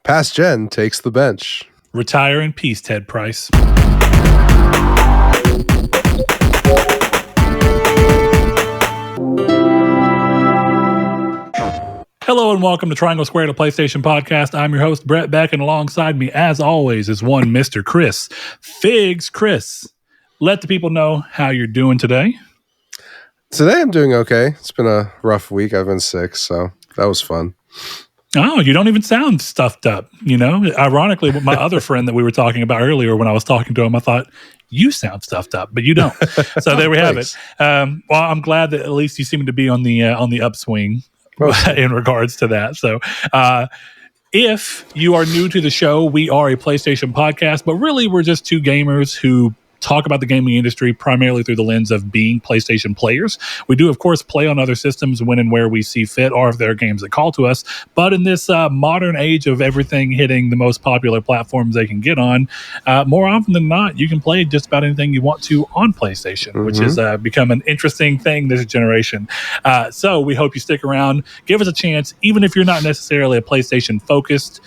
Past Gen takes the bench. Retire in peace, Ted Price. Hello and welcome to Triangle Square, the PlayStation podcast. I'm your host, Brett Beck, and alongside me, as always, is one Mr. Chris Figs. Chris, let the people know how you're doing today. Today I'm doing okay. It's been a rough week. I've been sick, so that was fun. Oh, you don't even sound stuffed up, you know? Ironically, with my other friend that we were talking about earlier, when I was talking to him, I thought, you sound stuffed up, but you don't. So there we have it. Well, I'm glad that at least you seem to be on the upswing in regards to that. So if you are new to the show, we are a PlayStation podcast, but really we're just two gamers who talk about the gaming industry primarily through the lens of being PlayStation players. We do, of course, play on other systems when and where we see fit, or if there are games that call to us. But in this modern age of everything hitting the most popular platforms they can get on, more often than not, you can play just about anything you want to on PlayStation, which has become an interesting thing this generation. So we hope you stick around, give us a chance, even if you're not necessarily a PlayStation-focused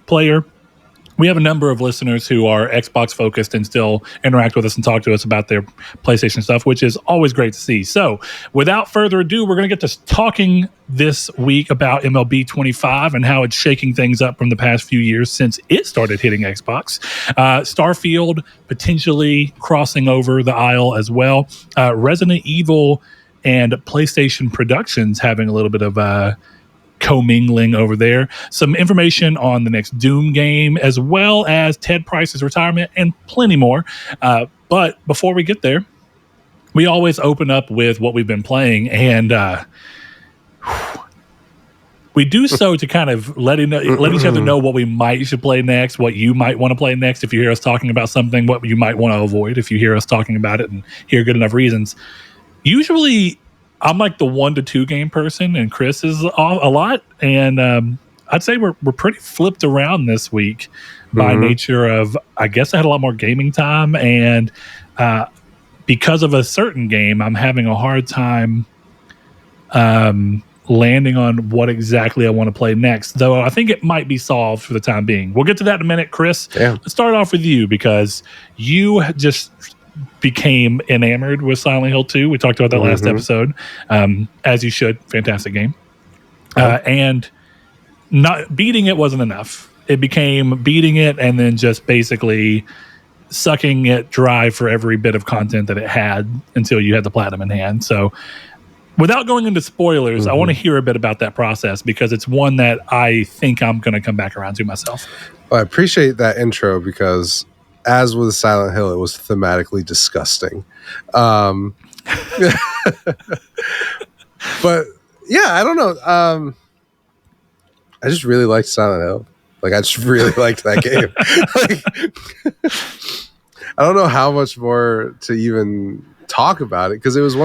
player. We have a number of listeners who are Xbox focused and still interact with us and talk to us about their PlayStation stuff, which is always great to see. So without further ado, we're going to get to talking this week about MLB 25 and how it's shaking things up from the past few years since it started hitting Xbox. Starfield potentially crossing over the aisle as well. Resident Evil and PlayStation Productions having a little bit of commingling over there. Some information on the next Doom game, as well as Ted Price's retirement and plenty more. But before we get there, we always open up with what we've been playing, and we do so to kind of let each other know what we should play next, what you might want to play next. If you hear us talking about something, what you might want to avoid if you hear us talking about it and hear good enough reasons. Usually I'm like the 1 to 2 game person, and Chris is a lot. And I'd say we're pretty flipped around this week by nature of, I guess I had a lot more gaming time. And because of a certain game, I'm having a hard time landing on what exactly I want to play next. Though I think it might be solved for the time being. We'll get to that in a minute, Chris. Yeah. Let's start off with you, because you just became enamored with Silent Hill 2. We talked about that last episode. As you should. Fantastic game. And not beating it wasn't enough. It became beating it and then just basically sucking it dry for every bit of content that it had until you had the platinum in hand. So without going into spoilers, I want to hear a bit about that process, because it's one that I think I'm going to come back around to myself. Well, I appreciate that intro, because as with Silent Hill, it was thematically disgusting. But yeah, I don't know. I just really liked Silent Hill. Like, I just really liked that game. I don't know how much more to even talk about it, because it was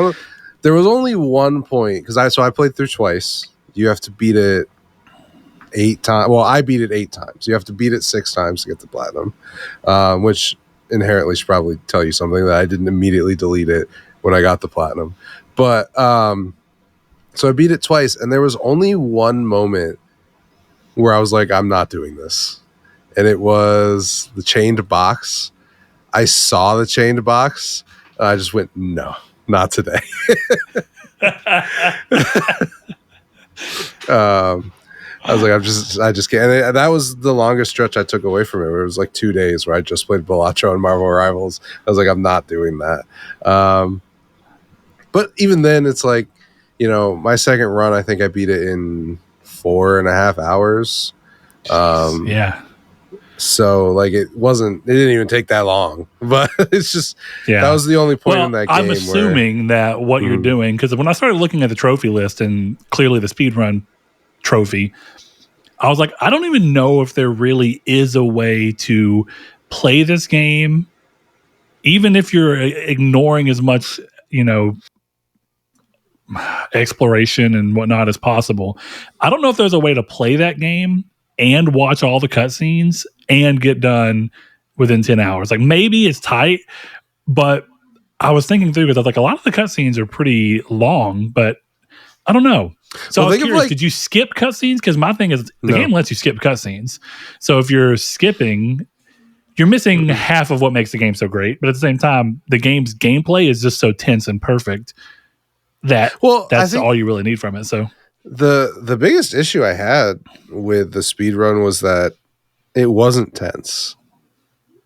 there was only one point, because I played through twice. You have to beat it 8 times. Well, I beat it 8 times. You have to beat it 6 times to get the platinum, which inherently should probably tell you something, that I didn't immediately delete it when I got the platinum. But so I beat it twice, and there was only one moment where I was like, I'm not doing this. And it was the chained box. I saw the chained box, and I just went, no, not today. I was like, I just can't. And that was the longest stretch I took away from it, where it was like 2 days where I just played Balatro and Marvel Rivals. I was like, I'm not doing that. But even then, it's like, you know, my second run, I think I beat it in 4.5 hours. Yeah. So like, it didn't even take that long, but it's just, that was the only point in that game. I'm assuming that what you're doing, because when I started looking at the trophy list and clearly the speedrun trophy, I was like, I don't even know if there really is a way to play this game, even if you're ignoring as much, you know, exploration and whatnot as possible. I don't know if there's a way to play that game and watch all the cutscenes and get done within 10 hours. Like, maybe it's tight, but I was thinking through, because I was like, a lot of the cutscenes are pretty long, but I don't know. So I was curious, did you skip cutscenes? Because my thing is the game lets you skip cutscenes. So if you're skipping, you're missing half of what makes the game so great. But at the same time, the game's gameplay is just so tense and perfect that that's all you really need from it. So the biggest issue I had with the speedrun was that it wasn't tense.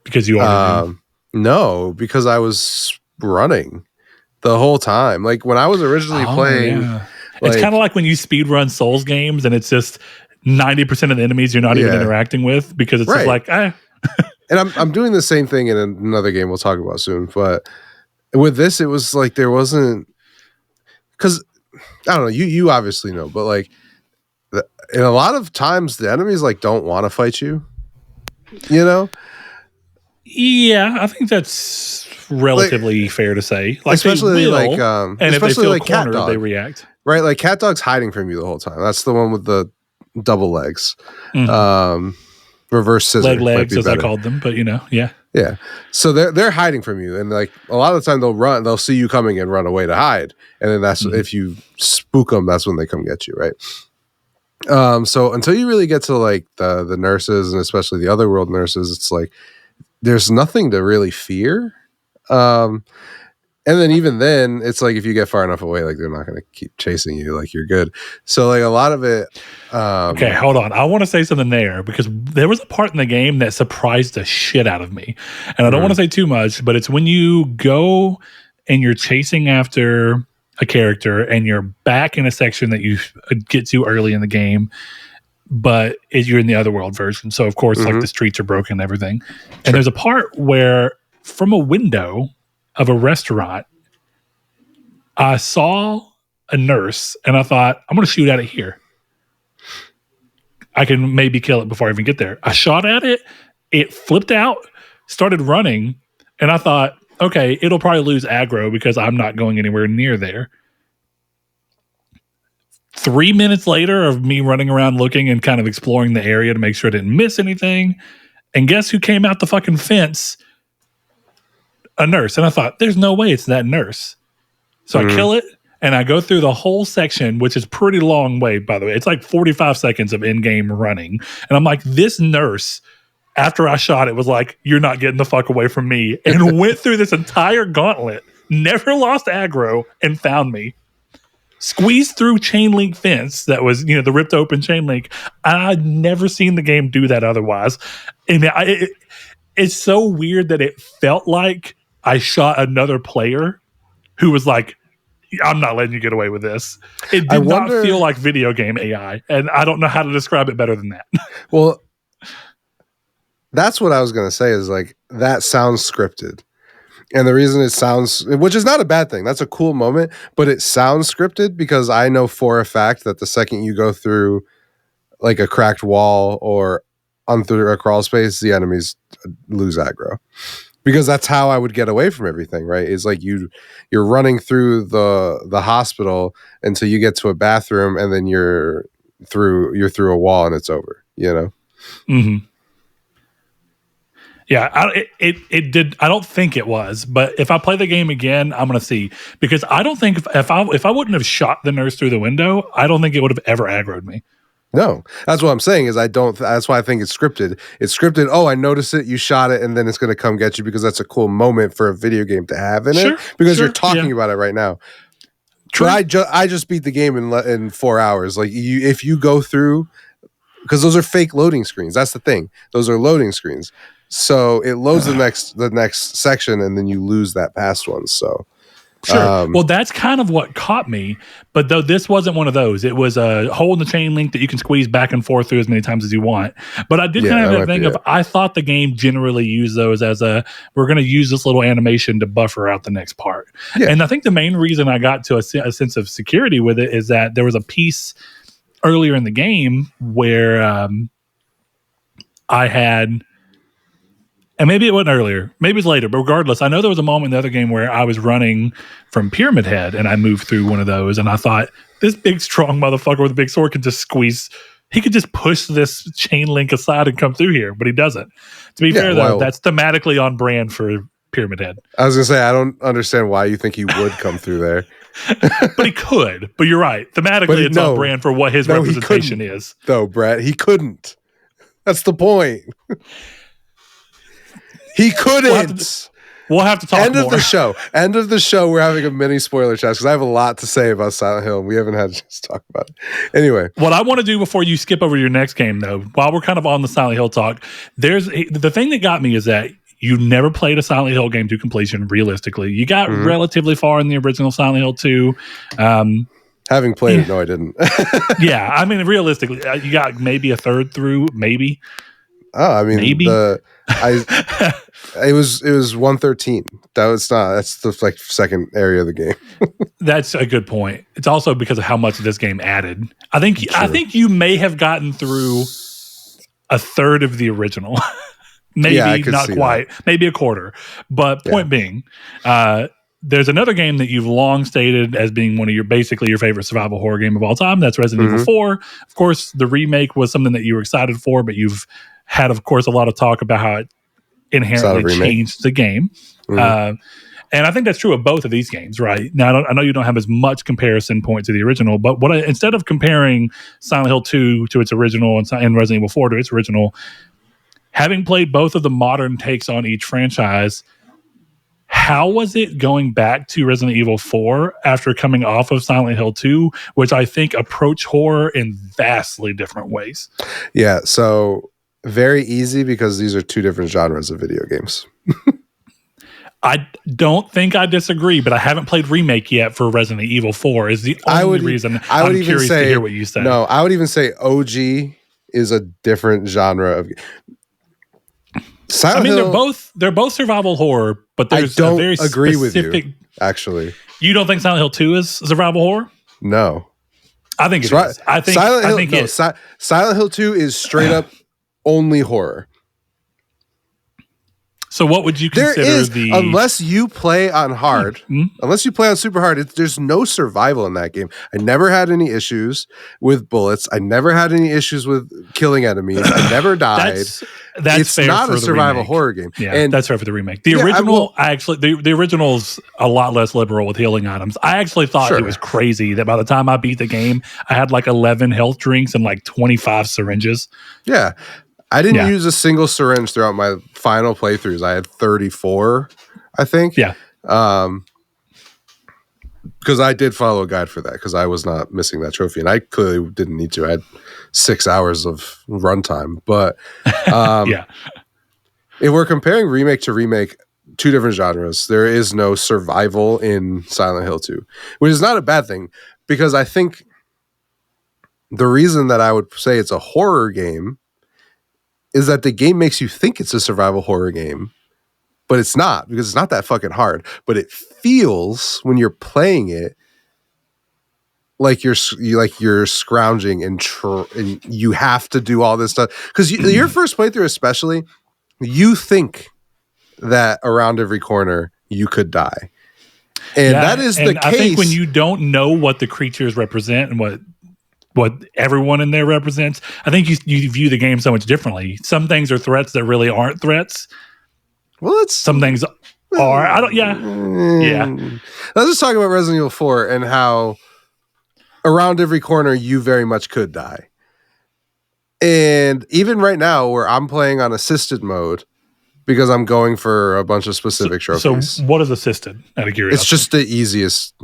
Because you are no, because I was running the whole time. Like when I was originally playing, it's kind of like when you speedrun Souls games and it's just 90% of the enemies you're not even interacting with because it's just like, And I'm doing the same thing in another game we'll talk about soon. But with this, it was like there wasn't, because I don't know, you obviously know, but like in a lot of times the enemies like don't want to fight you, you know? Yeah, I think that's relatively fair to say. Like especially they will, and if they feel like cornered, Cat Dog, they react. Right, like Cat Dog's hiding from you the whole time. That's the one with the double legs, reverse scissor, leg legs as I called them. But yeah. So they're hiding from you, and like a lot of the time they'll see you coming and run away to hide, and then that's if you spook them, that's when they come get you, right? So until you really get to like the nurses and especially the otherworld nurses, it's like there's nothing to really fear. And then even then, it's like if you get far enough away, like they're not going to keep chasing you. Like you're good. So like a lot of it. Okay, hold on. I want to say something there because there was a part in the game that surprised the shit out of me, and I don't want to say too much, but it's when you go and you're chasing after a character and you're back in a section that you get to early in the game, but you're in the otherworld version. So of course, like the streets are broken and everything. And there's a part where from a window of a restaurant, I saw a nurse and I thought, I'm going to shoot at it here. I can maybe kill it before I even get there. I shot at it. It flipped out, started running. And I thought, okay, it'll probably lose aggro because I'm not going anywhere near there. 3 minutes later of me running around looking and kind of exploring the area to make sure I didn't miss anything. And guess who came out the fucking fence? A nurse. And I thought, there's no way it's that nurse. So I kill it and I go through the whole section, which is pretty long way, by the way. It's like 45 seconds of in-game running. And I'm like, this nurse, after I shot it, was like, you're not getting the fuck away from me. And went through this entire gauntlet, never lost aggro, and found me. Squeezed through chain link fence that was, the ripped open chain link. I'd never seen the game do that otherwise. And it's so weird that it felt like I shot another player who was like, I'm not letting you get away with this. It did not feel like video game AI. And I don't know how to describe it better than that. Well, that's what I was going to say is like, that sounds scripted. And the reason it sounds, which is not a bad thing, that's a cool moment, but it sounds scripted because I know for a fact that the second you go through like a cracked wall or on through a crawl space, the enemies lose aggro. Because that's how I would get away from everything, right? It's like you're running through the hospital until you get to a bathroom, and then you're through a wall and it's over. Mm-hmm. Yeah, it did. I don't think it was, but if I play the game again, I'm gonna see, because I don't think if I wouldn't have shot the nurse through the window, I don't think it would have ever aggroed me. No, that's what I'm saying is that's why I think it's scripted. It's scripted. Oh, I noticed it. You shot it, and then it's going to come get you because that's a cool moment for a video game to have in it because you're talking about it right now. True. But I just beat the game in 4 hours. Like if you go through, because those are fake loading screens. That's the thing. Those are loading screens. So it loads the next section, and then you lose that past one. So. Sure. Well, that's kind of what caught me. But though this wasn't one of those, it was a hole in the chain link that you can squeeze back and forth through as many times as you want. But I did kind of have that thing of, I thought the game generally used those as we're going to use this little animation to buffer out the next part. Yeah. And I think the main reason I got to a sense of security with it is that there was a piece earlier in the game where I had... And maybe it wasn't earlier. Maybe it was later. But regardless, I know there was a moment in the other game where I was running from Pyramid Head and I moved through one of those. And I thought, this big, strong motherfucker with a big sword can just squeeze. He could just push this chain link aside and come through here. But he doesn't. To be fair, though, that's thematically on brand for Pyramid Head. I was gonna say I don't understand why you think he would come through there. But he could. But you're right. Thematically, it's on brand for what his representation is. Though, Brett, he couldn't. That's the point. He couldn't. We'll have to talk End more. of the show. End of the show. We're having a mini spoiler chat because I have a lot to say about Silent Hill. And we haven't had a chance to talk about it. Anyway. What I want to do before you skip over your next game, though, while we're kind of on the Silent Hill talk, the thing that got me is that you never played a Silent Hill game to completion, realistically. You got relatively far in the original Silent Hill 2. Having played it, no, I didn't. Yeah, I mean, realistically, you got maybe a third through, maybe. Oh, I mean, maybe. It was 113. That's the second area of the game. That's a good point. It's also because of how much this game added. I think you may have gotten through a third of the original. Maybe not quite. That. Maybe a quarter. But point being, there's another game that you've long stated as being one of your favorite survival horror game of all time. That's Resident Evil 4. Of course, the remake was something that you were excited for, but you've had, of course, a lot of talk about how it inherently changed the game. And I think that's true of both of these games, right? Now, I know you don't have as much comparison point to the original, but instead of comparing Silent Hill 2 to its original and Resident Evil 4 to its original, having played both of the modern takes on each franchise, how was it going back to Resident Evil 4 after coming off of Silent Hill 2, which I think approach horror in vastly different ways? Yeah, so very easy because these are two different genres of video games. I don't think I disagree, but I haven't played Remake yet for Resident Evil 4 is the only reason I'm curious to hear what you say. No, I would even say OG is a different genre of Silent Hill, they're both survival horror, but there's I don't a very agree specific, with you, actually. You don't think Silent Hill 2 is survival horror? No. I think it is. Silent Hill 2 is straight up only horror. So what would you consider unless you play on hard, unless you play on super hard, there's no survival in that game. I never had any issues with bullets. I never had any issues with killing enemies. I never died. That's fair. Not a survival horror game. Yeah, and that's fair for the remake. The original, the original's a lot less liberal with healing items. I actually thought it was crazy that by the time I beat the game, I had like 11 health drinks and like 25 syringes. Yeah. I didn't use a single syringe throughout my final playthroughs. I had 34, I think. Yeah. Because I did follow a guide for that because I was not missing that trophy. And I clearly didn't need to. I had 6 hours of runtime. But if we're comparing remake to remake, two different genres, there is no survival in Silent Hill 2, which is not a bad thing because I think the reason that I would say it's a horror game is that the game makes you think it's a survival horror game, but it's not because it's not that fucking hard. But it feels when you're playing it like you're scrounging and you have to do all this stuff because your first playthrough, especially, you think that around every corner you could die, and that is the case. I think when you don't know what the creatures represent and what everyone in there represents, I think you view the game so much differently. Some things are threats that really aren't threats. Well, some things are. I don't. Yeah. Let's just talk about Resident Evil 4 and how around every corner you very much could die. And even right now, where I'm playing on assisted mode because I'm going for a bunch of specific trophies. So, what is assisted? Out of curiosity, it's just the easiest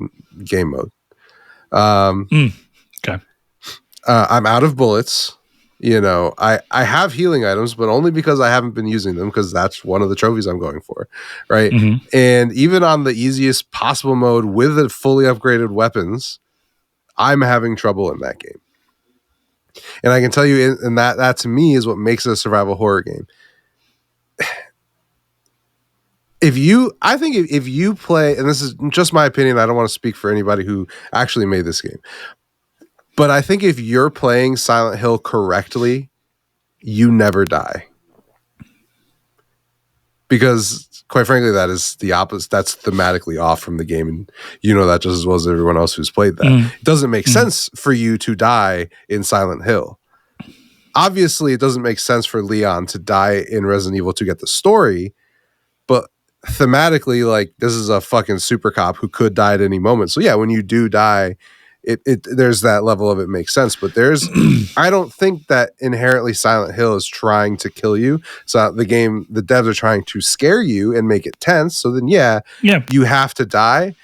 game mode. Okay. I'm out of bullets. You know, I have healing items, but only because I haven't been using them because that's one of the trophies I'm going for, right? Mm-hmm. And even on the easiest possible mode with the fully upgraded weapons, I'm having trouble in that game. And I can tell you, and that to me is what makes it a survival horror game. If you play, and this is just my opinion, I don't want to speak for anybody who actually made this game. But I think if you're playing Silent Hill correctly, you never die. Because, quite frankly, that is the opposite. That's thematically off from the game. And you know that just as well as everyone else who's played that. It doesn't make sense for you to die in Silent Hill. Obviously, it doesn't make sense for Leon to die in Resident Evil to get the story. But thematically, like, this is a fucking super cop who could die at any moment. So yeah, when you do die, it there's that level of it makes sense. But there's I don't think that inherently Silent Hill is trying to kill you. So the devs are trying to scare you and make it tense. So then yeah, you have to die.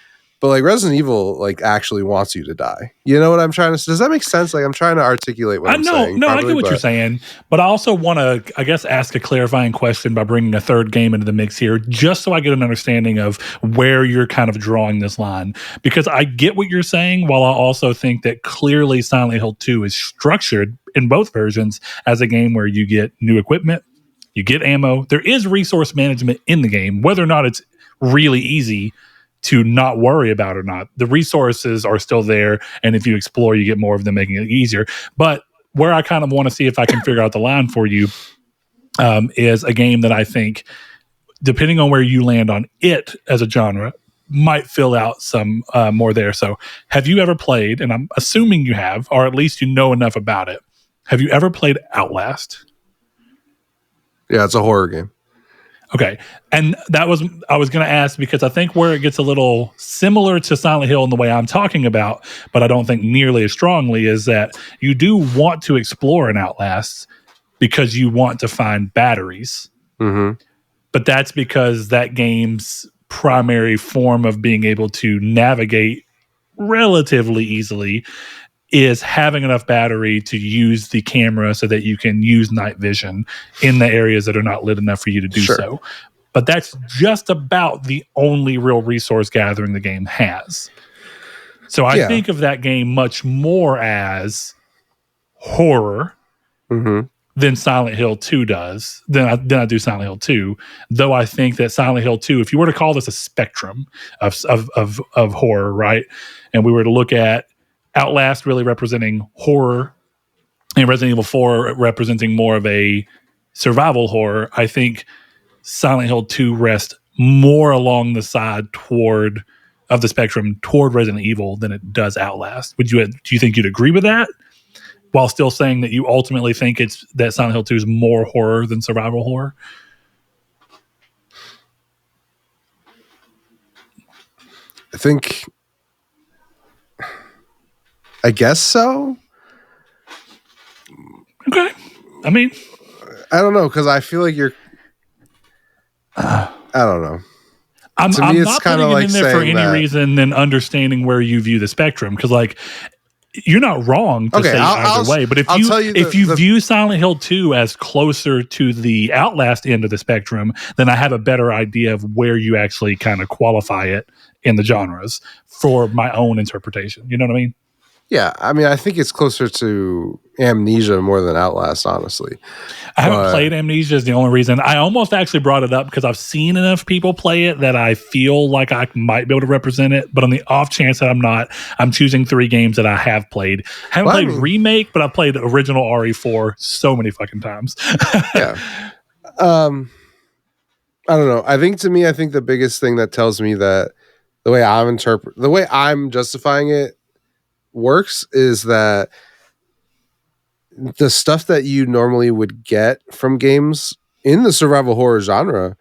But like Resident Evil, like, actually wants you to die. You know what I'm trying to? Does that make sense? Like, I'm trying to articulate what I'm saying. No, I get what you're saying, but I also want to, I guess, ask a clarifying question by bringing a third game into the mix here, just so I get an understanding of where you're kind of drawing this line. Because I get what you're saying, while I also think that clearly Silent Hill 2 is structured in both versions as a game where you get new equipment, you get ammo. There is resource management in the game, whether or not it's really easy to not worry about or not. The resources are still there, and if you explore, you get more of them, making it easier. But where I kind of want to see if I can figure out the line for you is a game that I think, depending on where you land on it as a genre, might fill out some more there. So have you ever played, and I'm assuming you have, or at least you know enough about it, have you ever played Outlast? Yeah, it's a horror game. Okay. And I was going to ask, because I think where it gets a little similar to Silent Hill in the way I'm talking about, but I don't think nearly as strongly, is that you do want to explore an Outlast because you want to find batteries. Mm-hmm. But that's because that game's primary form of being able to navigate relatively easily is having enough battery to use the camera so that you can use night vision in the areas that are not lit enough for you to do so. But that's just about the only real resource gathering the game has. So I think of that game much more as horror than Silent Hill 2 does, than I do Silent Hill 2. Though I think that Silent Hill 2, if you were to call this a spectrum of horror, right? And we were to look at Outlast really representing horror and Resident Evil 4 representing more of a survival horror, I think Silent Hill 2 rests more along the side of the spectrum toward Resident Evil than it does Outlast. Do you think you'd agree with that? While still saying that you ultimately think that Silent Hill 2 is more horror than survival horror? I guess so. Okay. I mean, I don't know, because I feel like you're. I don't know. I'm not putting it in there for any reason than understanding where you view the spectrum. Because, like, you're not wrong to say either way. But if you view Silent Hill 2 as closer to the Outlast end of the spectrum, then I have a better idea of where you actually kind of qualify it in the genres for my own interpretation. You know what I mean? Yeah, I mean, I think it's closer to Amnesia more than Outlast, honestly. I haven't played Amnesia is the only reason. I almost actually brought it up because I've seen enough people play it that I feel like I might be able to represent it. But on the off chance that I'm not, I'm choosing 3 games that I have played. I haven't played Remake, but I played the original RE4 so many fucking times. Yeah. I don't know. I think the biggest thing that tells me that the way I'm justifying it works is that the stuff that you normally would get from games in the survival horror genre,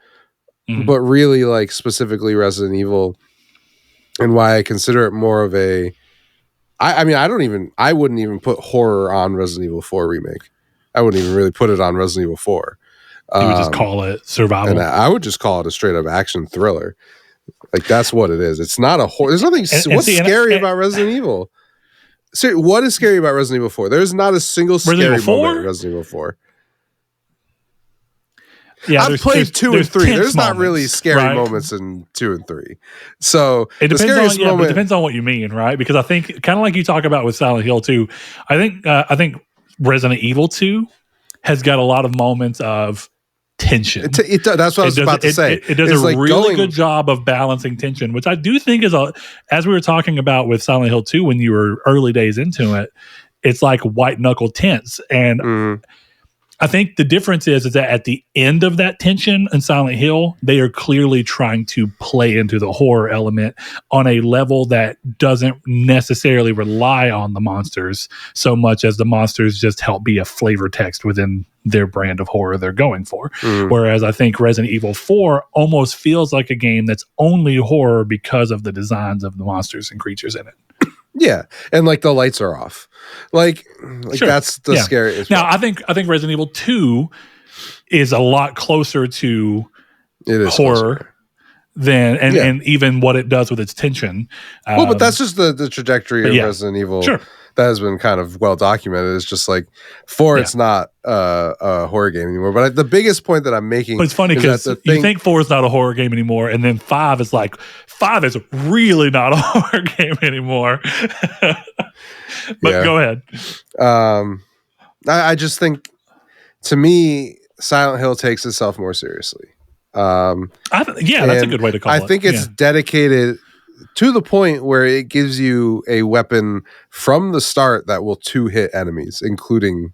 but really, like, specifically Resident Evil, and why I consider it more of a I wouldn't even put horror on Resident Evil 4 Remake. I wouldn't even really put it on Resident Evil 4. You would just call it survival. And I would just call it a straight up action thriller. Like, that's what it is. It's not a horror. There's nothing scary about Resident Evil. So what is scary about Resident Evil 4? There's not a single scary moment in Resident Evil 4. Yeah, I've played 2 and 3. There's not really scary moments in 2 and 3. So it depends on what you mean, right? Because I think, kind of like you talk about with Silent Hill 2, I think Resident Evil 2 has got a lot of moments of tension. That's what I was about to say. It does a really good job of balancing tension, which I do think is, as we were talking about with Silent Hill 2 when you were early days into it, it's like white knuckle tense. And I think the difference is that at the end of that tension in Silent Hill, they are clearly trying to play into the horror element on a level that doesn't necessarily rely on the monsters so much as the monsters just help be a flavor text within their brand of horror they're going for. Whereas I think Resident Evil 4 almost feels like a game that's only horror because of the designs of the monsters and creatures in it. Yeah, and like the lights are off. Like sure. That's the scariest. Now, I think Resident Evil 2 is a lot closer to horror than and even what it does with its tension. Well, but that's just the trajectory of Resident Evil. Sure. That has been kind of well documented. It's just like 4, it's not a horror game anymore. But the biggest point that I'm making, but it's funny because you think 4 is not a horror game anymore, and then 5 is like 5 is really not a horror game anymore. But go ahead. I just think, to me, Silent Hill takes itself more seriously. That's a good way to call it. I think it's dedicated to the point where it gives you a weapon from the start that will 2-hit enemies, including,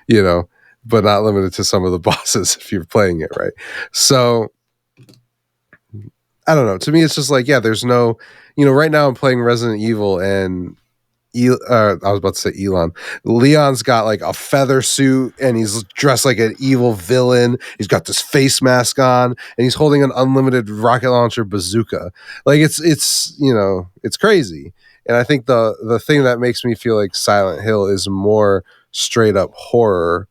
but not limited to some of the bosses if you're playing it right. So I don't know. To me, it's just like, there's no, right now I'm playing Resident Evil and I was about to say Elon. Leon's got like a feather suit and he's dressed like an evil villain. He's got this face mask on and he's holding an unlimited rocket launcher bazooka. Like it's crazy. And I think the thing that makes me feel like Silent Hill is more straight up horror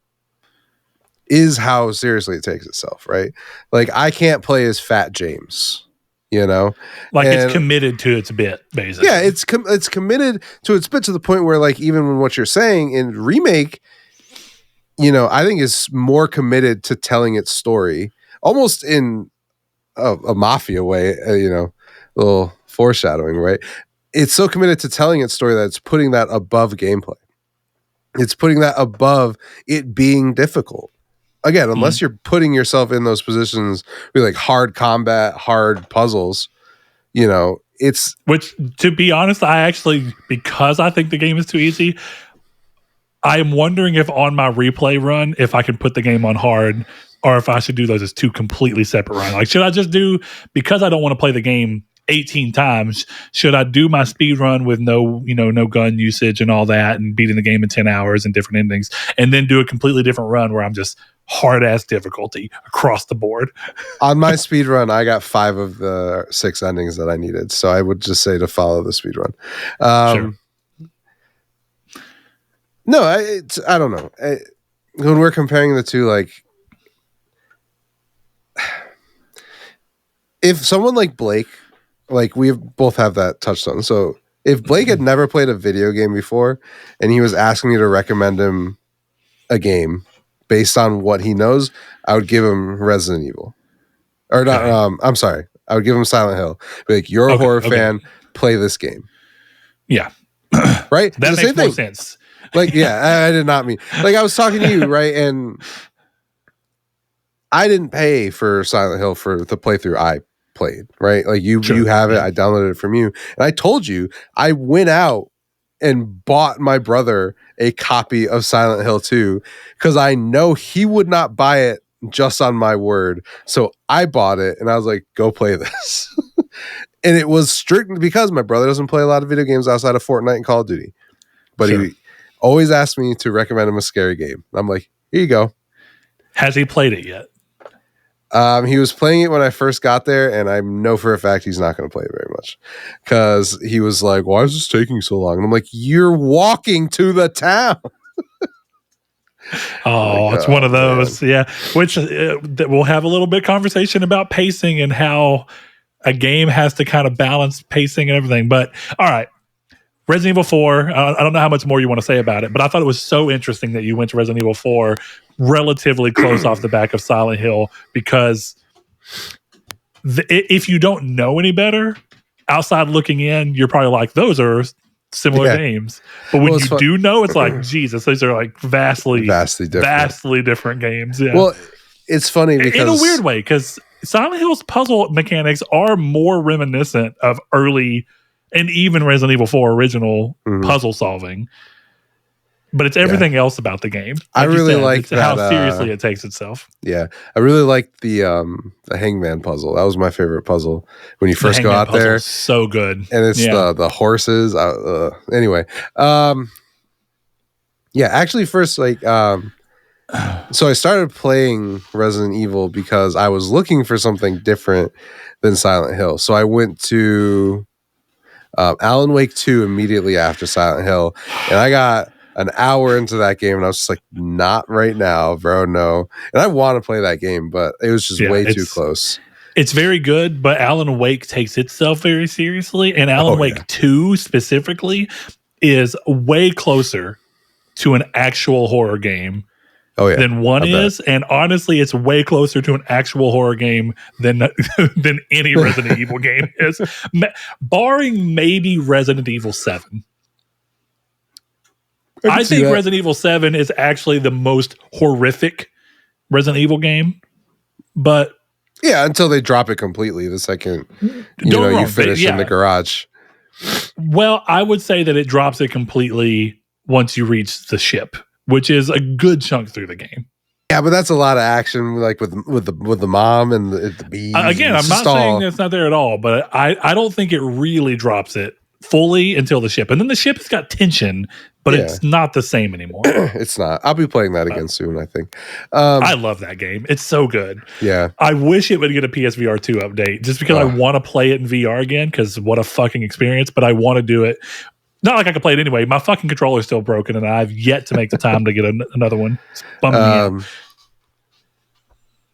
is how seriously it takes itself, right? Like I can't play as Fat James. It's committed to its bit, basically. Yeah, it's committed to its bit to the point where, like, even when what you're saying in Remake, I think is more committed to telling its story, almost in a Mafia way, a little foreshadowing, right? It's so committed to telling its story that it's putting that above gameplay. It's putting that above it being difficult. Again, unless you're putting yourself in those positions with like hard combat, hard puzzles, it's... Which, to be honest, because I think the game is too easy, I am wondering if on my replay run, if I can put the game on hard or if I should do those as 2 completely separate runs. Like, should I just do, because I don't want to play the game 18 times, should I do my speed run with no gun usage and all that and beating the game in 10 hours and different endings, and then do a completely different run where I'm just hard ass difficulty across the board? On my speed run, I got 5 of the 6 endings that I needed. So I would just say to follow the speed run. Sure. No, I don't know. When we're comparing the two, like, if someone like Blake, like we both have that touchstone. So if Blake had never played a video game before and he was asking me to recommend him a game based on what he knows, I would give him Resident Evil. Or not, I'm sorry. I would give him Silent Hill. Be like, you're a horror fan, play this game. Yeah. Right? That makes more sense. Like, I did not mean... Like, I was talking to you, right? And I didn't pay for Silent Hill for the playthrough I played, right? Like, you have it. I downloaded it from you. And I told you, I went out and bought my brother a copy of Silent Hill 2 because I know he would not buy it just on my word. So I bought it and I was like, go play this. And it was strict because my brother doesn't play a lot of video games outside of Fortnite and Call of Duty. But he always asked me to recommend him a scary game. I'm like, here you go. Has he played it yet? He was playing it when I first got there, and I know for a fact he's not going to play it very much because he was like, why is this taking so long? And I'm like, you're walking to the town. It's one of those. Man. Yeah. Which we'll have a little bit of conversation about pacing and how a game has to kind of balance pacing and everything. But all right. Resident Evil 4, I don't know how much more you want to say about it, but I thought it was so interesting that you went to Resident Evil 4 relatively close off the back of Silent Hill because if you don't know any better, outside looking in, you're probably like, those are similar games. But when you do know, it's like, Jesus, these are like vastly different games. Yeah. Well, it's funny because... In a weird way, because Silent Hill's puzzle mechanics are more reminiscent of early... and even Resident Evil 4 original puzzle solving. but it's everything else about the game. I really like that, how seriously it takes itself. Yeah, I really liked the hangman puzzle. That was my favorite puzzle when you first go out there. So good, and it's the horses. Anyway, actually, first like so I started playing Resident Evil because I was looking for something different than Silent Hill. So I went to Alan Wake 2 immediately after Silent Hill, and I got an hour into that game, and I was just like, not right now, bro, no. And I want to play that game, but it was just way too close. It's very good, but Alan Wake takes itself very seriously, and Alan Wake 2 specifically is way closer to an actual horror game than one is, and honestly, it's way closer to an actual horror game than any Resident Evil game is, barring maybe Resident Evil 7. I think Resident Evil 7 is actually the most horrific Resident Evil game, but until they drop it completely the second you finish in the garage. Well, I would say that it drops it completely once you reach the ship, which is a good chunk through the game. Yeah, but that's a lot of action, like with the mom and the bees. Again, I'm not saying it's not there at all, but I don't think it really drops it fully until the ship, and then the ship has got tension, but it's not the same anymore. It's not. I'll be playing that again soon, I think. I love that game. It's so good. Yeah. I wish it would get a PSVR 2 update just because I want to play it in VR again, because what a fucking experience, but I want to do it. Not like I can play it anyway. My fucking controller is still broken, and I've yet to make the time to get another one. It's bumming me out.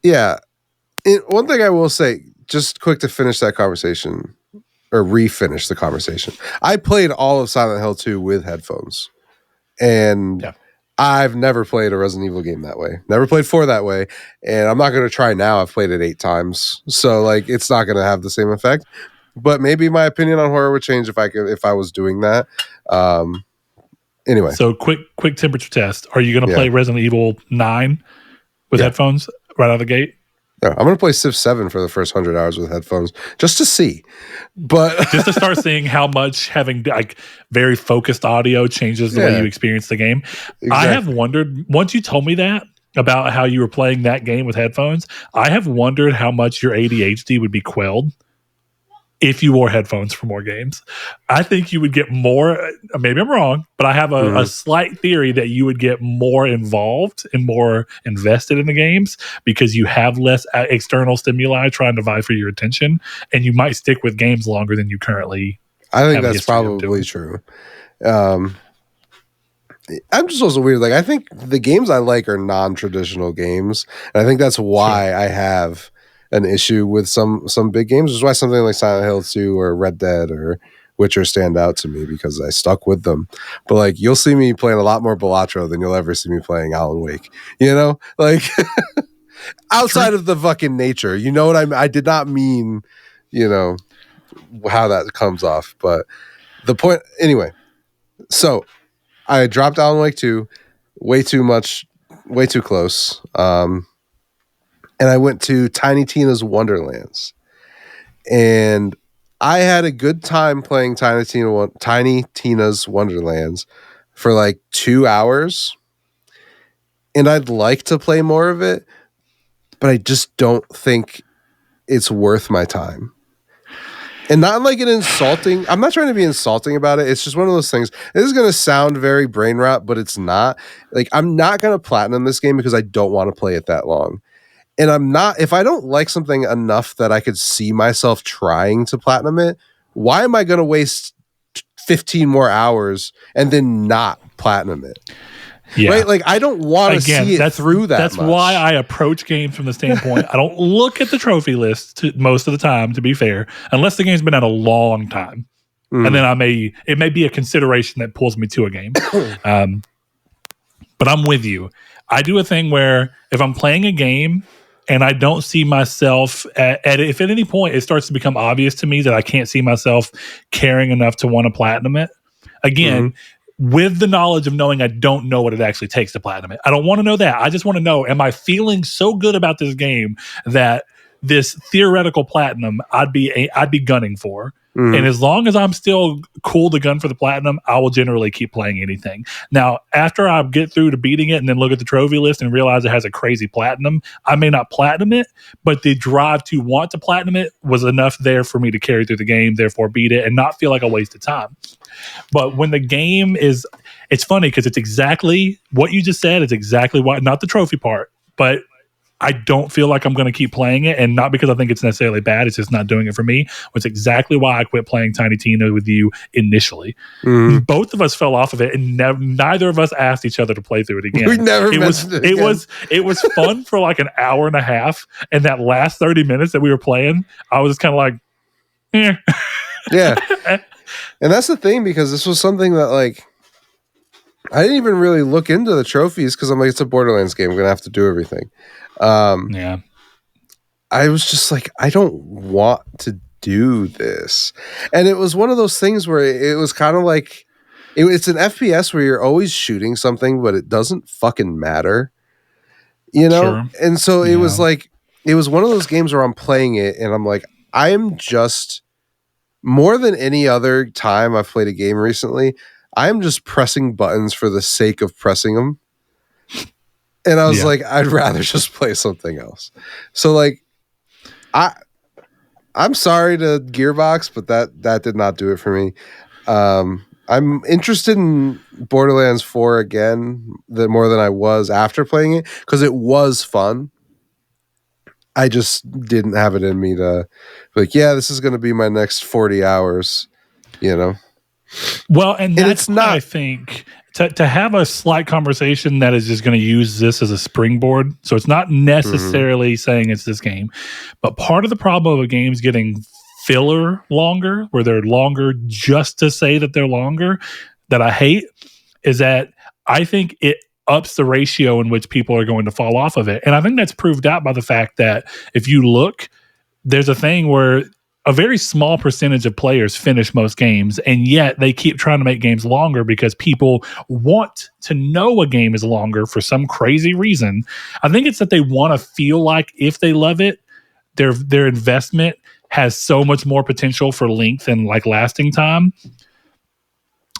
Yeah. One thing I will say, just quick to finish that conversation, or refinish the conversation. I played all of Silent Hill 2 with headphones. And I've never played a Resident Evil game that way. Never played 4 that way. And I'm not going to try now. I've played it 8 times. So like it's not going to have the same effect. But maybe my opinion on horror would change if I was doing that. Anyway. So quick temperature test. Are you going to play Resident Evil 9 with headphones right out of the gate? No, I'm going to play Civ 7 for the first 100 hours with headphones just to see. But just to start seeing how much having like very focused audio changes the way you experience the game. Exactly. I have wondered, once you told me that about how you were playing that game with headphones, I have wondered how much your ADHD would be quelled if you wore headphones for more games. I think you would get more, maybe I'm wrong, but I have a slight theory that you would get more involved and more invested in the games because you have less external stimuli trying to vie for your attention, and you might stick with games longer than you currently I think that's probably true. I'm just also weird. Like, I think the games I like are non-traditional games, and I think that's why I have an issue with some big games, which is why something like Silent Hill 2 or Red Dead or Witcher stand out to me, because I stuck with them. But like, you'll see me playing a lot more Balatro than you'll ever see me playing Alan Wake, like outside of the fucking nature, you know what I mean? I did not mean, how that comes off, but the point anyway. So I dropped Alan Wake 2 way too much, way too close. And I went to Tiny Tina's Wonderlands, and I had a good time playing Tiny Tina's Wonderlands for like 2 hours, and I'd like to play more of it, but I just don't think it's worth my time. And not like an insulting, I'm not trying to be insulting about it. It's just one of those things. This is going to sound very brain rot, but it's not. Like, I'm not going to platinum this game because I don't want to play it that long. And if I don't like something enough that I could see myself trying to platinum it, why am I going to waste 15 more hours and then not platinum it? Yeah. Right? Like, I don't want to see it through that. That's why I approach games from the standpoint, I don't look at the trophy list most of the time, to be fair, unless the game's been out a long time. And then it may be a consideration that pulls me to a game. But I'm with you. I do a thing where if I'm playing a game and I don't see myself if at any point it starts to become obvious to me that I can't see myself caring enough to want to platinum it, again, with the knowledge of knowing I don't know what it actually takes to platinum it. I don't want to know that. I just want to know, am I feeling so good about this game that this theoretical platinum I'd be gunning for? And as long as I'm still cool to gun for the platinum, I will generally keep playing anything. Now, after I get through to beating it and then look at the trophy list and realize it has a crazy platinum, I may not platinum it, but the drive to want to platinum it was enough there for me to carry through the game, therefore beat it and not feel like a waste of time. But when the game is, it's funny because it's exactly what you just said. It's exactly why, not the trophy part, but I don't feel like I'm going to keep playing it, and not because I think it's necessarily bad. It's just not doing it for me. It's exactly why I quit playing Tiny Tina with you initially. Both of us fell off of it, and neither of us asked each other to play through it again. We never mentioned it again. It was fun for like an hour and a half, and that last 30 minutes that we were playing, I was just kind of like, yeah. And that's the thing, because this was something that like I didn't even really look into the trophies because I'm like, it's a Borderlands game. I'm gonna have to do everything. Yeah. I was just like, I don't want to do this. And it was one of those things where it was kind of like, it's an FPS where you're always shooting something, but it doesn't fucking matter, you know? Sure. And so it was like, it was one of those games where I'm playing it and I'm like, I am just, more than any other time I've played a game recently, I am just pressing buttons for the sake of pressing them. And I was like, I'd rather just play something else. So like, I'm sorry to Gearbox, but that did not do it for me. I'm interested in Borderlands 4 again, more than I was after playing it, because it was fun. I just didn't have it in me to be like, yeah, this is going to be my next 40 hours, you know? Well, and that's not, I think, to have a slight conversation that is just going to use this as a springboard. So it's not necessarily saying it's this game, but part of the problem of games getting filler longer, where they're longer just to say that they're longer, that I hate, is that I think it ups the ratio in which people are going to fall off of it. And I think that's proved out by the fact that if you look, there's a thing where a very small percentage of players finish most games, and yet they keep trying to make games longer because people want to know a game is longer for some crazy reason. I think it's that they want to feel like if they love it, their investment has so much more potential for length and like lasting time.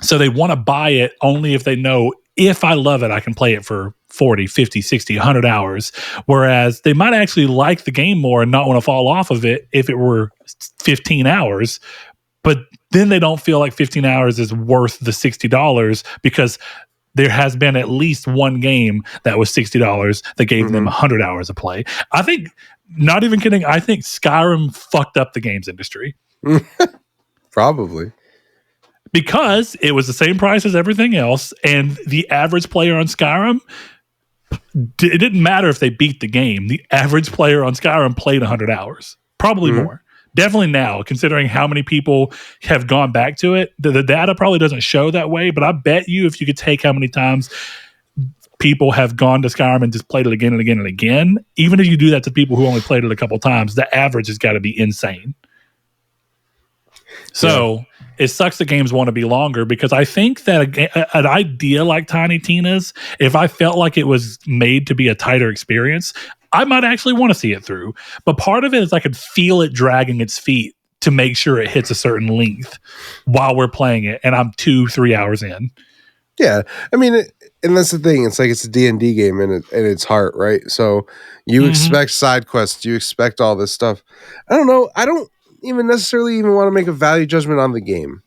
So they want to buy it only if they know, if I love it, I can play it for 40, 50, 60, 100 hours. Whereas they might actually like the game more and not want to fall off of it if it were 15 hours. But then they don't feel like 15 hours is worth the $60 because there has been at least one game that was $60 that gave them 100 hours of play. I think, not even kidding, I think Skyrim fucked up the games industry. Probably. Because it was the same price as everything else, and the average player on Skyrim, it didn't matter if they beat the game. The average player on Skyrim played 100 hours, probably more. Definitely now, considering how many people have gone back to it. The data probably doesn't show that way, but I bet you if you could take how many times people have gone to Skyrim and just played it again and again and again, even if you do that to people who only played it a couple times, the average has got to be insane. So it sucks that games want to be longer, because I think that an idea like Tiny Tina's, if I felt like it was made to be a tighter experience, I might actually want to see it through. But part of it is I could feel it dragging its feet to make sure it hits a certain length while we're playing it, and I'm 2-3 hours in. Yeah, I mean, and that's the thing. It's like it's a D&D game in its heart, right? So you expect side quests, you expect all this stuff. I don't know. I don't even necessarily even want to make a value judgment on the game.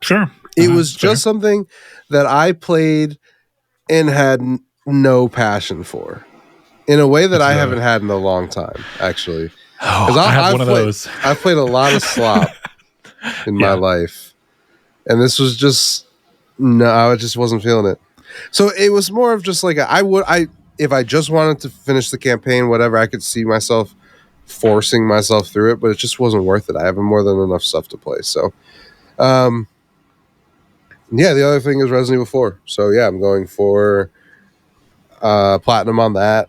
Sure. It was just something that I played and had no passion for, in a way that I haven't had in a long time, actually. Oh, I have one of those. I've played a lot of slop in my life, and this was just I just wasn't feeling it. So it was more of just like if I just wanted to finish the campaign, whatever, I could see myself forcing myself through it, but it just wasn't worth it. I have more than enough stuff to play. So, the other thing is Resident Evil 4. So yeah, I'm going for platinum on that.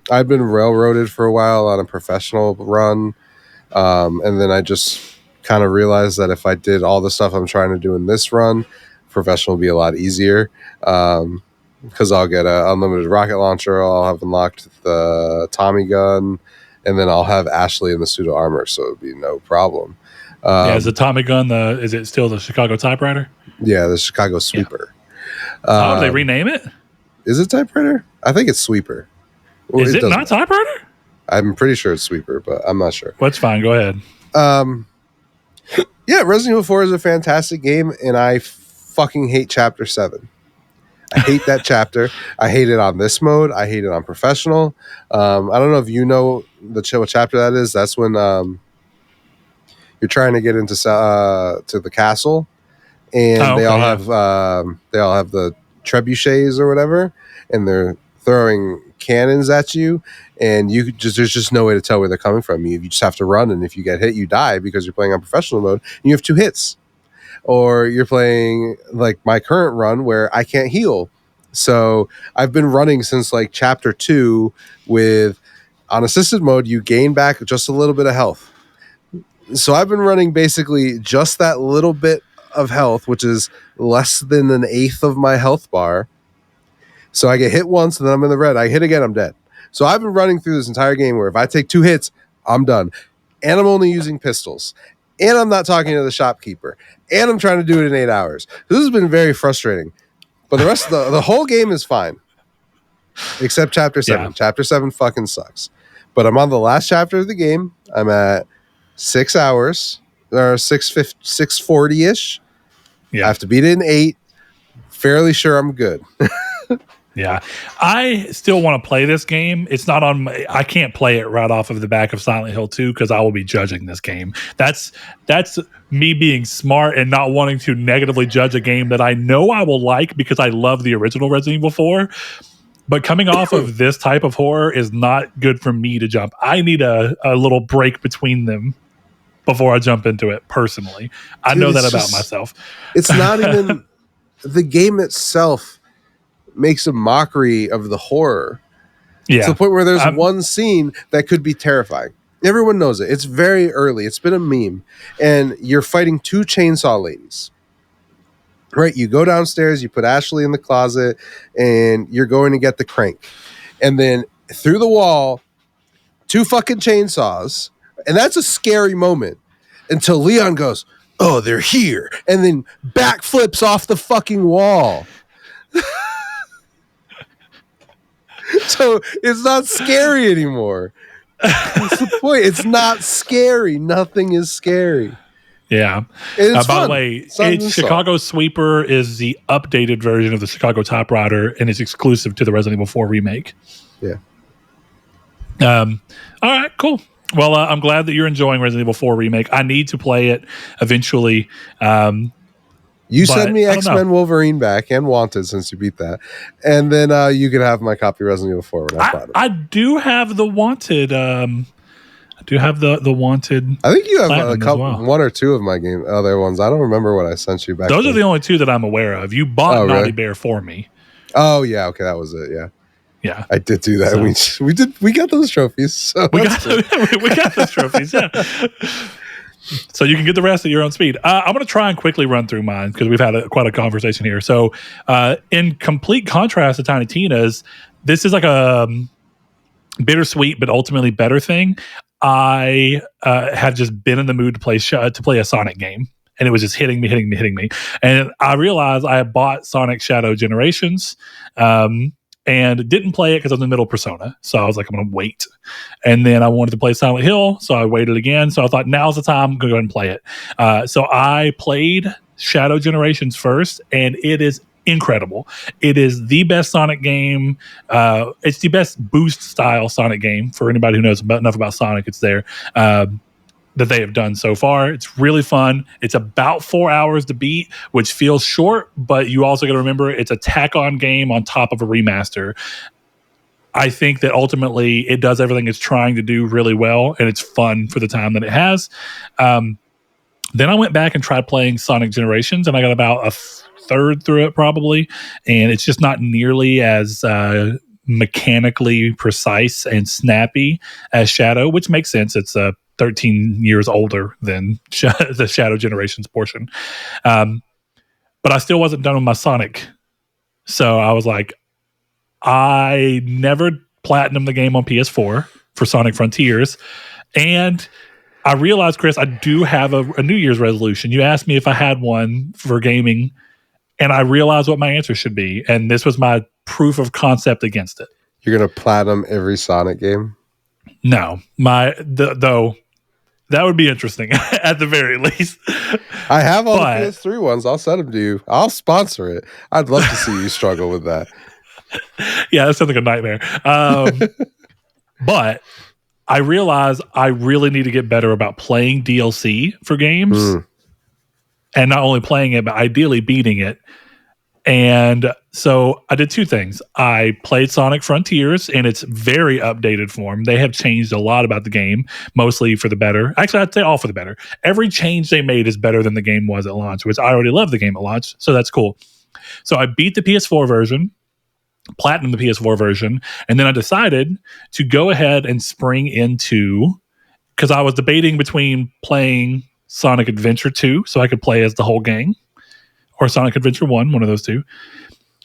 I've been railroaded for a while on a professional run, and then I just kind of realized that if I did all the stuff I'm trying to do in this run, professional would be a lot easier, because I'll get an unlimited rocket launcher, I'll have unlocked the Tommy gun, and then I'll have Ashley in the suit of armor, so it would be no problem. Is the Tommy gun is it still the Chicago typewriter? Yeah, the Chicago Sweeper. Did they rename it? Is it typewriter? I think it's Sweeper. Well, is it not typewriter? I'm pretty sure it's Sweeper, but I'm not sure. That's fine. Go ahead. Yeah, Resident Evil 4 is a fantastic game, and I fucking hate Chapter 7. I hate that chapter. I hate it on this mode. I hate it on professional. I don't know if you know what chapter that is. That's when you're trying to get into to the castle, and they all have the trebuchets or whatever, and they're throwing cannons at you, and there's just no way to tell where they're coming from. You just have to run, and if you get hit, you die because you're playing on professional mode, and you have 2 hits. Or you're playing like my current run where I can't heal. So I've been running since like chapter 2 with on assisted mode, you gain back just a little bit of health. So I've been running basically just that little bit of health, which is less than 1/8 of my health bar. So I get hit once and then I'm in the red. I hit again, I'm dead. So I've been running through this entire game where if I take 2 hits, I'm done. And I'm only using pistols. And I'm not talking to the shopkeeper. And I'm trying to do it in 8 hours. This has been very frustrating. But the rest of the whole game is fine. Except Chapter 7. Yeah. Chapter 7 fucking sucks. But I'm on the last chapter of the game. I'm at 6 hours. Or 640-ish. Yeah. I have to beat it in 8. Fairly sure I'm good. Yeah, I still want to play this game. It's not on I can't play it right off of the back of Silent Hill 2 because I will be judging this game. That's me being smart and not wanting to negatively judge a game that I know I will like because I love the original Resident Evil 4. But coming off of this type of horror is not good for me to jump. I need a little break between them before I jump into it personally. I know that about myself. It's not even the game itself makes a mockery of the horror. Yeah. To the point where there's one scene that could be terrifying. Everyone knows it. It's very early. It's been a meme. And you're fighting 2 chainsaw ladies. Right? You go downstairs, you put Ashley in the closet, and you're going to get the crank. And then through the wall, 2 fucking chainsaws. And that's a scary moment. Until Leon goes, "Oh, they're here." And then backflips off the fucking wall. So it's not scary anymore. That's the point. It's not scary. Nothing is scary. Yeah. By the way, Chicago Sweeper is the updated version of the Chicago Typewriter, and it's exclusive to the Resident Evil 4 remake. Yeah. All right, cool. Well, I'm glad that you're enjoying Resident Evil 4 remake. I need to play it eventually. You send me X-Men Wolverine back and Wanted since you beat that. And then you can have my copy of Resident Evil 4 when I bought it. I do have the Wanted. I do have the Wanted. I think you have a couple, 1 or 2 of my other ones. I don't remember what I sent you back. Those are the only 2 that I'm aware of. You bought Naughty Bear for me. Oh, yeah. Okay, that was it. Yeah. Yeah. I did do that. So, we got those trophies. So we got those trophies, yeah. So you can get the rest at your own speed. I'm going to try and quickly run through mine because we've had quite a conversation here. So in complete contrast to Tiny Tina's, this is like a bittersweet but ultimately better thing. I have just been in the mood to play a Sonic game. And it was just hitting me. And I realized I had bought Sonic Shadow Generations and didn't play it because I was in the middle of Persona. So I was like, I'm going to wait. And then I wanted to play Silent Hill, so I waited again. So I thought, now's the time. I'm going to go ahead and play it. So I played Shadow Generations first, and it is incredible. It is the best Sonic game. It's the best boost-style Sonic game. For anybody who knows enough about Sonic, it's there. That they have done so far. It's really fun. It's about 4 hours to beat, which feels short, but you also got to remember it's a tack-on game on top of a remaster. I think that ultimately it does everything it's trying to do really well, and it's fun for the time that it has. Then I went back and tried playing Sonic Generations, and I got about a third through it probably, and it's just not nearly as mechanically precise and snappy as Shadow, which makes sense. It's 13 years older than the Shadow Generations portion. But I still wasn't done with my Sonic. So I was like, I never platinumed the game on PS4 for Sonic Frontiers. And I realized, Chris, I do have a New Year's resolution. You asked me if I had one for gaming, and I realized what my answer should be. And this was my proof of concept against it. You're going to platinum every Sonic game? No. Though that would be interesting at the very least. I have all the PS3 ones. I'll send them to you. I'll sponsor it. I'd love to see you struggle with that. Yeah, that sounds like a nightmare. But I realize I really need to get better about playing DLC for games. And not only playing it, but ideally beating it. And so I did two things. I played Sonic Frontiers in its very updated form. They have changed a lot about the game, mostly for the better. Actually, I'd say all for the better. Every change they made is better than the game was at launch, which I already loved the game at launch. So that's cool. So I beat the PS4 version, platinum the PS4 version, and then I decided to go ahead and spring into, because I was debating between playing Sonic Adventure 2, so I could play as the whole gang, or Sonic Adventure 1, one of those two.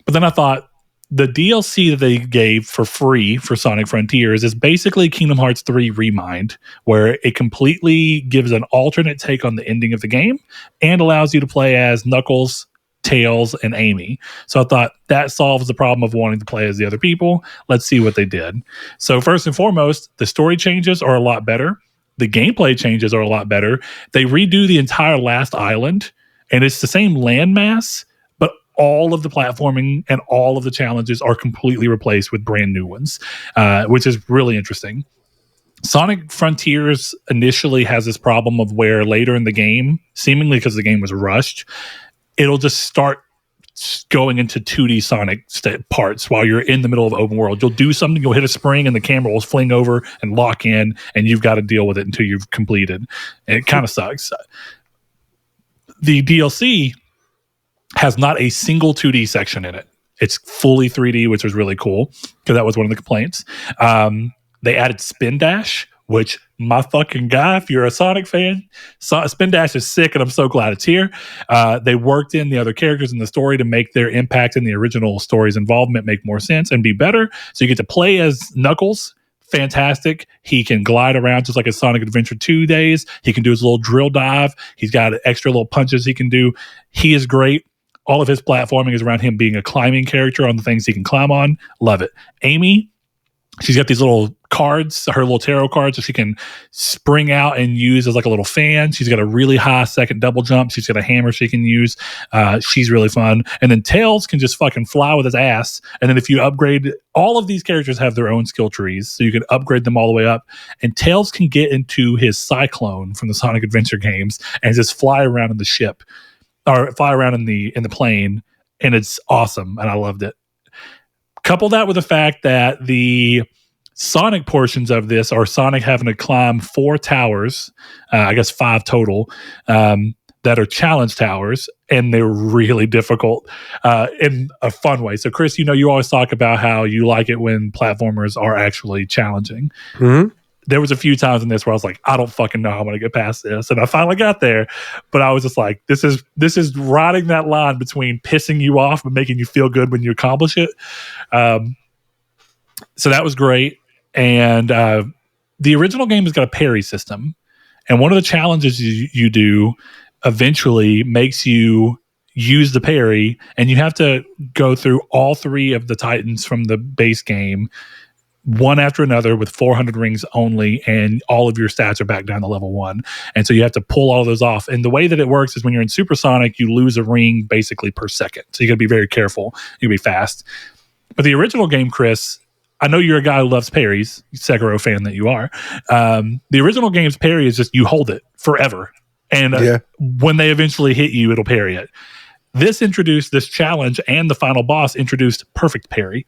But then I thought, the DLC that they gave for free for Sonic Frontiers is basically Kingdom Hearts 3 Remind, where it completely gives an alternate take on the ending of the game and allows you to play as Knuckles, Tails, and Amy. So I thought that solves the problem of wanting to play as the other people. Let's see what they did. So first and foremost, the story changes are a lot better. The gameplay changes are a lot better. They redo the entire last island, and it's the same landmass, but all of the platforming and all of the challenges are completely replaced with brand new ones, which is really interesting. Sonic Frontiers initially has this problem of where later in the game, seemingly because the game was rushed, it'll just start going into 2D Sonic parts while you're in the middle of open world. You'll do something, you'll hit a spring, and the camera will fling over and lock in, and you've got to deal with it until you've completed. And it kind of sucks. The DLC has not a single 2D section in it. It's fully 3D, which was really cool because that was one of the complaints. They added Spin Dash, which, my fucking guy, if you're a Sonic fan, Spin Dash is sick, and I'm so glad it's here. They worked in the other characters in the story to make their impact in the original story's involvement make more sense and be better. So you get to play as Knuckles. Fantastic. He can glide around just like his Sonic Adventure 2 days. He can do his little drill dive. He's got extra little punches he can do. He is great. All of his platforming is around him being a climbing character on the things he can climb on. Love it. Amy, she's got these little cards, her little tarot cards that she can spring out and use as like a little fan. She's got a really high second double jump. She's got a hammer she can use. She's really fun. And then Tails can just fucking fly with his ass. And then if you upgrade, all of these characters have their own skill trees, so you can upgrade them all the way up. And Tails can get into his Cyclone from the Sonic Adventure games and just fly around in the ship, or fly around in the plane. And it's awesome. And I loved it. Couple that with the fact that the Sonic portions of this are Sonic having to climb 4 towers, I guess 5 total, that are challenge towers, and they're really difficult in a fun way. So, Chris, you always talk about how you like it when platformers are actually challenging. Mm-hmm. There was a few times in this where I was like, I don't fucking know how I'm going to get past this. And I finally got there, but I was just like, this is riding that line between pissing you off but making you feel good when you accomplish it. So that was great. And the original game has got a parry system. And one of the challenges you do eventually makes you use the parry, and you have to go through all 3 of the Titans from the base game, one after another, with 400 rings only, and all of your stats are back down to level 1. And so you have to pull all those off. And the way that it works is when you're in Supersonic, you lose a ring basically per second. So you got to be very careful. You got to be fast. But the original game, Chris, I know you're a guy who loves parries, Sekiro fan that you are. The original game's parry is just you hold it forever. And when they eventually hit you, it'll parry it. This challenge, and the final boss introduced perfect parry,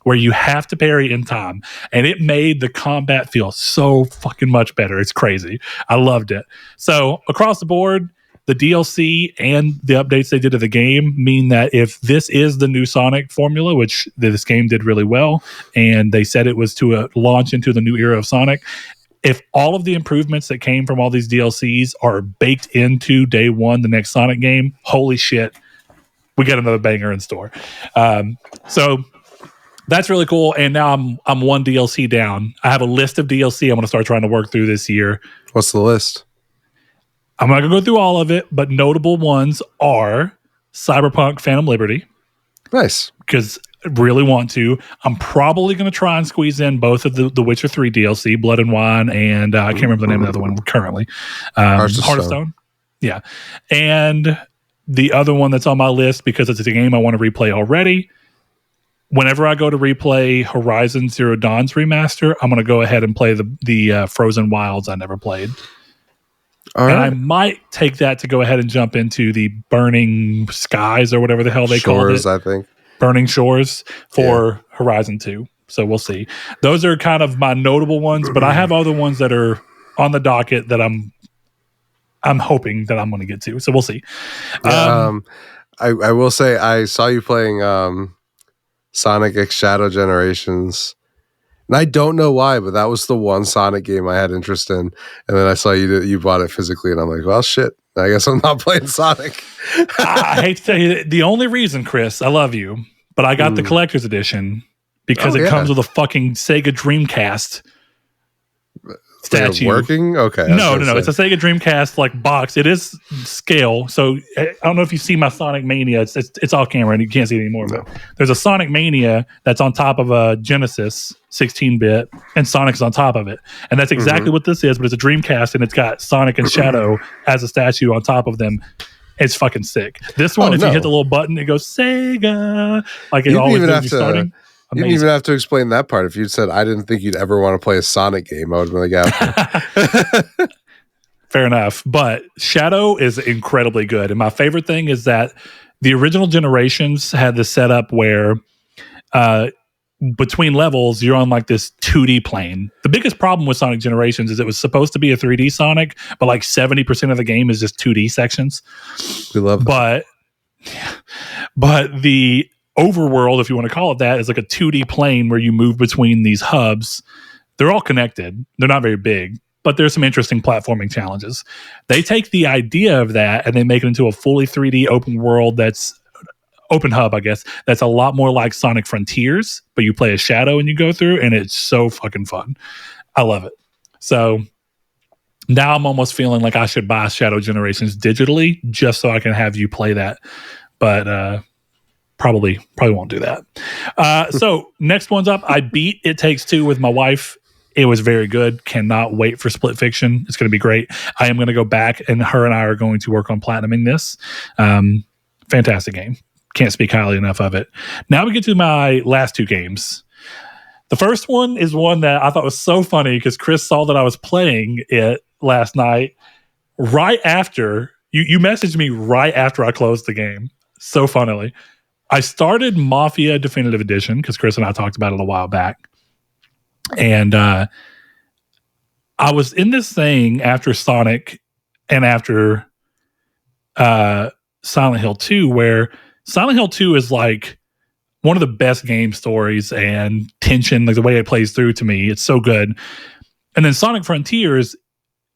where you have to parry in time. And it made the combat feel so fucking much better. It's crazy. I loved it. So across the board, the DLC and the updates they did to the game mean that if this is the new Sonic formula, which this game did really well, and they said it was to launch into the new era of Sonic, if all of the improvements that came from all these DLCs are baked into day one, the next Sonic game, holy shit, we got another banger in store. So that's really cool. And now I'm one DLC down. I have a list of DLC I'm going to start trying to work through this year. What's the list? I'm not going to go through all of it, but notable ones are Cyberpunk Phantom Liberty. Nice. Because I really want to. I'm probably going to try and squeeze in both of the Witcher 3 DLC, Blood and Wine, and I can't remember the name of the other one currently. Heart of Stone. Yeah. And the other one that's on my list, because it's a game I want to replay already, whenever I go to replay Horizon Zero Dawn's remaster, I'm going to go ahead and play the Frozen Wilds I never played. All right. And I might take that to go ahead and jump into the Burning Skies or whatever the hell they call it. I think. Burning Shores for Horizon 2. So we'll see. Those are kind of my notable ones, but I have other ones that are on the docket that I'm hoping that I'm going to get to. So we'll see. I will say I saw you playing Sonic X Shadow Generations. And I don't know why, but that was the one Sonic game I had interest in. And then I saw you bought it physically, and I'm like, well, shit. I guess I'm not playing Sonic. I hate to tell you, the only reason, Chris, I love you, but I got the collector's edition because it comes with a fucking Sega Dreamcast statue. Working? Okay. No. It's a Sega Dreamcast box. It is scale. So I don't know if you see my Sonic Mania. It's off camera and you can't see it anymore. No. But there's a Sonic Mania that's on top of a Genesis 16-bit, and Sonic's on top of it. And that's exactly what this is, but it's a Dreamcast, and it's got Sonic and Shadow as a statue on top of them. It's fucking sick. This one, you hit the little button, it goes Sega. Like it always does. Starting. You didn't even have to explain that part. If you'd said, I didn't think you'd ever want to play a Sonic game, I would have been like, yeah. Fair enough. But Shadow is incredibly good. And my favorite thing is that the original generations had the setup where between levels, you're on this 2D plane. The biggest problem with Sonic Generations is it was supposed to be a 3D Sonic, but 70% of the game is just 2D sections. We love that. But the overworld, if you want to call it that, is like a 2D plane where you move between these hubs. They're all connected. They're not very big, but there's some interesting platforming challenges. They take the idea of that and they make it into a fully 3D open world that's open hub, I guess, that's a lot more like Sonic Frontiers, but you play a Shadow and you go through, and it's so fucking fun. I love it. So now I'm almost feeling like I should buy Shadow Generations digitally just so I can have you play that. But probably won't do that. So next one's up. I beat It Takes Two with my wife. It was very good. Cannot wait for Split Fiction. It's going to be great. I am going to go back, and her and I are going to work on platinuming this. Fantastic game. Can't speak highly enough of it. Now we get to my last two games. The first one is one that I thought was so funny because Chris saw that I was playing it last night. Right after, you messaged me right after I closed the game. So funnily. I started Mafia Definitive Edition because Chris and I talked about it a while back. And I was in this thing after Sonic and after Silent Hill 2, where Silent Hill 2 is one of the best game stories and tension, the way it plays through to me. It's so good. And then Sonic Frontiers,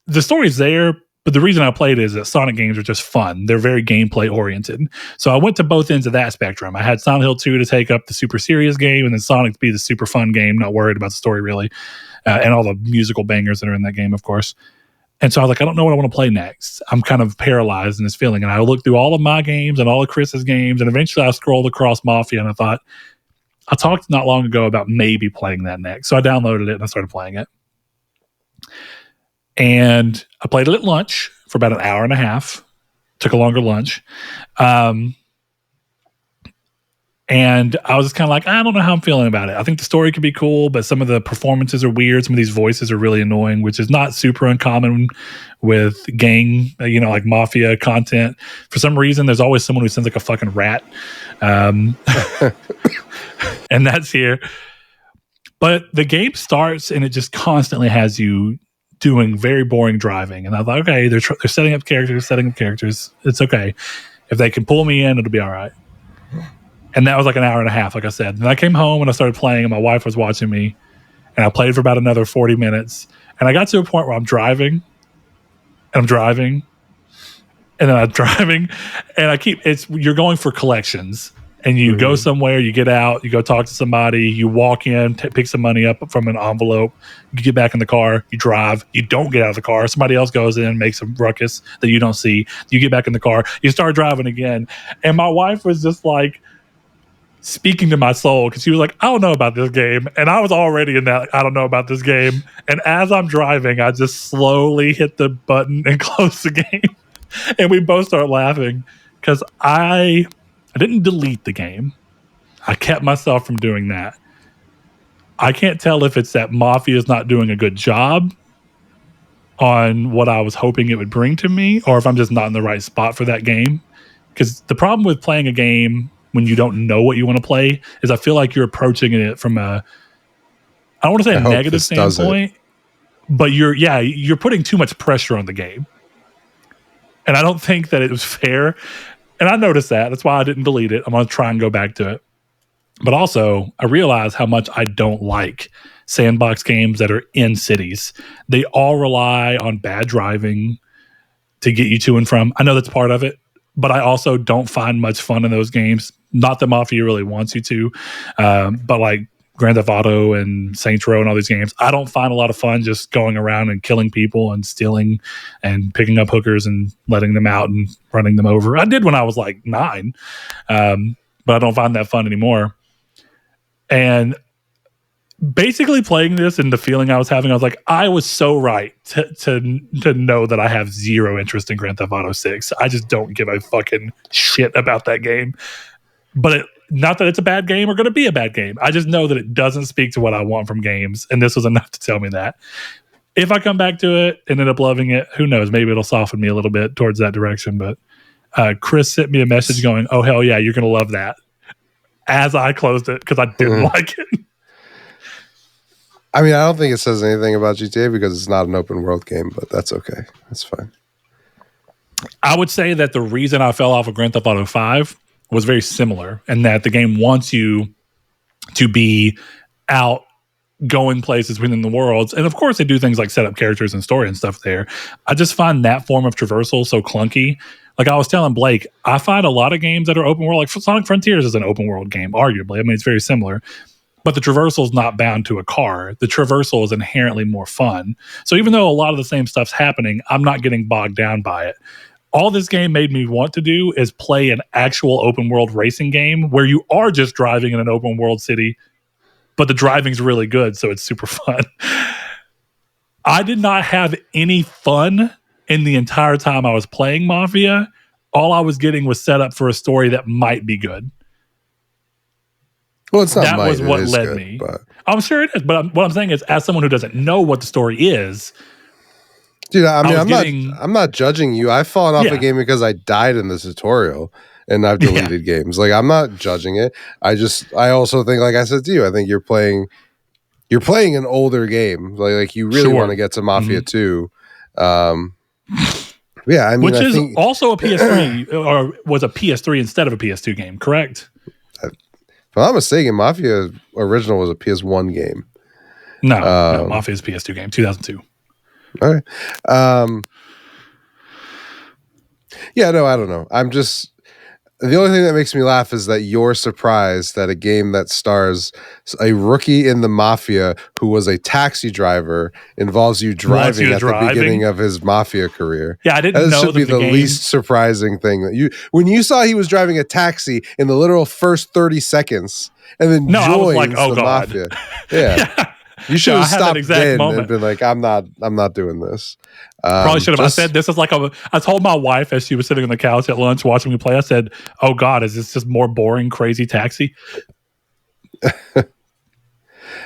the story's there, but the reason I played it is that Sonic games are just fun. They're very gameplay oriented. So I went to both ends of that spectrum. I had Silent Hill 2 to take up the super serious game, and then Sonic to be the super fun game, not worried about the story really, and all the musical bangers that are in that game, of course. And so I was like, I don't know what I want to play next. I'm kind of paralyzed in this feeling. And I looked through all of my games and all of Chris's games, and eventually I scrolled across Mafia, and I thought, I talked not long ago about maybe playing that next. So I downloaded it and I started playing it. And I played it at lunch for about an hour and a half. Took a longer lunch. And I was just kind of like, I don't know how I'm feeling about it. I think the story could be cool, but some of the performances are weird. Some of these voices are really annoying, which is not super uncommon with gang, Mafia content. For some reason, there's always someone who sounds like a fucking rat. And that's here. But the game starts and it just constantly has you doing very boring driving. And I thought, okay, they're setting up characters. It's okay. If they can pull me in, it'll be all right. And that was like an hour and a half, like I said. And I came home and I started playing, and my wife was watching me. And I played for about another 40 minutes. And I got to a point where I'm driving. And then I'm driving. And you're going for collections. and you go somewhere, you get out, you go talk to somebody, you walk in, pick some money up from an envelope, you get back in the car, you drive, you don't get out of the car, somebody else goes in, makes a ruckus that you don't see, you get back in the car, you start driving again. And my wife was just like speaking to my soul, because she was like, I don't know about this game. And I was already in that, I don't know about this game. And as I'm driving, I just slowly hit the button and close the game. And we both start laughing because I didn't delete the game. I kept myself from doing that. I can't tell if it's that Mafia is not doing a good job on what I was hoping it would bring to me, or if I'm just not in the right spot for that game. Because the problem with playing a game when you don't know what you want to play is I feel like you're approaching it from a, I don't want to say a negative standpoint, but you're putting too much pressure on the game. And I don't think that it was fair. And I noticed that. That's why I didn't delete it. I'm going to try and go back to it. But also, I realize how much I don't like sandbox games that are in cities. They all rely on bad driving to get you to and from. I know that's part of it, but I also don't find much fun in those games. Not that Mafia really wants you to, but like Grand Theft Auto and Saints Row and all these games, I don't find a lot of fun just going around and killing people and stealing and picking up hookers and letting them out and running them over. I did when I was like 9, but I don't find that fun anymore. And basically playing this and the feeling I was having, I was like, I was so right to know that I have zero interest in Grand Theft Auto 6. I just don't give a fucking shit about that game. But not that it's a bad game or going to be a bad game. I just know that it doesn't speak to what I want from games. And this was enough to tell me that. If I come back to it and end up loving it, who knows? Maybe it'll soften me a little bit towards that direction. But Chris sent me a message going, oh, hell yeah, you're going to love that. As I closed it because I didn't like it. I mean, I don't think it says anything about GTA because it's not an open world game, but that's okay. That's fine. I would say that the reason I fell off of Grand Theft Auto 5 was very similar, and that the game wants you to be out going places within the worlds. And of course, they do things like set up characters and story and stuff there. I just find that form of traversal so clunky. Like I was telling Blake, I find a lot of games that are open world, like Sonic Frontiers is an open world game, arguably. I mean, it's very similar. But the traversal is not bound to a car. The traversal is inherently more fun. So even though a lot of the same stuff's happening, I'm not getting bogged down by it. All this game made me want to do is play an actual open world racing game where you are just driving in an open world city, but the driving's really good, so it's super fun. I did not have any fun in the entire time I was playing Mafia. All I was getting was set up for a story that might be good. Well, it's not that might, was what led good, me. But I'm sure it is, but what I'm saying is, as someone who doesn't know what the story is, dude, I mean, I'm not judging you. I've fallen off a game because I died in the tutorial and I've deleted games. Like, I'm not judging it. I also think, like I said to you, I think you're playing an older game. Like you really want to get to Mafia 2. Yeah, I mean, which is also a PS3 or was a PS3 instead of a PS2 game, correct? If I'm not mistaken, Mafia original was a PS1 game. No, Mafia's PS2 game, 2002. All right. Yeah, no, I don't know. I'm just... The only thing that makes me laugh is that you're surprised that a game that stars a rookie in the Mafia who was a taxi driver involves you driving at the beginning of his Mafia career. Yeah, I didn't know that should be the least surprising thing that you... When you saw he was driving a taxi in the literal first 30 seconds and then joins I was like, oh, the God. Mafia. Yeah. You should have stopped then and been like, I'm not doing this. Probably should have. I said, this is like I told my wife as she was sitting on the couch at lunch watching me play, I said, oh God, is this just more boring, crazy taxi? And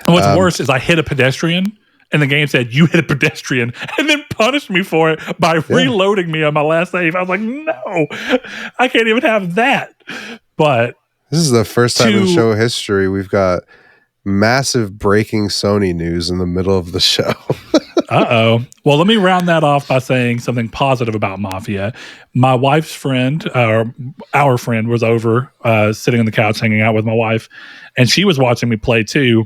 what's worse is I hit a pedestrian and the game said, you hit a pedestrian, and then punished me for it by reloading me on my last save. I was like, no, I can't even have that. But this is the first time in show history we've got massive breaking Sony news in the middle of the show. Uh-oh. Well, let me round that off by saying something positive about Mafia. My wife's friend, or our friend, was over sitting on the couch hanging out with my wife, and she was watching me play too.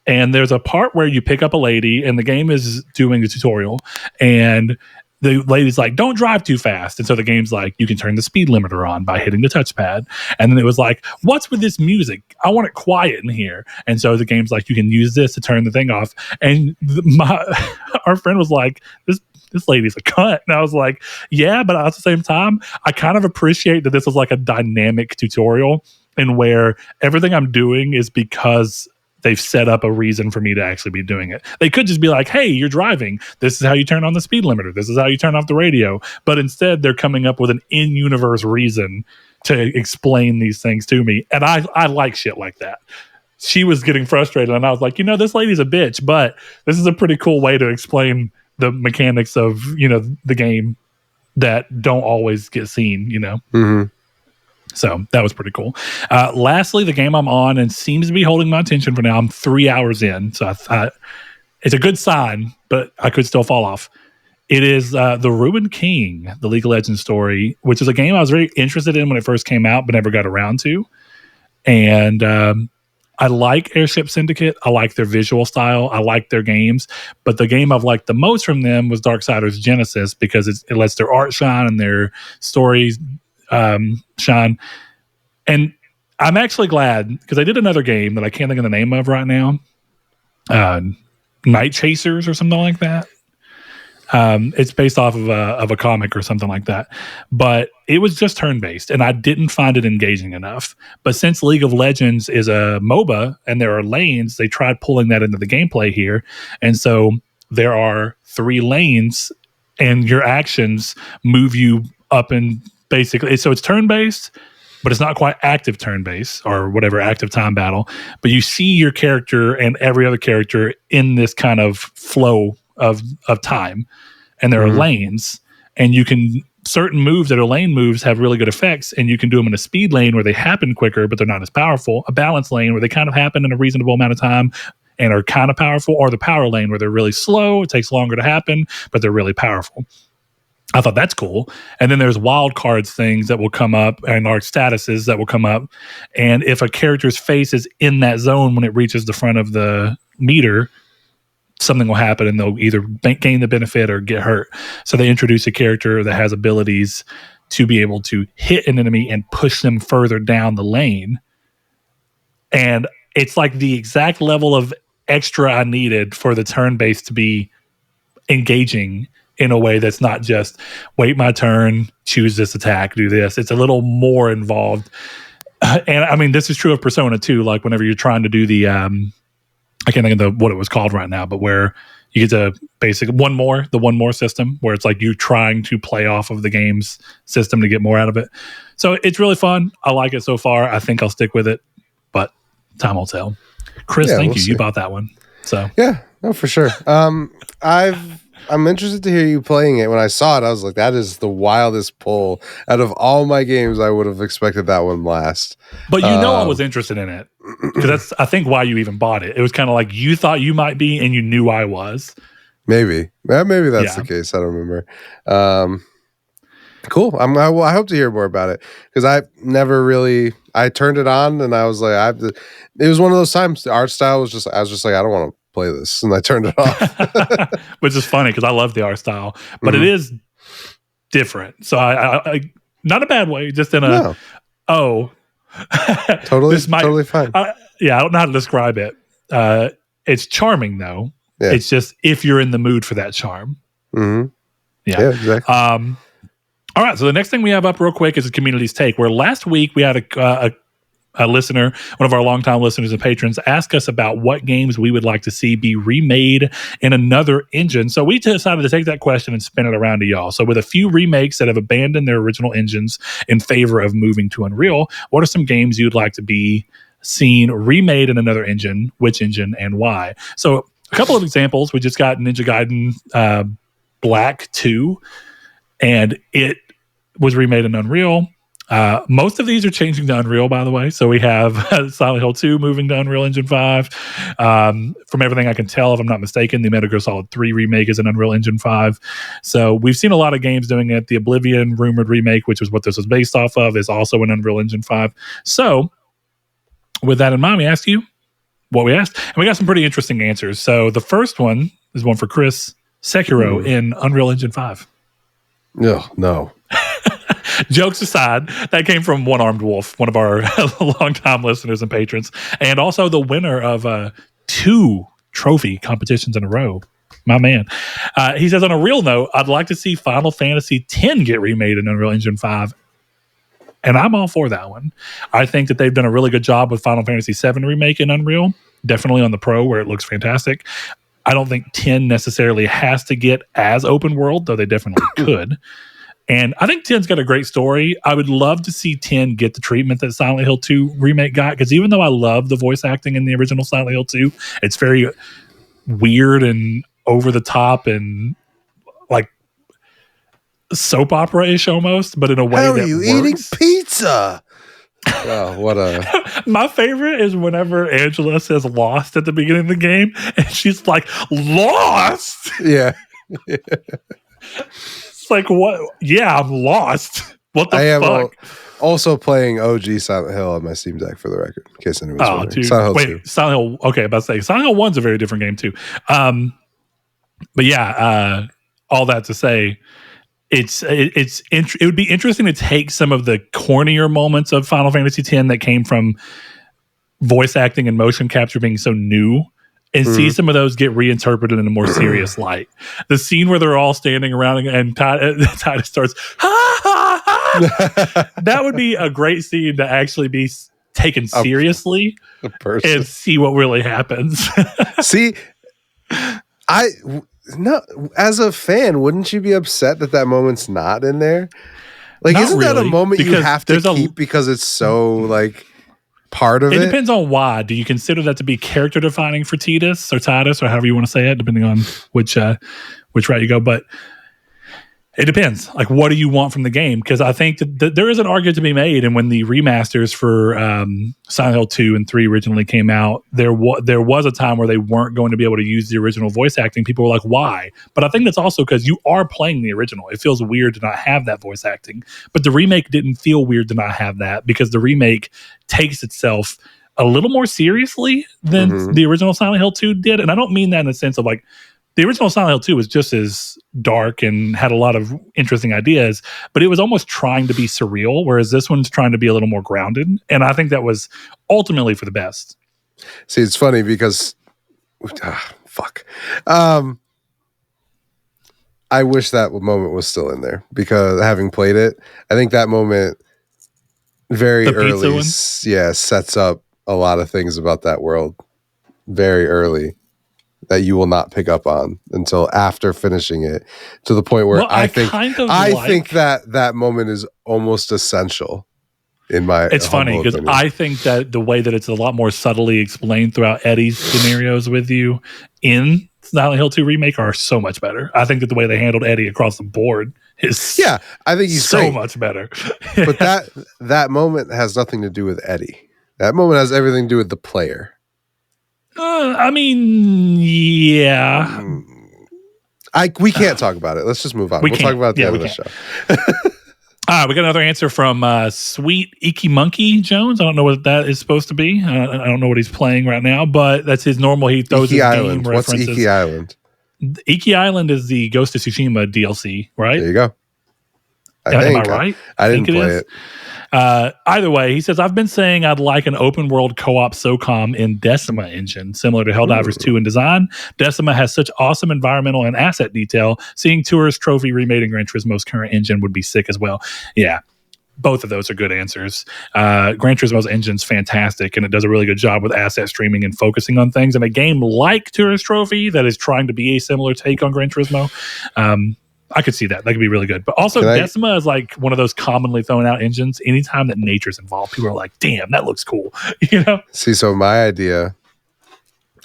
And there's a part where you pick up a lady, and the game is doing a tutorial, and the lady's like, don't drive too fast. And so the game's like, you can turn the speed limiter on by hitting the touchpad. And then it was like, what's with this music? I want it quiet in here. And so the game's like, you can use this to turn the thing off. And our friend was like, this lady's a cunt. And I was like, yeah, but at the same time, I kind of appreciate that this is like a dynamic tutorial and where everything I'm doing is because they've set up a reason for me to actually be doing it. They could just be like, hey, you're driving. This is how you turn on the speed limiter. This is how you turn off the radio. But instead, they're coming up with an in-universe reason to explain these things to me. And I like shit like that. She was getting frustrated, and I was like, this lady's a bitch, but this is a pretty cool way to explain the mechanics of, the game that don't always get seen, Mm-hmm. So that was pretty cool. Lastly, the game I'm on and seems to be holding my attention for now. I'm 3 hours in, so I thought it's a good sign, but I could still fall off. It is The Ruined King, the League of Legends story, which is a game I was very interested in when it first came out, but never got around to. And I like Airship Syndicate. I like their visual style. I like their games. But the game I've liked the most from them was Darksiders Genesis because it lets their art shine and their stories shine. And I'm actually glad because I did another game that I can't think of the name of right now. Night Chasers or something like that. It's based off of a comic or something like that. But it was just turn-based, and I didn't find it engaging enough. But since League of Legends is a MOBA and there are lanes, they tried pulling that into the gameplay here. And so there are 3 lanes, and your actions move you up and basically, so it's turn-based, but it's not quite active turn-based or whatever, active time battle. But you see your character and every other character in this kind of flow of time. And there are lanes, and you can, certain moves that are lane moves have really good effects, and you can do them in a speed lane where they happen quicker, but they're not as powerful. A balance lane where they kind of happen in a reasonable amount of time and are kind of powerful, or the power lane where they're really slow, it takes longer to happen, but they're really powerful. I thought that's cool. And then there's wild cards things that will come up and our statuses that will come up. And if a character's face is in that zone when it reaches the front of the meter, something will happen and they'll either gain the benefit or get hurt. So they introduce a character that has abilities to be able to hit an enemy and push them further down the lane. And it's like the exact level of extra I needed for the turn-based to be engaging in a way that's not just wait my turn, choose this attack, do this. It's a little more involved. And I mean, this is true of Persona too. Like whenever you're trying to do the, I can't think of what it was called right now, but where you get to basically the one more system where it's like you trying to play off of the game's system to get more out of it. So it's really fun. I like it so far. I think I'll stick with it, but time will tell. Chris, thank you. See. You bought that one. So yeah, no, for sure. I'm interested to hear you playing it. When I saw it, I was like, that is the wildest pull. Out of all my games, I would have expected that one last. But I was interested in it. Because that's, I think, why you even bought it. It was kind of like you thought you might be, and you knew I was. Maybe that's the case. I don't remember. Cool. I hope to hear more about it. Because I never really... I turned it on, and I was like, it was one of those times, the art style was just... I was just like, I don't want to play this, and I turned it off. Which is funny because I love the art style, but it is different. So I not a bad way, just in a totally fine. I don't know how to describe it. It's charming though. Yeah. It's just if you're in the mood for that charm. Mm-hmm. Yeah, exactly. All right, so the next thing we have up real quick is the community's take. Where last week we had a listener, one of our longtime listeners and patrons, ask us about what games we would like to see be remade in another engine. So we decided to take that question and spin it around to y'all. So with a few remakes that have abandoned their original engines in favor of moving to Unreal, what are some games you'd like to be seen remade in another engine? Which engine and why? So a couple of examples. We just got Ninja Gaiden Black 2, and it was remade in Unreal. Most of these are changing to Unreal, by the way. So we have Silent Hill 2 moving to Unreal Engine 5. From everything I can tell, if I'm not mistaken, the Metal Gear Solid 3 remake is in Unreal Engine 5. So we've seen a lot of games doing it. The Oblivion rumored remake, which is what this was based off of, is also in Unreal Engine 5. So with that in mind, we asked you what we asked, and we got some pretty interesting answers. So the first one is one for Chris. Sekiro in Unreal Engine 5. No. Jokes aside, that came from One Armed Wolf, one of our longtime listeners and patrons, and also the winner of 2 trophy competitions in a row. My man. He says, on a real note, I'd like to see Final Fantasy X get remade in Unreal Engine 5. And I'm all for that one. I think that they've done a really good job with Final Fantasy VII Remake in Unreal, definitely on the Pro where it looks fantastic. I don't think 10 necessarily has to get as open world, though they definitely could. And I think 10's got a great story. I would love to see 10 get the treatment that Silent Hill 2 Remake got, because even though I love the voice acting in the original Silent Hill 2, it's very weird and over the top and like soap opera-ish almost, but in a way How that are you works. eating pizza? Oh, what a... My favorite is whenever Angela says lost at the beginning of the game, and she's like, lost? Yeah. It's like, what? Yeah, I'm lost. What the fuck? Also playing OG Silent Hill on my Steam Deck, for the record, in case anyone's wondering. Dude. Silent Hill 2. Silent Hill, okay, about to say, Silent Hill 1's a very different game too. But yeah, all that to say, it would be interesting to take some of the cornier moments of Final Fantasy X that came from voice acting and motion capture being so new, and see some of those get reinterpreted in a more serious light. The scene where they're all standing around and Titus starts, ha, ha, ha. That would be a great scene to actually be taken seriously and see what really happens. See, no, as a fan, wouldn't you be upset that moment's not in there? Like, not isn't really, that a moment you have to keep because it's so like part of it? It depends on why. Do you consider that to be character defining for Titus or however you want to say it, depending on which route you go? But it depends. Like, what do you want from the game? Because I think that there is an argument to be made. And when the remasters for Silent Hill 2 and 3 originally came out, there was a time where they weren't going to be able to use the original voice acting. People were like, why? But I think that's also because you are playing the original. It feels weird to not have that voice acting. But the remake didn't feel weird to not have that, because the remake takes itself a little more seriously than the original Silent Hill 2 did. And I don't mean that in the sense of like, the original Silent Hill 2 was just as dark and had a lot of interesting ideas, but it was almost trying to be surreal, whereas this one's trying to be a little more grounded. And I think that was ultimately for the best. See, it's funny because... fuck. I wish that moment was still in there, because having played it, I think that moment very early sets up a lot of things about that world very early that you will not pick up on until after finishing it, to the point where I think that moment is almost essential in my... It's funny because I think that the way that it's a lot more subtly explained throughout Eddie's scenarios with you in Silent Hill 2 Remake are so much better. I think that the way they handled Eddie across the board is I think he's so great. Much better. But that moment has nothing to do with Eddie. That moment has everything to do with the player. I mean, yeah. We can't talk about it. Let's just move on. We'll talk about it at the end of the show. We got another answer from Sweet Icky Monkey Jones. I don't know what that is supposed to be. I don't know what he's playing right now, but that's his normal. He throws his game references. What's Iki Island? Iki Island is the Ghost of Tsushima DLC, right? There you go. Am I right? I didn't play it. Either way, he says, I've been saying I'd like an open world co-op SOCOM in Decima engine, similar to Helldivers 2 in design. Decima has such awesome environmental and asset detail. Seeing Tourist Trophy remade in Gran Turismo's current engine would be sick as well. Yeah, both of those are good answers. Gran Turismo's engine's fantastic, and it does a really good job with asset streaming and focusing on things. And a game like Tourist Trophy that is trying to be a similar take on Gran Turismo, I could see that. That could be really good. But also, Decima is like one of those commonly thrown out engines. Anytime that nature's involved, people are like, damn, that looks cool. You know? See, so my idea,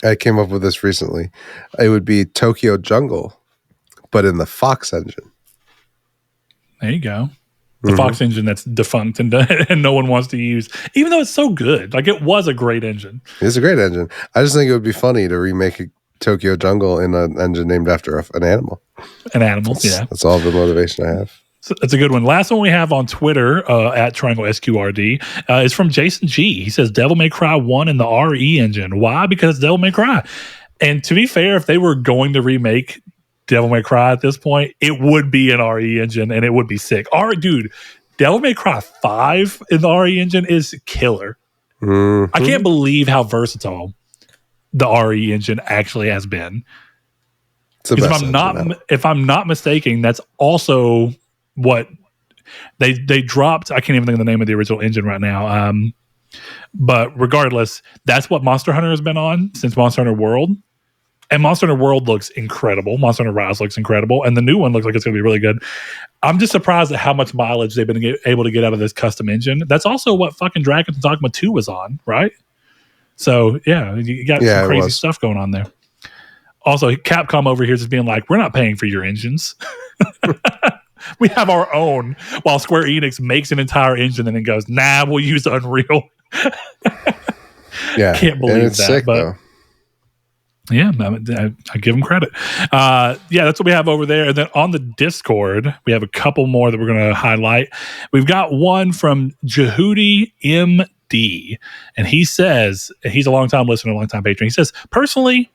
I came up with this recently. It would be Tokyo Jungle, but in the Fox engine. There you go. The Fox engine that's defunct and no one wants to use, even though it's so good. Like, it was a great engine. It's a great engine. I just think it would be funny to remake a Tokyo Jungle in an engine named after an animal. An animal, That's all the motivation I have. So that's a good one. Last one we have on Twitter at Triangle SQRD is from Jason G. He says Devil May Cry 1 in the RE engine. Why? Because it's Devil May Cry. And to be fair, if they were going to remake Devil May Cry at this point, it would be an RE engine and it would be sick. Dude, Devil May Cry 5 in the RE engine is killer. I can't believe how versatile the RE engine actually has been. Because if I'm not mistaken, that's also what they dropped. I can't even think of the name of the original engine right now. But regardless, that's what Monster Hunter has been on since Monster Hunter World. And Monster Hunter World looks incredible. Monster Hunter Rise looks incredible. And the new one looks like it's going to be really good. I'm just surprised at how much mileage they've been able to get out of this custom engine. That's also what fucking Dragon's Dogma 2 was on, right? So, yeah, you got some crazy stuff going on there. Also, Capcom over here is being like, we're not paying for your engines. We have our own. While Square Enix makes an entire engine and then goes, nah, we'll use Unreal. Yeah. Can't believe that. Sick, but though. Yeah, I give them credit. Yeah, that's what we have over there. And then on the Discord, we have a couple more that we're going to highlight. We've got one from Jehudi MD. And he says, he's a long-time listener, a long-time patron. He says, personally,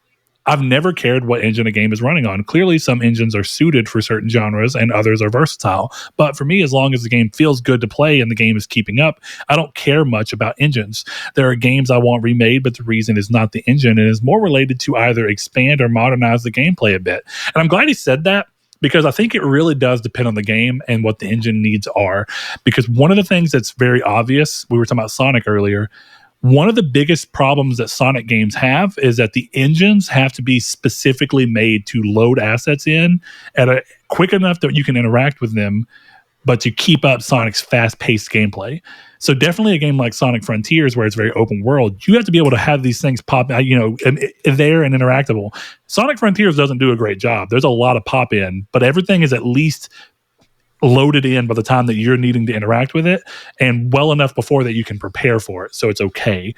I've never cared what engine a game is running on. Clearly, some engines are suited for certain genres and others are versatile. But for me, as long as the game feels good to play and the game is keeping up, I don't care much about engines. There are games I want remade, but the reason is not the engine and is more related to either expand or modernize the gameplay a bit. And I'm glad he said that, because I think it really does depend on the game and what the engine needs are. Because one of the things that's very obvious, we were talking about Sonic earlier, one of the biggest problems that Sonic games have is that the engines have to be specifically made to load assets in at a quick enough that you can interact with them, but to keep up Sonic's fast-paced gameplay. So definitely a game like Sonic Frontiers, where it's very open world, you have to be able to have these things pop out, there and interactable. Sonic Frontiers doesn't do a great job. There's a lot of pop in, but everything is at least loaded in by the time that you're needing to interact with it, and well enough before that you can prepare for it, so it's okay.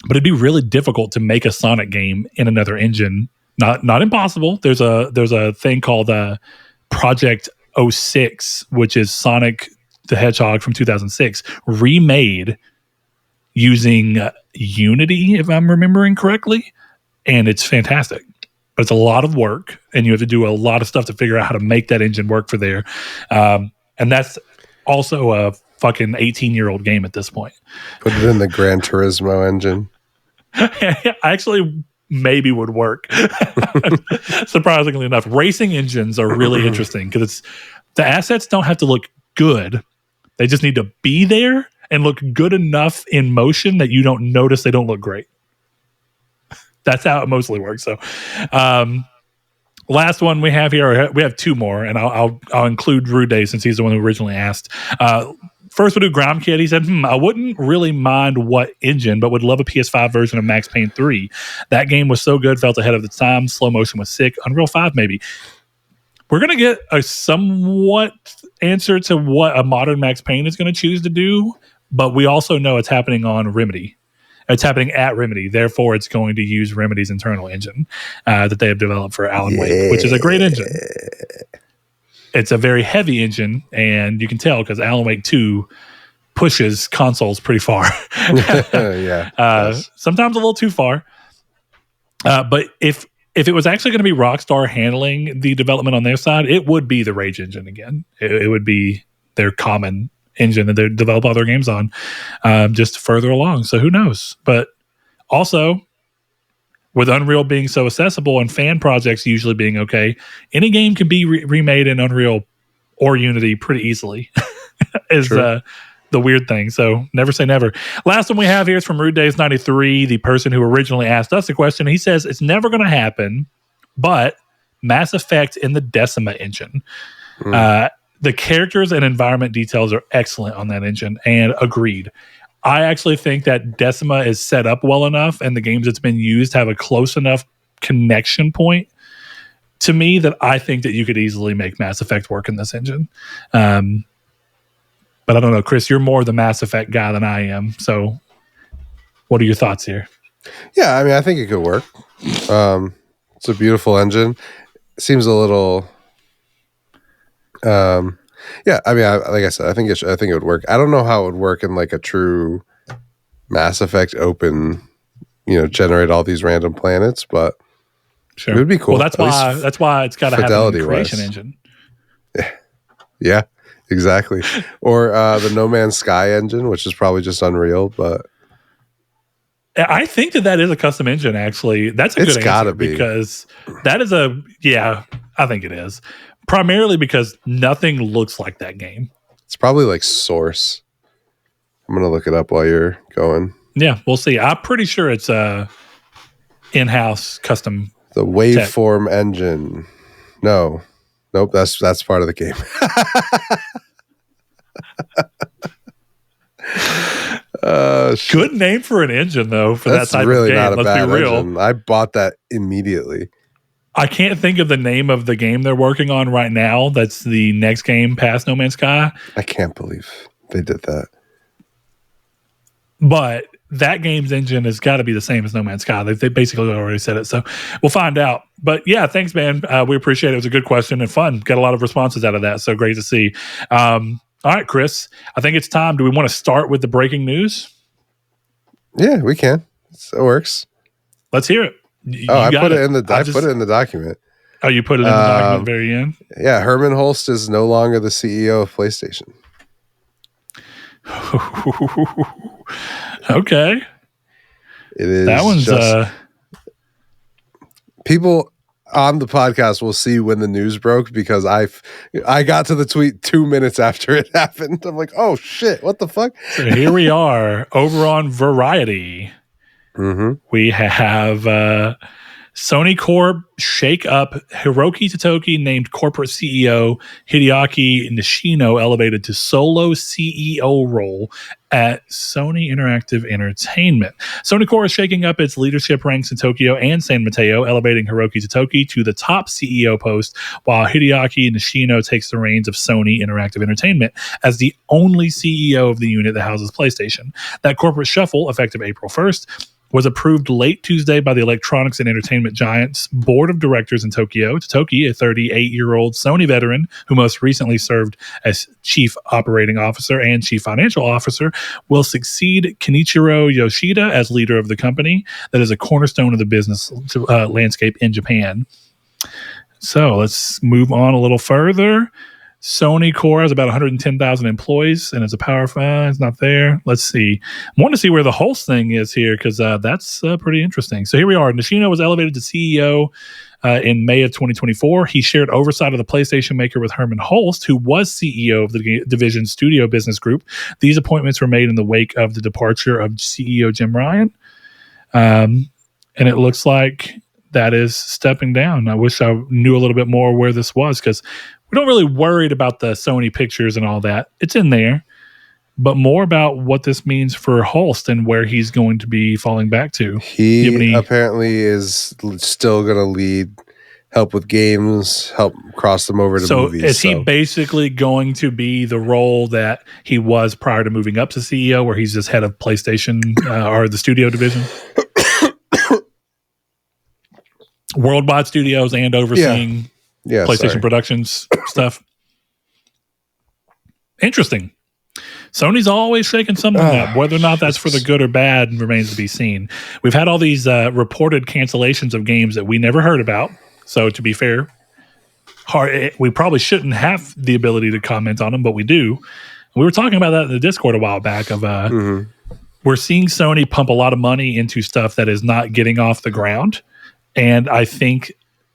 But it'd be really difficult to make a Sonic game in another engine. Not impossible. There's a thing called Project 06, which is Sonic the Hedgehog from 2006 remade using Unity, if I'm remembering correctly, and it's fantastic. But it's a lot of work, and you have to do a lot of stuff to figure out how to make that engine work for there. And that's also a fucking 18-year-old game at this point. Put it in the Gran Turismo engine. Actually, maybe would work. Surprisingly enough, racing engines are really interesting because the assets don't have to look good. They just need to be there and look good enough in motion that you don't notice they don't look great. That's how it mostly works. So, last one we have here, we have two more, and I'll include Rude Day since he's the one who originally asked. First, we'll do Ground Kid. He said, I wouldn't really mind what engine, but would love a PS5 version of Max Payne 3. That game was so good, felt ahead of the time. Slow motion was sick. Unreal 5, maybe. We're going to get a somewhat answer to what a modern Max Payne is going to choose to do, but we also know it's happening on Remedy. It's happening at Remedy. Therefore, it's going to use Remedy's internal engine that they have developed for Alan Wake, which is a great engine. It's a very heavy engine, and you can tell because Alan Wake 2 pushes consoles pretty far. Sometimes a little too far. But if it was actually going to be Rockstar handling the development on their side, it would be the Rage engine again. It would be their common engine that they develop all their games on, just further along. So who knows? But also, with Unreal being so accessible and fan projects usually being okay, any game can be remade in Unreal or Unity pretty easily. is the weird thing. So never say never. Last one we have here is from Rude Days 93, the person who originally asked us the question. He says it's never going to happen, but Mass Effect in the Decima engine. The characters and environment details are excellent on that engine, and agreed. I actually think that Decima is set up well enough, and the games that's been used have a close enough connection point to me that I think that you could easily make Mass Effect work in this engine. But I don't know, Chris, you're more the Mass Effect guy than I am. So what are your thoughts here? Yeah, I mean, I think it could work. It's a beautiful engine. It seems a little... yeah, I mean, like I said, I think it would work. I don't know how it would work in like a true Mass Effect open, generate all these random planets, but Sure. It would be cool. Well, that's why it's got to have a creation engine. Yeah, exactly. Or the No Man's Sky engine, which is probably just Unreal, but I think that is a custom engine. Actually, that's a good answer because that is I think it is primarily because nothing looks like that game. It's probably like Source. I'm gonna look it up while you're going. Yeah, we'll see. I'm pretty sure it's in-house custom. The Waveform engine. Nope. That's part of the game. Good name for an engine, though. For that's that type really of game, not a bad engine. I bought that immediately. I can't think of the name of the game they're working on right now. That's the next game past No Man's Sky. I can't believe they did that. But that game's engine has got to be the same as No Man's Sky. They basically already said it, so we'll find out. But yeah, thanks, man. We appreciate it. It was a good question and fun. Got a lot of responses out of that, so great to see. All right, Chris, I think it's time. Do we want to start with the breaking news? Yeah, we can. It works. Let's hear it. I put it in the document. Oh, you put it in the document at the very end? Yeah, Herman Hulst is no longer the CEO of PlayStation. Okay. It is. That one's people on the podcast will see when the news broke because I got to the tweet 2 minutes after it happened. I'm like, oh shit, what the fuck? So here we are over on Variety. Mm-hmm. We have Sony Corp shake up. Hiroki Totoki named corporate CEO. Hideaki Nishino elevated to solo CEO role at Sony Interactive Entertainment. Sony Corp is shaking up its leadership ranks in Tokyo and San Mateo, elevating Hiroki Totoki to the top CEO post, while Hideaki Nishino takes the reins of Sony Interactive Entertainment as the only CEO of the unit that houses PlayStation. That corporate shuffle, effective April 1st, was approved late Tuesday by the electronics and entertainment giant's board of directors in Tokyo. Totoki, a 38-year-old Sony veteran who most recently served as chief operating officer and chief financial officer, will succeed Kenichiro Yoshida as leader of the company that is a cornerstone of the business landscape in Japan. So let's move on a little further. Sony Corp has about 110,000 employees, and it's a power file. It's not there. Let's see. I want to see where the Hulst thing is here because that's pretty interesting. So here we are. Nishino was elevated to CEO in May of 2024. He shared oversight of the PlayStation maker with Herman Hulst, who was CEO of the division Studio Business Group. These appointments were made in the wake of the departure of CEO Jim Ryan. And it looks like that is stepping down. I wish I knew a little bit more where this was because we don't really worried about the Sony pictures and all that. It's in there, but more about what this means for Hulst and where he's going to be falling back to. He apparently is still going to help with games, help cross them over to movies. Is he basically going to be the role that he was prior to moving up to CEO, where he's just head of PlayStation or the studio division? Worldwide studios and overseeing PlayStation Productions stuff. Interesting. Sony's always shaking something up. Whether or not that's for the good or bad remains to be seen. We've had all these reported cancellations of games that we never heard about. So to be fair, we probably shouldn't have the ability to comment on them, but we do. We were talking about that in the Discord a while back of we're seeing Sony pump a lot of money into stuff that is not getting off the ground. And I think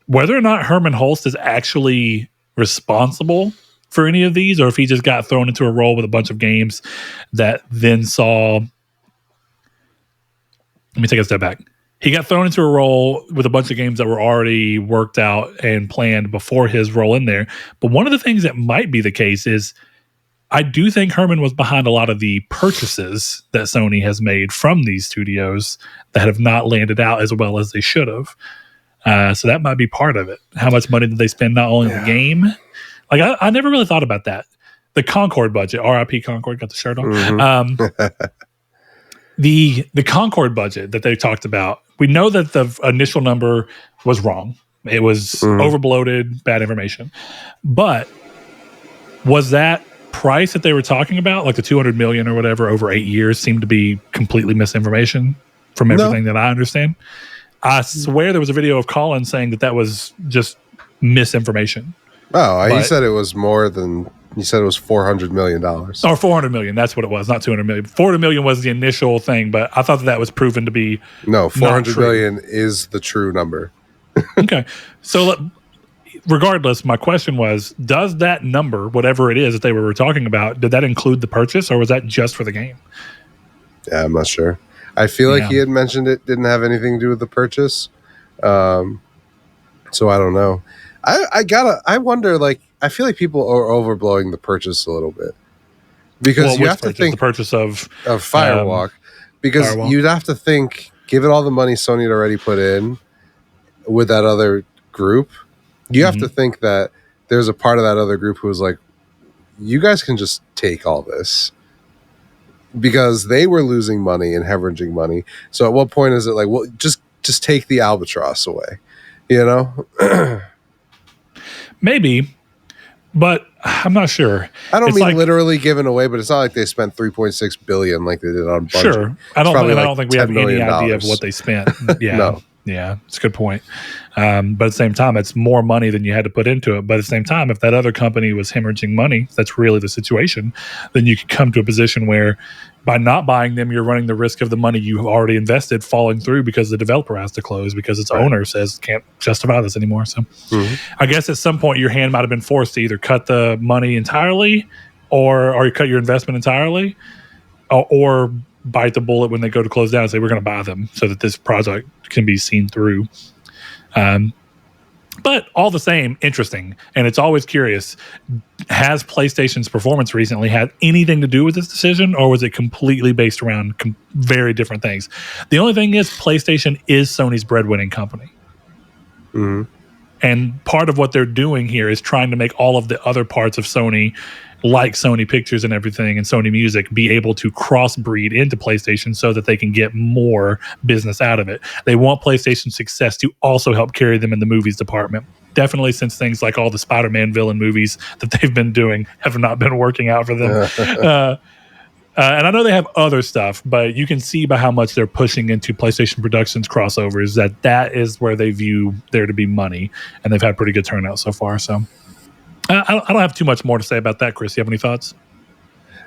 whether or not Herman Hulst is actually responsible for any of these, or if he just got thrown into a role with a bunch of games that then saw... Let me take a step back. He got thrown into a role with a bunch of games that were already worked out and planned before his role in there. But one of the things that might be the case is I do think Herman was behind a lot of the purchases that Sony has made from these studios that have not landed out as well as they should have. So that might be part of it. How much money did they spend not only on the game? Like I never really thought about that. The Concord budget, RIP Concord, got the shirt on. Mm-hmm. The Concord budget that they talked about, we know that the initial number was wrong. It was over-bloated, bad information. But was that price that they were talking about, like the $200 million or whatever over 8 years, seemed to be completely misinformation from everything that I understand? I swear there was a video of Colin saying that was just misinformation. Oh, he said it was more than. He said it was $400 million. Or $400 million. That's what it was, not $200 million. $400 million was the initial thing, but I thought that was proven to be no. $400 million is the true number. Okay, so regardless, my question was: does that number, whatever it is that they were talking about, did that include the purchase, or was that just for the game? Yeah, I'm not sure. I feel like he had mentioned it didn't have anything to do with the purchase. So I don't know. I wonder, like, I feel like people are overblowing the purchase a little bit. Because you have to think the purchase of Firewalk. Because you'd have to think, given all the money Sony had already put in with that other group, you have to think that there's a part of that other group who was like, you guys can just take all this. Because they were losing money and hemorrhaging money. So at what point is it like, well, just take the albatross away, you know? Maybe, but I'm not sure. I don't mean literally given away, but it's not like they spent $3.6 billion like they did on Bungie. Sure, I don't think we have any idea of what they spent. Yeah, no. Yeah, it's a good point. But at the same time, it's more money than you had to put into it. But at the same time, if that other company was hemorrhaging money, if that's really the situation, then you could come to a position where by not buying them, you're running the risk of the money you have already invested falling through because the developer has to close because its owner says can't justify this anymore. So I guess at some point your hand might have been forced to either cut the money entirely or you cut your investment entirely or bite the bullet when they go to close down and say we're going to buy them so that this project can be seen through. But all the same, interesting. And it's always curious. Has PlayStation's performance recently had anything to do with this decision, or was it completely based around very different things? The only thing is PlayStation is Sony's breadwinning company. And part of what they're doing here is trying to make all of the other parts of Sony, like Sony Pictures and everything and Sony Music, be able to crossbreed into PlayStation so that they can get more business out of it. They want PlayStation's success to also help carry them in the movies department. Definitely, since things like all the Spider-Man villain movies that they've been doing have not been working out for them. And I know they have other stuff, but you can see by how much they're pushing into PlayStation Productions crossovers that is where they view there to be money, and they've had pretty good turnout so far. So I don't have too much more to say about that, Chris. You have any thoughts?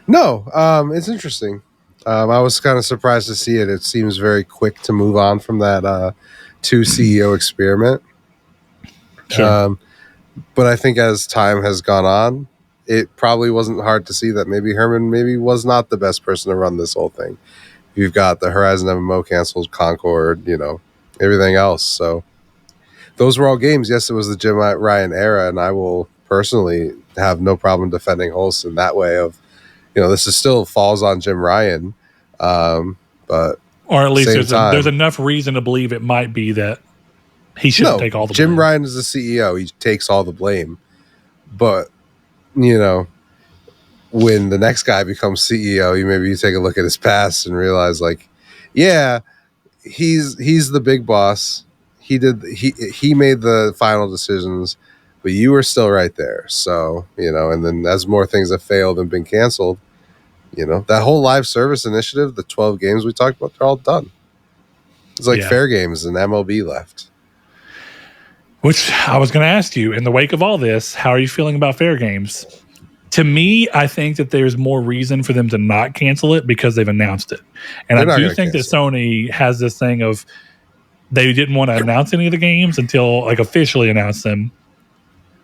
No, it's interesting. I was kind of surprised to see it. It seems very quick to move on from that two CEO experiment. Sure. But I think as time has gone on, it probably wasn't hard to see that maybe Herman was not the best person to run this whole thing. You've got the Horizon MMO canceled, Concord, everything else. So those were all games. Yes, it was the Jim Ryan era, and I will personally have no problem defending Holst in that way of, this is still falls on Jim Ryan. But or at least there's enough reason to believe it might be that he shouldn't take all the blame. Jim Ryan is the CEO. He takes all the blame. But, when the next guy becomes CEO, you take a look at his past and realize, like, yeah, he's the big boss. He made the final decisions, but you were still right there. So, and then as more things have failed and been canceled, that whole live service initiative, the 12 games we talked about, they're all done. It's like Fair Games and MLB left. Which I was going to ask you, in the wake of all this, how are you feeling about Fair Games? To me, I think that there's more reason for them to not cancel it because they've announced it. And I do think that Sony has this thing of they didn't want to announce any of the games until, officially announce them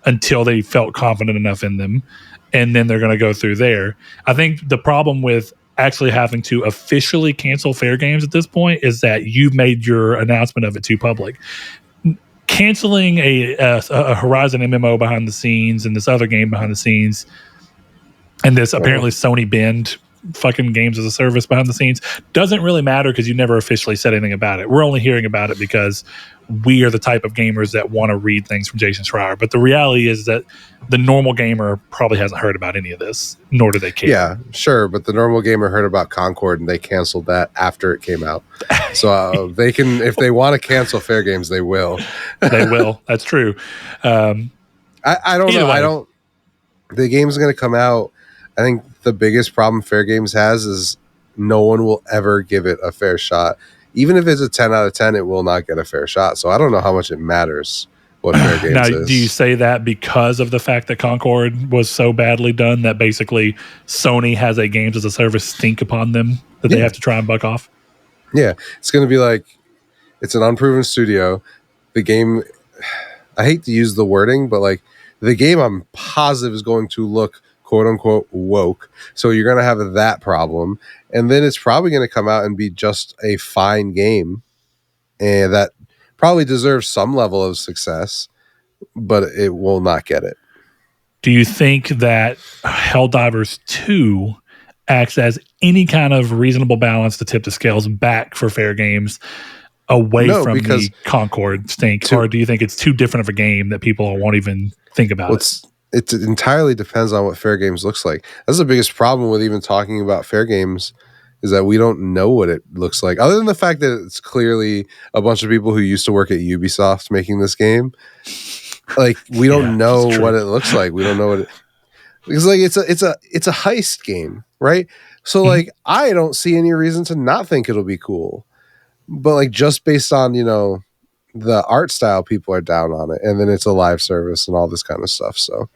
until they felt confident enough in them. And then they're going to go through there. I think the problem with actually having to officially cancel Fair Games at this point is that you've made your announcement of it too public. Canceling a Horizon MMO behind the scenes and this other game behind the scenes and this apparently Sony Bend fucking games as a service behind the scenes doesn't really matter because you never officially said anything about it. We're only hearing about it because we are the type of gamers that want to read things from Jason Schreier. But the reality is that the normal gamer probably hasn't heard about any of this, nor do they care. Yeah, sure. But the normal gamer heard about Concord and they canceled that after it came out. So they can, if they want to cancel Fair Games, they will. They will. That's true. I don't know. The game's going to come out. I think the biggest problem Fair Games has is no one will ever give it a fair shot. even if it's a 10 out of 10, it will not get a fair shot. So I don't know how much it matters what Fair Games now, is. do you say that because of the fact that Concord was so badly done that basically Sony has a games as a service stink upon them that they have to try and buck off? Yeah, it's going to be like, it's an unproven studio. The game, I hate to use the wording, but like the game I'm positive is going to look quote unquote woke. So you're going to have that problem. And then it's probably going to come out and be just a fine game. And that probably deserves some level of success, but it will not get it. Do you think that Helldivers 2 acts as any kind of reasonable balance to tip the scales back for Fair Games away from the Concord stink? Or do you think it's too different of a game that people won't even think about it? It entirely depends on what Fair Games looks like. That's the biggest problem with even talking about Fair Games, is that we don't know what it looks like, other than the fact that it's clearly a bunch of people who used to work at Ubisoft making this game. Like, we don't know what it looks like. We don't know what it, because like it's a heist game, right? So like I don't see any reason to not think it'll be cool. But like just based on, you know, the art style, people are down on it, and then it's a live service and all this kind of stuff. So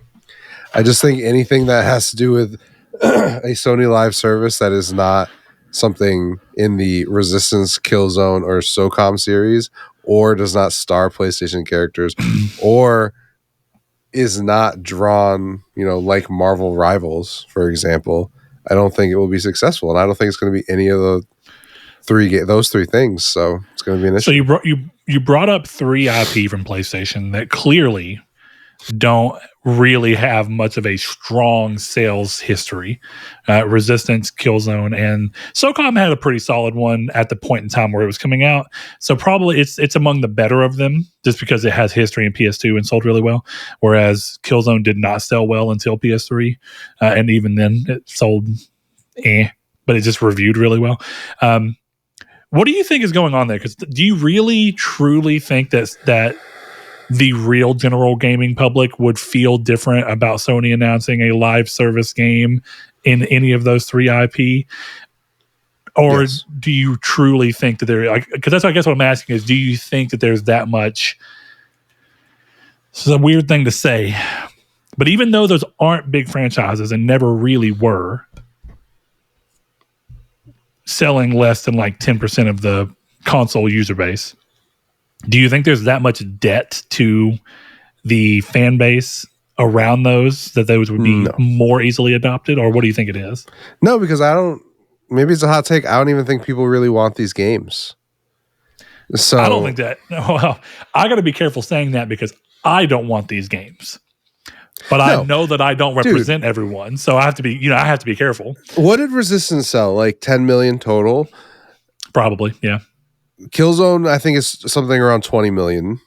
I just think anything that has to do with a Sony live service that is not something in the Resistance, Killzone, or SOCOM series, or does not star PlayStation characters, or is not drawn, you know, like Marvel Rivals, for example, I don't think it will be successful, and I don't think it's going to be any of those three things. So it's going to be an issue. So you brought up 3 IP from PlayStation that clearly don't really have much of a strong sales history. Resistance, Killzone, and SOCOM had a pretty solid one at the point in time where it was coming out. So probably it's among the better of them, just because it has history in PS2 and sold really well. Whereas Killzone did not sell well until PS3, and even then it sold, but it just reviewed really well. What do you think is going on there? Because do you really truly think that the real general gaming public would feel different about Sony announcing a live service game in any of those 3 IP? Or do you truly think that there, like, because that's, I guess what I'm asking is, do you think that there's that much, this is a weird thing to say, but even though those aren't big franchises and never really were, selling less than like 10% of the console user base, do you think there's that much debt to the fan base around those that those would be more easily adopted? Or what do you think it is? No, because maybe it's a hot take, I don't even think people really want these games. So I don't think that. Well, I got to be careful saying that because I don't want these games. But I know that I don't represent everyone, so I have to be, I have to be careful. What did Resistance sell? Like 10 million total? Probably, yeah. Killzone, I think, is something around 20 million.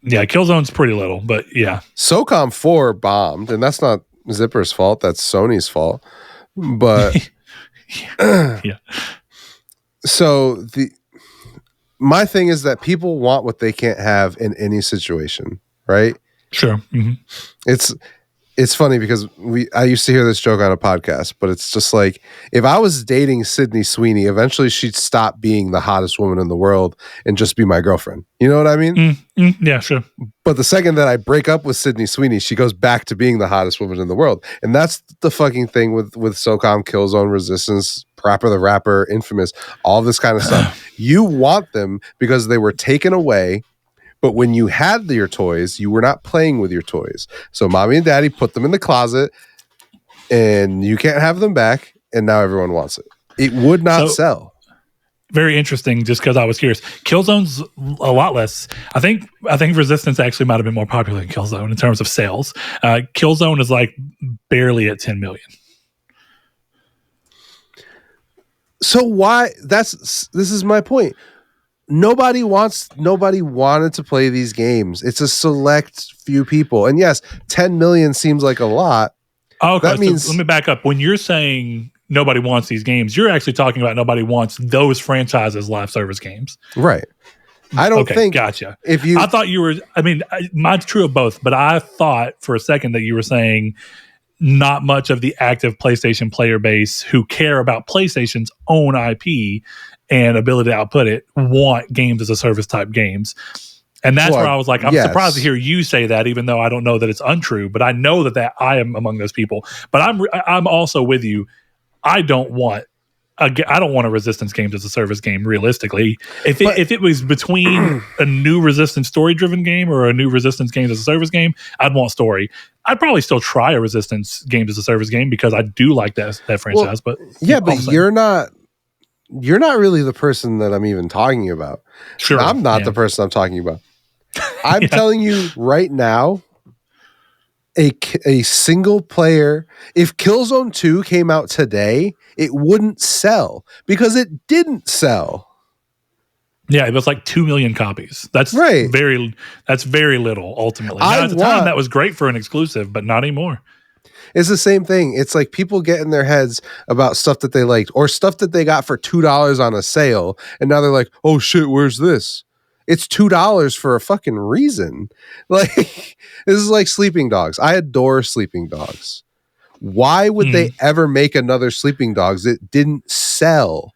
Yeah, Killzone's pretty little, but yeah. SOCOM 4 bombed, and that's not Zipper's fault. That's Sony's fault. But yeah. So my thing is that people want what they can't have in any situation, right? Sure. Mm-hmm. It's funny because I used to hear this joke on a podcast, but it's just like, if I was dating Sydney Sweeney, eventually she'd stop being the hottest woman in the world and just be my girlfriend. You know what I mean? Yeah, sure. But the second that I break up with Sydney Sweeney, she goes back to being the hottest woman in the world. And that's the fucking thing with SOCOM, Killzone, Resistance, Parappa the Rapper, Infamous, all this kind of stuff. You want them because they were taken away. But when you had your toys, you were not playing with your toys. So mommy and daddy put them in the closet, and you can't have them back, and now everyone wants it. It would not sell. Very interesting, just because I was curious. Killzone's a lot less. I think Resistance actually might have been more popular than Killzone in terms of sales. Killzone is like barely at 10 million. So why? This is my point. Nobody wanted to play these games. It's a select few people. And yes, 10 million seems like a lot. Okay, that means, let me back up. When you're saying nobody wants these games, you're actually talking about nobody wants those franchises live service games. Right. I don't think. Gotcha. I thought you were, mine's true of both, but I thought for a second that you were saying not much of the active PlayStation player base who care about PlayStation's own IP and ability to output it want games as a service type games. And that's where I was like, I'm surprised to hear you say that, even though I don't know that it's untrue, but I know that I am among those people. But I'm also with you. I don't want a Resistance games as a service game. Realistically, if it was between a new Resistance story driven game or a new Resistance games as a service game, I'd want story. I'd probably still try a Resistance games as a service game because I do like that franchise. But you're not really the person that I'm even talking about. Sure, I'm not the person I'm talking about. I'm telling you right now, a single player, if Killzone 2 came out today, it wouldn't sell because it didn't sell. Yeah, it was like 2 million copies. That's right. That's very little ultimately. Now, at the time, that was great for an exclusive, but not anymore. It's the same thing. It's like people get in their heads about stuff that they liked or stuff that they got for $2 on a sale. And now they're like, oh shit, where's this? It's $2 for a fucking reason. Like, this is like Sleeping Dogs. I adore Sleeping Dogs. Why would they ever make another Sleeping Dogs? It didn't sell.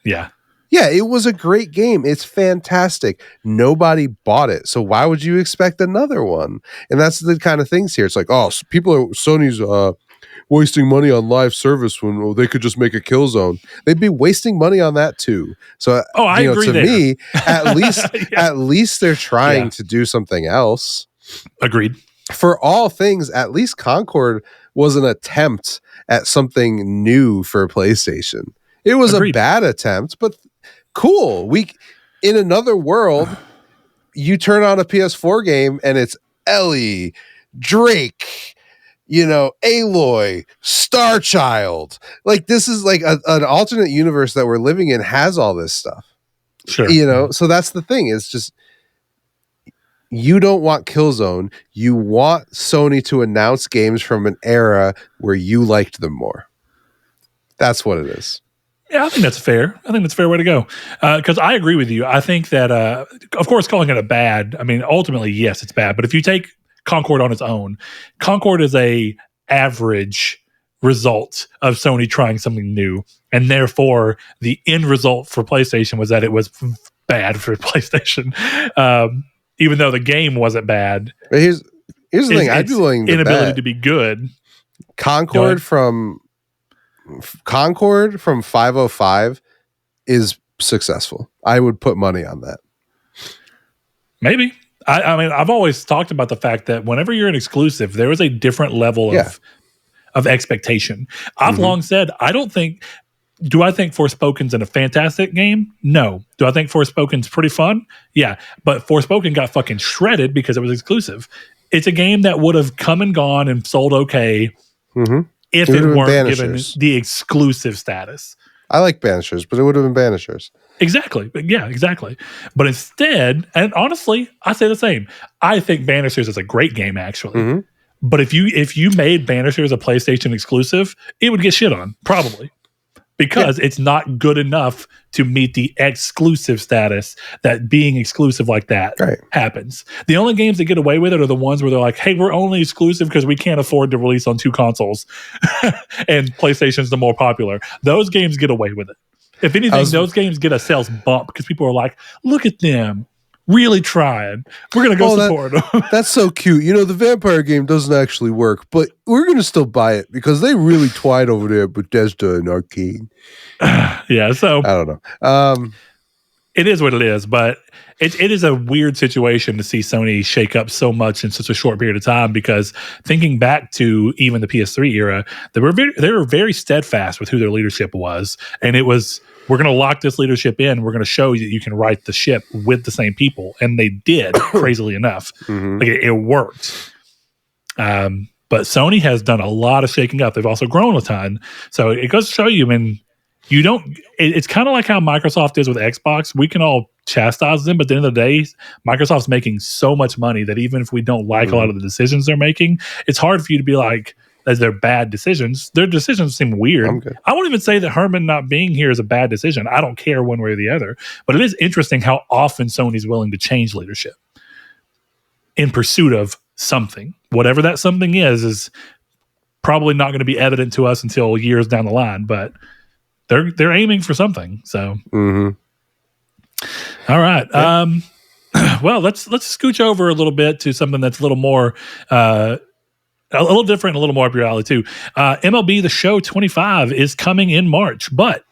Yeah. Yeah, it was a great game. It's fantastic. Nobody bought it. So why would you expect another one? And that's the kind of things here. It's like, oh, Sony's wasting money on live service when they could just make a Killzone. They'd be wasting money on that too. So I agree to there. me, at least they're trying to do something else. Agreed. For all things, at least Concord was an attempt at something new for PlayStation. It was a bad attempt, but cool. In another world, you turn on a PS4 game and it's Ellie, Drake, Aloy, Starchild. Like, this is like an alternate universe that we're living in has all this stuff. Sure. So that's the thing. It's just, you don't want Killzone. You want Sony to announce games from an era where you liked them more. That's what it is. Yeah, I think that's fair. I think that's a fair way to go. Because I agree with you. I think that, of course, calling it a bad, I mean, ultimately, yes, it's bad. But if you take Concord on its own, Concord is a average result of Sony trying something new. And therefore, the end result for PlayStation was that it was bad for PlayStation. Even though the game wasn't bad. But here's the thing. I'd be willing to inability to be good. Concord from 505 is successful. I would put money on that. Maybe. I mean, I've always talked about the fact that whenever you're an exclusive, there is a different level of expectation. I've long said, do I think Forspoken's in a fantastic game? No. Do I think Forspoken's pretty fun? Yeah. But Forspoken got fucking shredded because it was exclusive. It's a game that would have come and gone and sold okay if it weren't given the exclusive status. I like Banishers, but it would have been Banishers. Exactly. Yeah, exactly. But instead, and honestly, I say the same. I think Banishers is a great game, actually. But if you made Banishers a PlayStation exclusive, it would get shit on, probably. Because it's not good enough to meet the exclusive status that being exclusive like that happens. The only games that get away with it are the ones where they're like, hey, we're only exclusive because we can't afford to release on 2 consoles. And PlayStation's the more popular. Those games get away with it. If anything, those games get a sales bump because people are like, look at them. Really trying. We're going to go support them. That's so cute. The vampire game doesn't actually work, but we're going to still buy it because they really tried over there at Bethesda and Arcade. Yeah, so I don't know. It is what it is, but it is a weird situation to see Sony shake up so much in such a short period of time, because thinking back to even the PS3 era, they were very steadfast with who their leadership was, and it was, we're going to lock this leadership in. We're going to show you that you can right the ship with the same people. And they did, crazily enough. Like it worked. But Sony has done a lot of shaking up. They've also grown a ton. So it goes to show you, it's kind of like how Microsoft is with Xbox. We can all chastise them, but at the end of the day, Microsoft's making so much money that even if we don't like a lot of the decisions they're making, it's hard for you to be like, as they're bad decisions. Their decisions seem weird. I won't even say that Herman not being here is a bad decision. I don't care one way or the other. But it is interesting how often Sony's willing to change leadership in pursuit of something. Whatever that something is probably not going to be evident to us until years down the line. But they're aiming for something. So, Mm-hmm. All right. Well, let's scooch over a little bit to something that's a little more a little different, a little more up your alley too. MLB The Show 25 is coming in March, but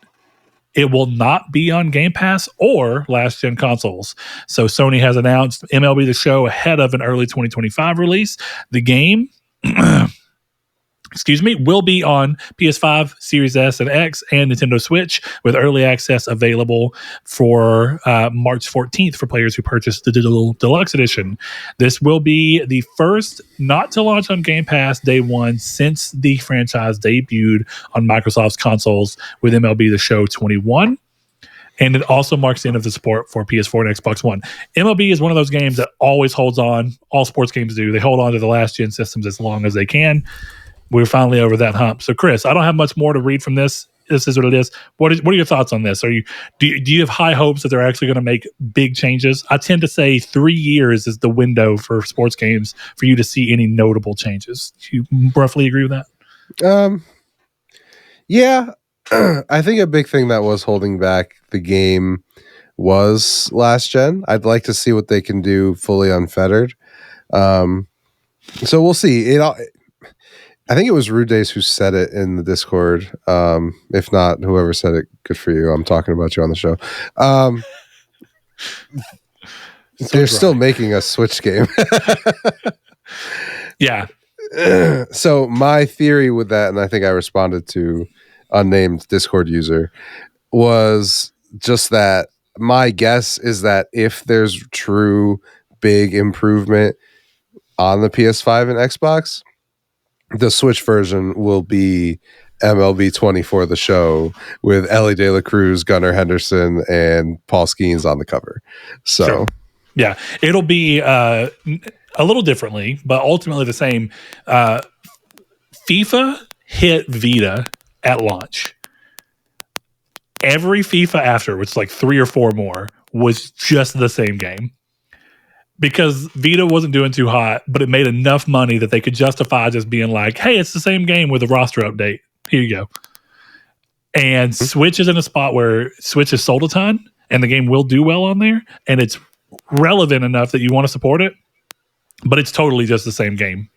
it will not be on Game Pass or last gen consoles. So Sony has announced MLB The Show ahead of an early 2025 release. The game will be on PS5, Series S and X, and Nintendo Switch, with early access available for March 14th for players who purchase the digital deluxe edition. This will be the first not to launch on Game Pass day one since the franchise debuted on Microsoft's consoles with MLB The Show 21. And it also marks the end of the support for PS4 and Xbox One. MLB is one of those games that always holds on. All sports games do. They hold on to the last gen systems as long as they can. We're finally over that hump. So, Chris, I don't have much more to read from this. This is what it is. What are your thoughts on this? Do you have high hopes that they're actually going to make big changes? I tend to say 3 years is the window for sports games for you to see any notable changes. Do you roughly agree with that? Yeah. I think a big thing that was holding back the game was last gen. I'd like to see what they can do fully unfettered. So we'll see. I think it was Rude Days who said it in the Discord. If not, whoever said it, good for you. I'm talking about you on the show. They're still making a Switch game. Yeah. So my theory with that, and I think I responded to unnamed Discord user, was just that my guess is that if there's true big improvement on the PS5 and Xbox, the Switch version will be MLB 24 The Show with Ellie De La Cruz, Gunnar Henderson, and Paul Skeens on the cover. So, sure. Yeah, it'll be a little differently, but ultimately the same. FIFA hit Vita at launch. Every FIFA after, which is like 3 or 4 more, was just the same game. Because Vita wasn't doing too hot, but it made enough money that they could justify just being like, hey, it's the same game with a roster update. Here you go. And Switch is in a spot where Switch has sold a ton, and the game will do well on there, and it's relevant enough that you want to support it, but it's totally just the same game,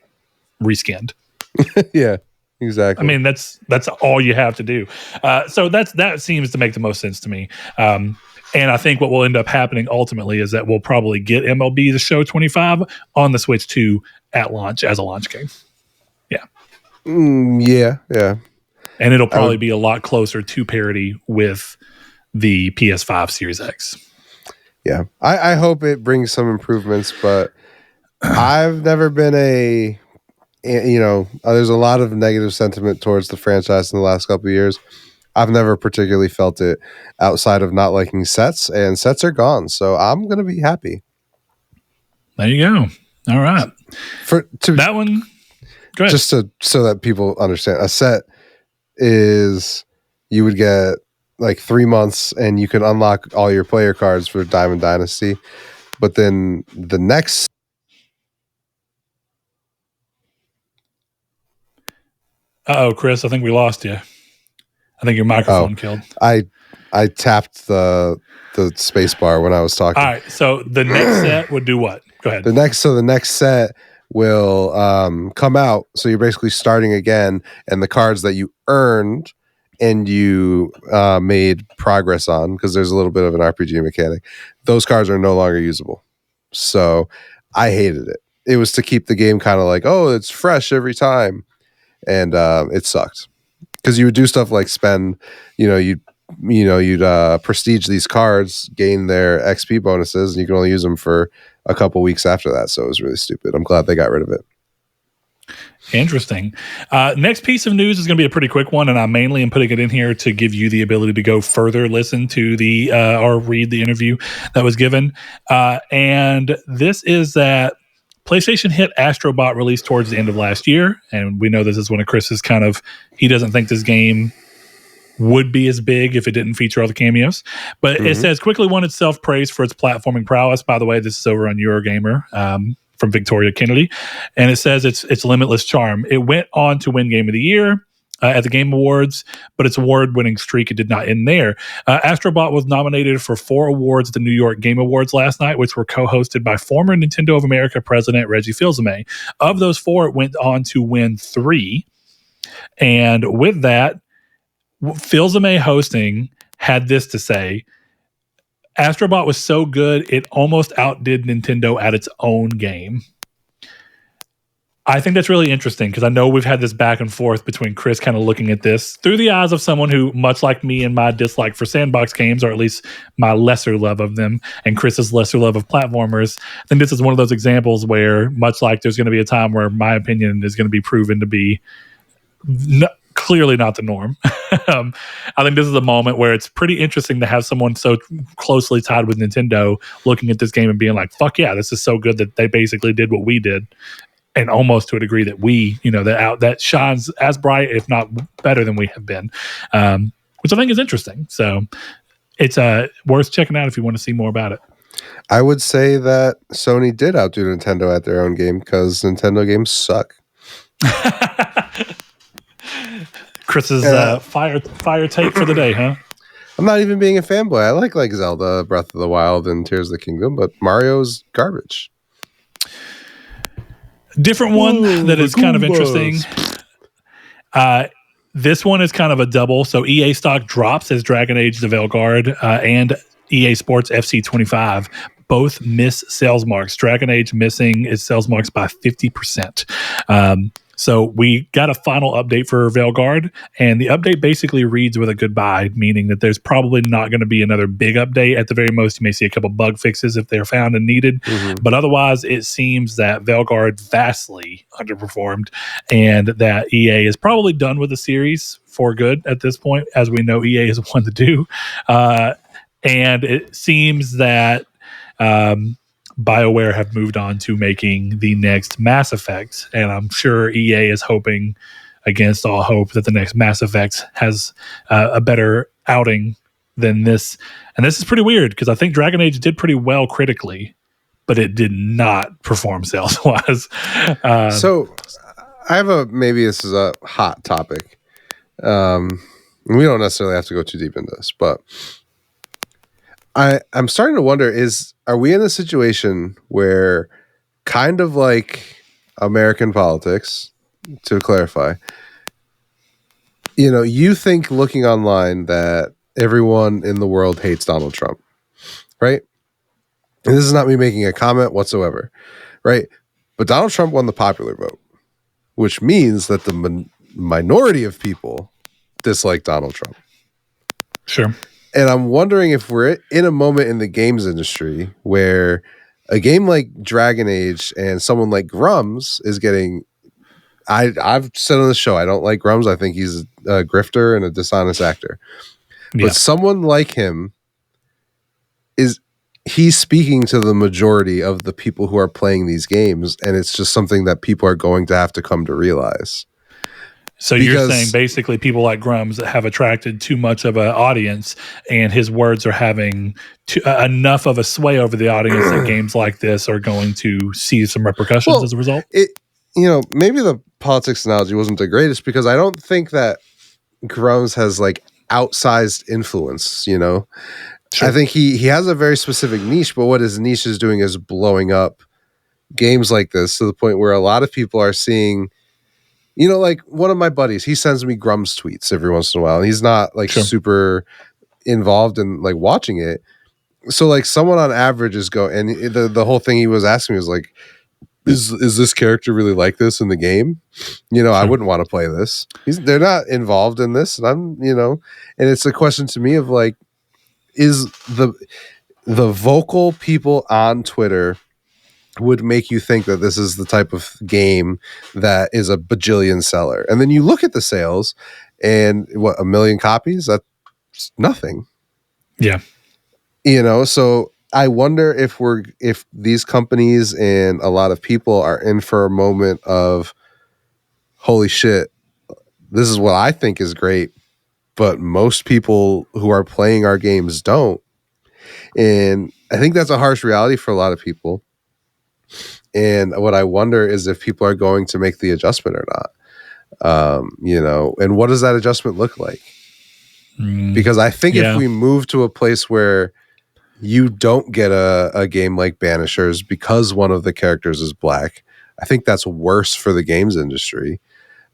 reskinned. Yeah, exactly. I mean, that's all you have to do. So that seems to make the most sense to me. And I think what will end up happening ultimately is that we'll probably get MLB The Show 25 on the Switch 2 at launch as a launch game. Yeah. Yeah. And it'll probably be a lot closer to parity with the PS5 Series X. Yeah. I hope it brings some improvements, but I've never been there's a lot of negative sentiment towards the franchise in the last couple of years. I've never particularly felt it outside of not liking sets, and sets are gone. So I'm going to be happy. There you go. All right. That one, go ahead. Just so that people understand, a set is you would get like 3 months and you can unlock all your player cards for Diamond Dynasty. But then the next... Uh-oh, Chris, I think we lost you. I think your microphone killed. I tapped the space bar when I was talking. All right, so the next set would do what? Go ahead. The next set will come out. So you're basically starting again, and the cards that you earned and you made progress on, because there's a little bit of an RPG mechanic, those cards are no longer usable. So I hated it. It was to keep the game kind of like, oh, it's fresh every time. And it sucked. Because you would do stuff like spend, you'd prestige these cards, gain their XP bonuses, and you can only use them for a couple weeks after that. So it was really stupid. I'm glad they got rid of it. Interesting. Next piece of news is going to be a pretty quick one, and I mainly am putting it in here to give you the ability to go further listen to the or read the interview that was given. And this is that PlayStation hit Astro Bot release towards the end of last year, and we know this is one of Chris's he doesn't think this game would be as big if it didn't feature all the cameos. But it says quickly won itself praise for its platforming prowess. By the way, this is over on Eurogamer from Victoria Kennedy, and it says it's limitless charm. It went on to win Game of the Year. at the Game Awards, but its award-winning streak did not end there. Astrobot was nominated for 4 awards at the New York Game Awards last night, which were co-hosted by former Nintendo of America president Reggie Fils-Aimé. Of those 4, it went on to win 3. And with that, Fils-Aimé hosting had this to say: Astrobot was so good, it almost outdid Nintendo at its own game. I think that's really interesting because I know we've had this back and forth between Chris kind of looking at this through the eyes of someone who, much like me and my dislike for sandbox games, or at least my lesser love of them, and Chris's lesser love of platformers. I think this is one of those examples where, much like there's going to be a time where my opinion is going to be proven to be clearly not the norm. I think this is a moment where it's pretty interesting to have someone so closely tied with Nintendo looking at this game and being like, fuck yeah, this is so good that they basically did what we did, and almost to a degree that we, that shines as bright, if not better than we have been, which I think is interesting. So it's worth checking out if you want to see more about it. I would say that Sony did outdo Nintendo at their own game because Nintendo games suck. Chris's fire take for the day, huh? I'm not even being a fanboy. I like Zelda, Breath of the Wild, and Tears of the Kingdom, but Mario's garbage. Different one that is kind of interesting. This one is kind of a double. So EA stock drops as Dragon Age The Veilguard and EA Sports FC 25 both miss sales marks. Dragon Age missing its sales marks by 50%. So we got a final update for Veilguard, and the update basically reads with a goodbye, meaning that there's probably not going to be another big update. At the very most, you may see a couple bug fixes if they're found and needed. Mm-hmm. But otherwise, it seems that Veilguard vastly underperformed, and that EA is probably done with the series for good at this point, as we know EA is one to do. And it seems that BioWare have moved on to making the next Mass Effect, and I'm sure EA is hoping against all hope that the next Mass Effect has a better outing than this. And this is pretty weird because I think Dragon Age did pretty well critically, but it did not perform sales-wise. So I have maybe this is a hot topic. We don't necessarily have to go too deep into this, but I'm starting to wonder, are we in a situation where, kind of like American politics, to clarify, you think looking online that everyone in the world hates Donald Trump, right? And this is not me making a comment whatsoever, right? But Donald Trump won the popular vote, which means that the minority of people dislike Donald Trump. Sure. And I'm wondering if we're in a moment in the games industry where a game like Dragon Age and someone like Grums is getting... I've said on the show, I don't like Grums. I think he's a grifter and a dishonest actor. Yeah. But someone like him, he's speaking to the majority of the people who are playing these games, and it's just something that people are going to have to come to realize. So you're saying basically people like Grums that have attracted too much of an audience, and his words are having enough of a sway over the audience that games like this are going to see some repercussions as a result? Maybe the politics analogy wasn't the greatest because I don't think that Grums has like outsized influence, Sure. I think he has a very specific niche, but what his niche is doing is blowing up games like this to the point where a lot of people are seeing... like one of my buddies, he sends me Grums tweets every once in a while, and he's not like super involved in like watching it. So like someone on average is and the whole thing he was asking me was like, is this character really like this in the game? I wouldn't want to play this. They're not involved in this, and I'm and it's a question to me of like, is the vocal people on Twitter would make you think that this is the type of game that is a bajillion seller. And then you look at the sales and 1 million copies, that's nothing. Yeah. So I wonder if these companies and a lot of people are in for a moment of, holy shit, this is what I think is great, but most people who are playing our games don't. And I think that's a harsh reality for a lot of people. And what I wonder is if people are going to make the adjustment or not. And what does that adjustment look like? Because I think if we move to a place where you don't get a game like Banishers because one of the characters is black, I think that's worse for the games industry.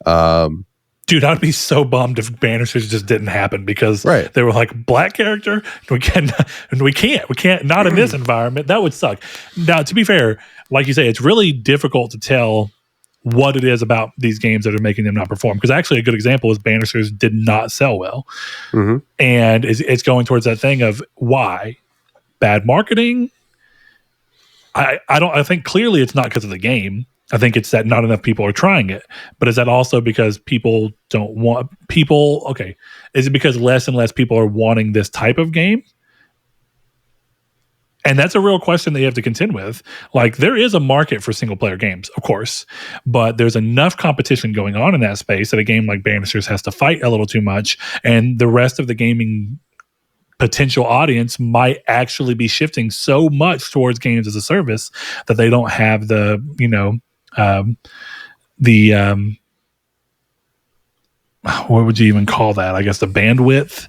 Dude, I'd be so bummed if Banishers just didn't happen because they were like, black character? We can't, not in this environment. That would suck. Now, to be fair, like you say, it's really difficult to tell what it is about these games that are making them not perform. Because actually a good example is Banishers did not sell well. Mm-hmm. And it's going towards that thing of why? Bad marketing? I think clearly it's not because of the game. I think it's that not enough people are trying it. But is that also because people don't want people? Okay. Is it because less and less people are wanting this type of game? And that's a real question that you have to contend with. Like, there is a market for single player games, of course, but there's enough competition going on in that space that a game like Banishers has to fight a little too much. And the rest of the gaming potential audience might actually be shifting so much towards games as a service that they don't have the, what would you even call that? I guess the bandwidth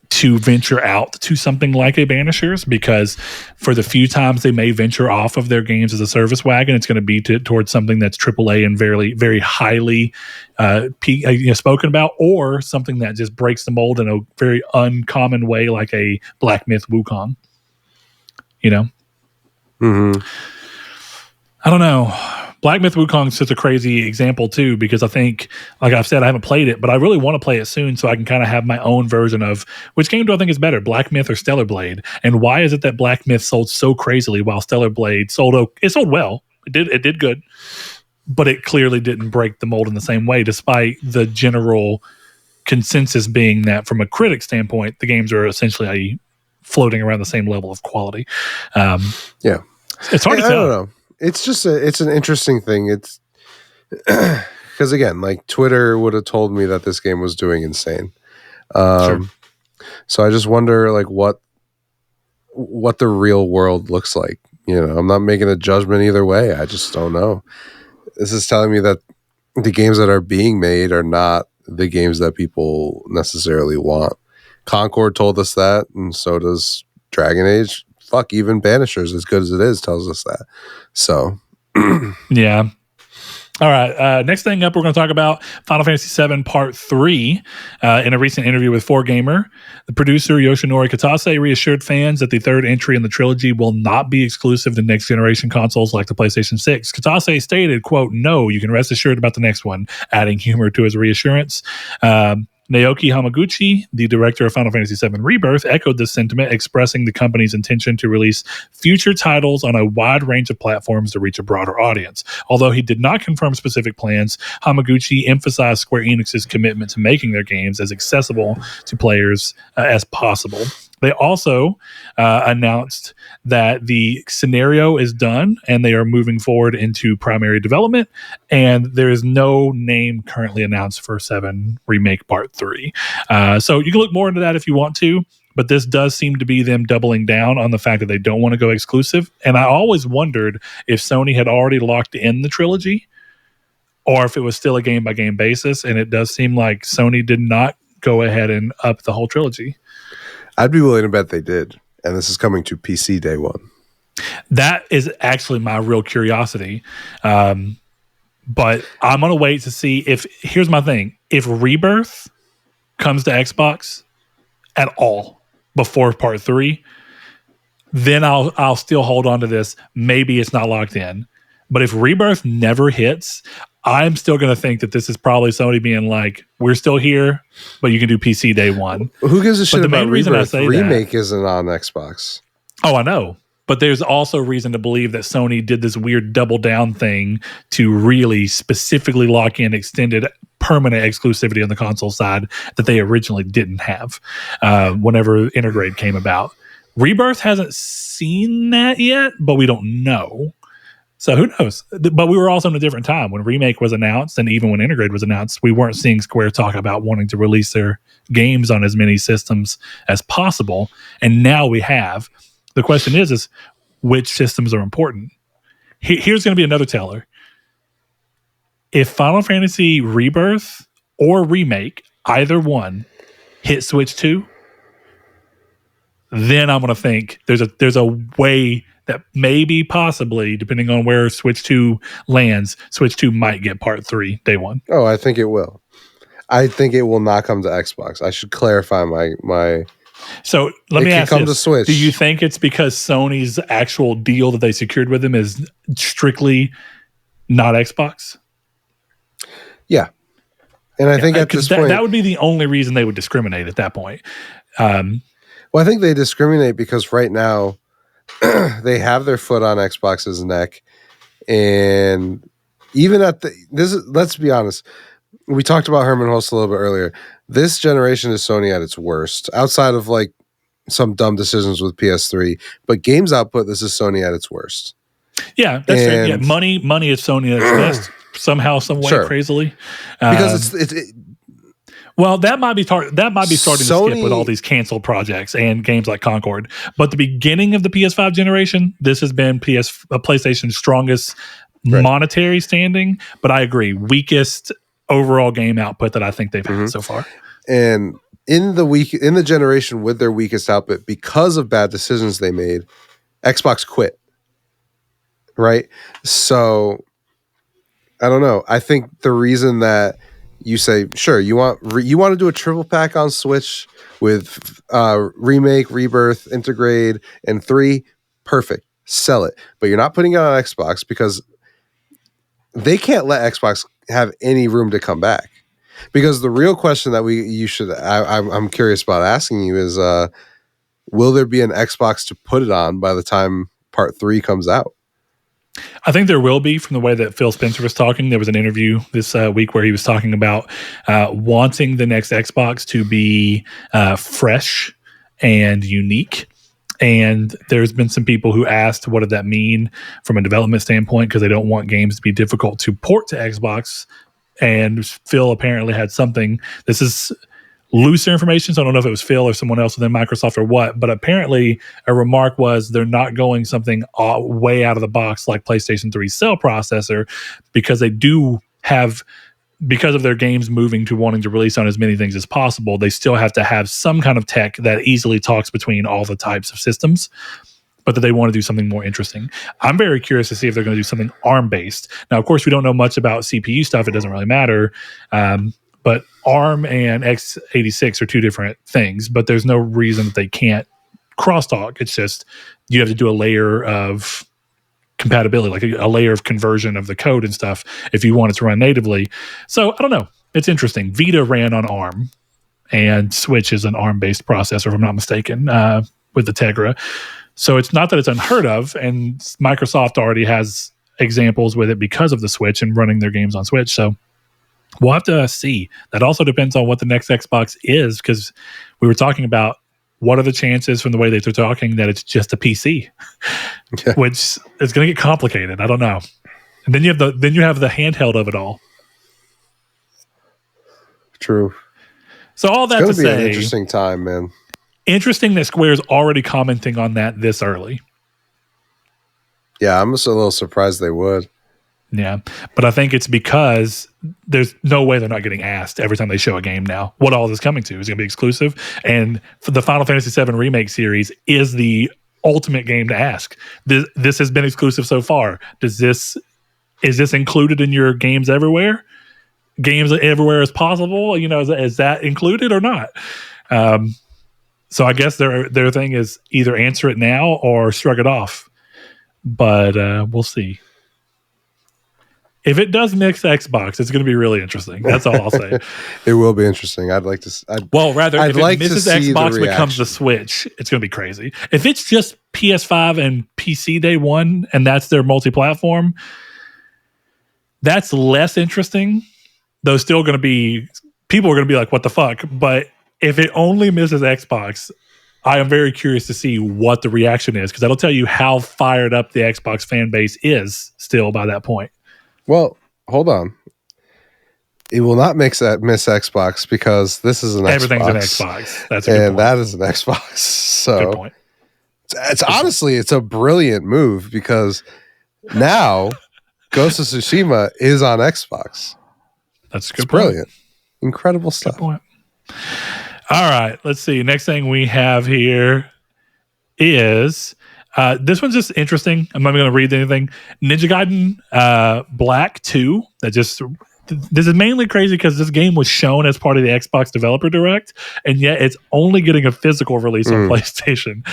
to venture out to something like a Banishers, because for the few times they may venture off of their games as a service wagon, it's going to be towards something that's AAA and very, very highly spoken about, or something that just breaks the mold in a very uncommon way, like a Black Myth Wukong. I don't know. Black Myth Wukong is such a crazy example too, because I think, like I've said, I haven't played it, but I really want to play it soon so I can kind of have my own version of which game do I think is better, Black Myth or Stellar Blade, and why is it that Black Myth sold so crazily while Stellar Blade sold well. It did good, but it clearly didn't break the mold in the same way, despite the general consensus being that from a critic standpoint, the games are essentially floating around the same level of quality. It's hard to tell. I don't know. It's just it's an interesting thing. It's because again, like Twitter would have told me that this game was doing insane. Sure. So I just wonder like what the real world looks like. I'm not making a judgment either way. I just don't know. This is telling me that the games that are being made are not the games that people necessarily want. Concord told us that, and so does Dragon Age. Fuck, even Banishers, as good as it is, tells us that. So, yeah. All right. Next thing up, we're going to talk about Final Fantasy VII Part 3. In a recent interview with 4Gamer, the producer Yoshinori Kitase reassured fans that the third entry in the trilogy will not be exclusive to next-generation consoles like the PlayStation 6. Kitase stated, quote, "No, you can rest assured about the next one," adding humor to his reassurance. Naoki Hamaguchi, the director of Final Fantasy VII Rebirth, echoed this sentiment, expressing the company's intention to release future titles on a wide range of platforms to reach a broader audience. Although he did not confirm specific plans, Hamaguchi emphasized Square Enix's commitment to making their games as accessible to players as possible. They also announced that the scenario is done and they are moving forward into primary development, and there is no name currently announced for 7 Remake Part 3. So you can look more into that if you want to, but this does seem to be them doubling down on the fact that they don't want to go exclusive. And I always wondered if Sony had already locked in the trilogy or if it was still a game-by-game basis, and it does seem like Sony did not go ahead and up the whole trilogy. I'd be willing to bet they did. And this is coming to PC day one. That is actually my real curiosity. But I'm going to wait to see if, here's my thing. If Rebirth comes to Xbox at all before Part 3, then I'll still hold on to this. Maybe it's not locked in. But if Rebirth never hits, I'm still going to think that this is probably Sony being like, we're still here, but you can do PC day one. Who gives a shit about Rebirth? Remake that, isn't on Xbox. Oh, I know. But there's also reason to believe that Sony did this weird double down thing to really specifically lock in extended permanent exclusivity on the console side that they originally didn't have whenever Intergrade came about. Rebirth hasn't seen that yet, but we don't know. So who knows? But we were also in a different time when Remake was announced, and even when Intergrade was announced, we weren't seeing Square talk about wanting to release their games on as many systems as possible. And now we have. The question is which systems are important? Here's going to be another teller. if Final Fantasy Rebirth or Remake, either one, hit Switch 2, then I'm going to think there's a way that maybe, possibly, depending on where Switch 2 lands, Switch 2 might get Part 3 day one. Oh, I think it will. I think it will not come to Xbox. I should clarify my. So let me ask come this. to Switch. Do you think it's because Sony's actual deal that they secured with them is strictly not Xbox? Yeah. And I think at this point... That would be the only reason they would discriminate at that point. Well, I think they discriminate because right now they have their foot on Xbox's neck. And even let's be honest. We talked about Herman Hulst a little bit earlier. This generation is Sony at its worst, outside of like some dumb decisions with PS3. But games output, this is Sony at its worst. Yeah, that's fair. Yeah, money is Sony at its best. Somehow, some way, crazily. Because well, that might be starting to skip with all these canceled projects and games like Concord. But the beginning of the PS5 generation, this has been PlayStation's strongest monetary standing. But I agree, weakest overall game output that I think they've had so far. And in the generation with their weakest output, because of bad decisions they made, Xbox quit. Right? So I don't know. I think the reason that you say, sure, you want to do a triple pack on Switch with Remake, Rebirth, Integrate, and 3, perfect. Sell it. But you're not putting it on Xbox because they can't let Xbox have any room to come back. Because the real question that I'm curious about asking you is, will there be an Xbox to put it on by the time Part 3 comes out? I think there will be, from the way that Phil Spencer was talking. There was an interview this week where he was talking about wanting the next Xbox to be fresh and unique. And there's been some people who asked, what did that mean from a development standpoint? Because they don't want games to be difficult to port to Xbox. And Phil apparently had something. This is looser information, so I don't know if it was Phil or someone else within Microsoft or what, but apparently a remark was they're not going something way out of the box like PlayStation 3's cell processor, because they do have, because of their games moving to wanting to release on as many things as possible, they still have to have some kind of tech that easily talks between all the types of systems, but that they want to do something more interesting. I'm very curious to see if they're going to do something ARM-based. Now, of course, we don't know much about CPU stuff. It doesn't really matter. But ARM and x86 are two different things, but there's no reason that they can't crosstalk. It's just you have to do a layer of compatibility, like a layer of conversion of the code and stuff if you want it to run natively. So I don't know. It's interesting. Vita ran on ARM, and Switch is an ARM-based processor, if I'm not mistaken, with the Tegra. So it's not that it's unheard of, and Microsoft already has examples with it because of the Switch and running their games on Switch. So we'll have to see. That also depends on what the next Xbox is, because we were talking about what are the chances from the way that they're talking that it's just a PC, which is going to get complicated. I don't know. And then you have the handheld of it all. True. So all that to say, an interesting time, man. Interesting that Square's already commenting on that this early. Yeah, I'm just a little surprised they would. Yeah, but I think it's because there's no way they're not getting asked every time they show a game now what all this is coming to. Is it going to be exclusive? And for the Final Fantasy VII Remake series is the ultimate game to ask. This has been exclusive so far. Is this included in your games everywhere? Games everywhere as possible? You know, is that included or not? So I guess their thing is either answer it now or shrug it off. But we'll see. If it does mix Xbox, it's going to be really interesting. That's all I'll say. It will be interesting. I'd like to. If it misses Xbox becomes the Switch, it's going to be crazy. If it's just PS5 and PC day one, and that's their multi-platform, that's less interesting. Though still going to be, people are going to be like, "What the fuck?" But if it only misses Xbox, I am very curious to see what the reaction is, because that'll tell you how fired up the Xbox fan base is still by that point. Well, hold on. It will not miss Xbox because this is an Everything's Xbox. an Xbox. That's a good point. That is an Xbox. So good point. It's honestly, it's a brilliant move, because now Ghost of Tsushima is on Xbox. That's a good It's brilliant. Incredible stuff. Good point. All right, let's see. Next thing we have here is this one's just interesting. I'm not going to read anything. Ninja Gaiden Black 2. This is mainly crazy because this game was shown as part of the Xbox Developer Direct, and yet it's only getting a physical release on PlayStation,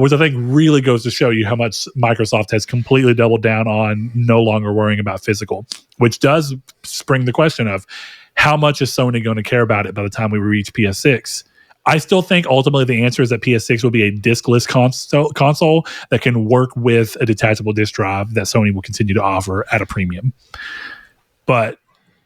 which I think really goes to show you how much Microsoft has completely doubled down on no longer worrying about physical, which does spring the question of how much is Sony going to care about it by the time we reach PS6? I still think ultimately the answer is that PS6 will be a diskless console that can work with a detachable disk drive that Sony will continue to offer at a premium. But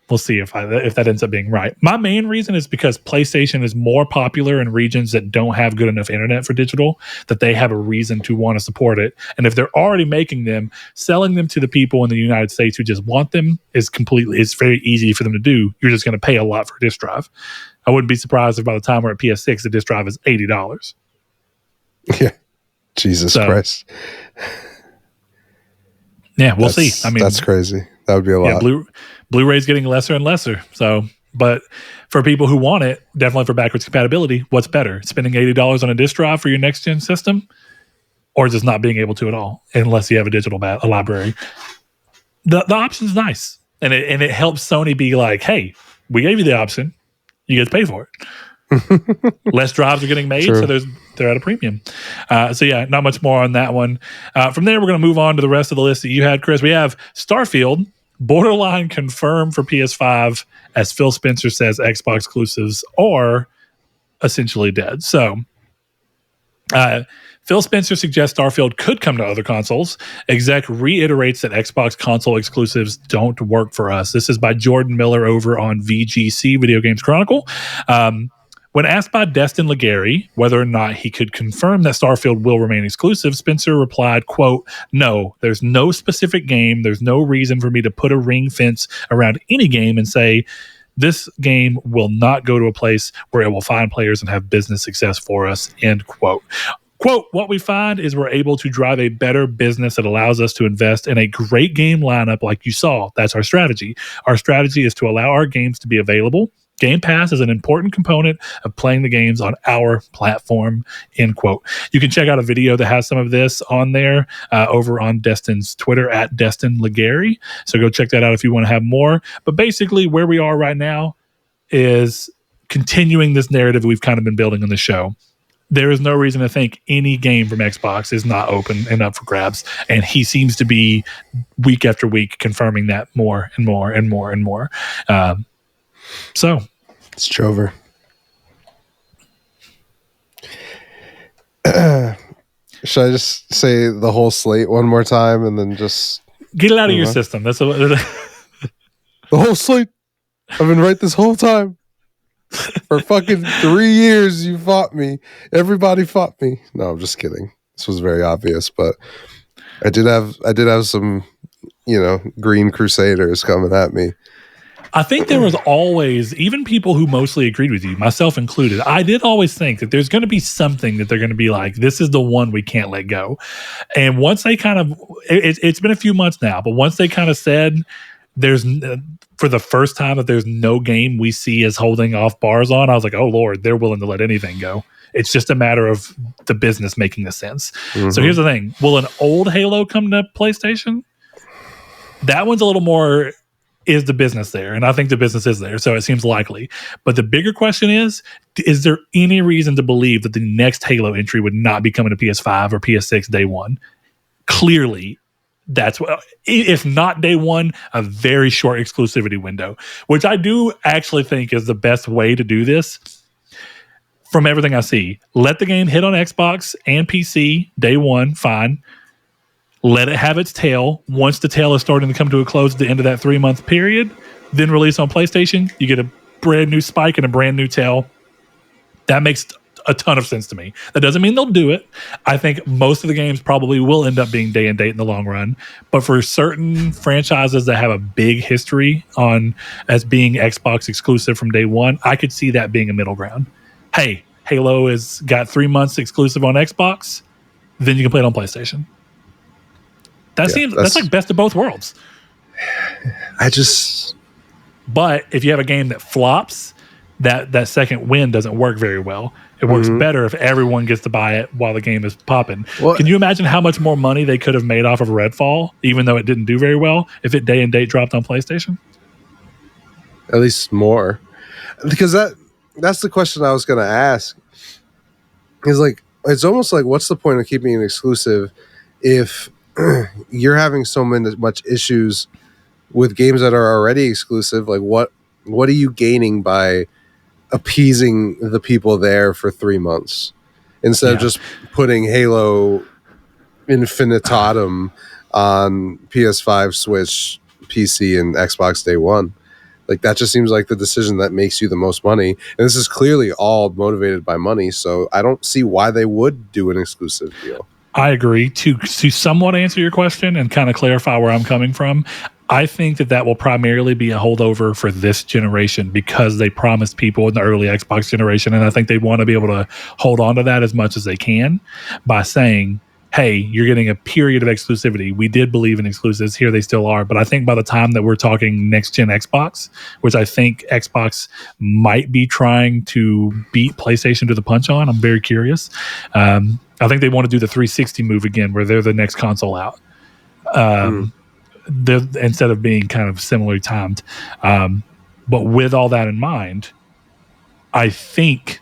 we'll see if that ends up being right. My main reason is because PlayStation is more popular in regions that don't have good enough internet for digital, that they have a reason to want to support it. And if they're already making them, selling them to the people in the United States who just want them it's very easy for them to do. You're just going to pay a lot for a disk drive. I wouldn't be surprised if by the time we're at PS6, the disk drive is $80. Yeah. Jesus Christ. Yeah, we'll see. I mean, that's crazy. That would be a lot. Blu-ray's getting lesser and lesser. So, but for people who want it, definitely for backwards compatibility, what's better? Spending $80 on a disk drive for your next gen system, or just not being able to at all, unless you have a digital library. The option's nice, and it helps Sony be like, hey, we gave you the option, you get to pay for it. Less drives are getting made, so they're at a premium. So yeah, not much more on that one. From there, we're going to move on to the rest of the list that you had, Chris. We have Starfield, borderline confirmed for PS5, as Phil Spencer says Xbox exclusives are essentially dead. So Phil Spencer suggests Starfield could come to other consoles. Exec reiterates that Xbox console exclusives don't work for us. This is by Jordan Miller over on VGC, Video Games Chronicle. When asked by Destin Legary whether or not he could confirm that Starfield will remain exclusive, Spencer replied, quote, "No, there's no specific game. There's no reason for me to put a ring fence around any game and say this game will not go to a place where it will find players and have business success for us," end quote. Quote, "What we find is we're able to drive a better business that allows us to invest in a great game lineup like you saw. That's our strategy. Our strategy is to allow our games to be available. Game Pass is an important component of playing the games on our platform," end quote. You can check out a video that has some of this on there over on Destin's Twitter at Destin Legary. So go check that out if you want to have more. But basically where we are right now is continuing this narrative we've kind of been building on the show. There is no reason to think any game from Xbox is not open and up for grabs. And he seems to be week after week confirming that more and more and more and more. So it's Trover. Should I just say the whole slate one more time and then just get it out of your system? That's the whole slate. I've been right this whole time. For fucking 3 years, you fought me. Everybody fought me. No, I'm just kidding. This was very obvious, but I did have some, Green Crusaders coming at me. I think there was always, even people who mostly agreed with you, myself included, I did always think that there's going to be something that they're going to be like, this is the one we can't let go. And once they kind of, it's been a few months now, but once they kind of said there's, for the first time, that there's no game we see as holding off bars on, I was like, oh Lord, they're willing to let anything go. It's just a matter of the business making the sense. Mm-hmm. So here's the thing. Will an old Halo come to PlayStation? That one's a little more, is the business there? And I think the business is there, so it seems likely. But the bigger question is there any reason to believe that the next Halo entry would not be coming to PS5 or PS6 day one? Clearly, that's what, if not day one, a very short exclusivity window, which I do actually think is the best way to do this. From everything I see, let the game hit on Xbox and PC day one, fine. Let it have its tail. Once the tail is starting to come to a close at the end of that 3-month period, then release on PlayStation. You get a brand new spike and a brand new tail. That makes a ton of sense to me. That doesn't mean they'll do it. I think most of the games probably will end up being day and date in the long run. But for certain franchises that have a big history on as being Xbox exclusive from day one, I could see that being a middle ground. Hey, Halo has got 3 months exclusive on Xbox, then you can play it on PlayStation. That's like best of both worlds. But if you have a game that flops, that second win doesn't work very well. It works better if everyone gets to buy it while the game is popping. Well, can you imagine how much more money they could have made off of Redfall, even though it didn't do very well, if it day and date dropped on PlayStation? At least more. Because that's the question I was going to ask. Is like, it's almost like, what's the point of keeping it exclusive if you're having so much issues with games that are already exclusive? Like, what are you gaining by appeasing the people there for 3 months instead of just putting Halo Infinitatum on PS5, Switch, PC, and Xbox day one? Like, that just seems like the decision that makes you the most money. And this is clearly all motivated by money, so I don't see why they would do an exclusive deal. I agree. To somewhat answer your question and kind of clarify where I'm coming from, I think that will primarily be a holdover for this generation because they promised people in the early Xbox generation, and I think they want to be able to hold on to that as much as they can by saying, hey, you're getting a period of exclusivity. We did believe in exclusives. Here they still are. But I think by the time that we're talking next-gen Xbox, which I think Xbox might be trying to beat PlayStation to the punch on, I'm very curious. I think they want to do the 360 move again where they're the next console out. Instead of being kind of similarly timed. But with all that in mind, I think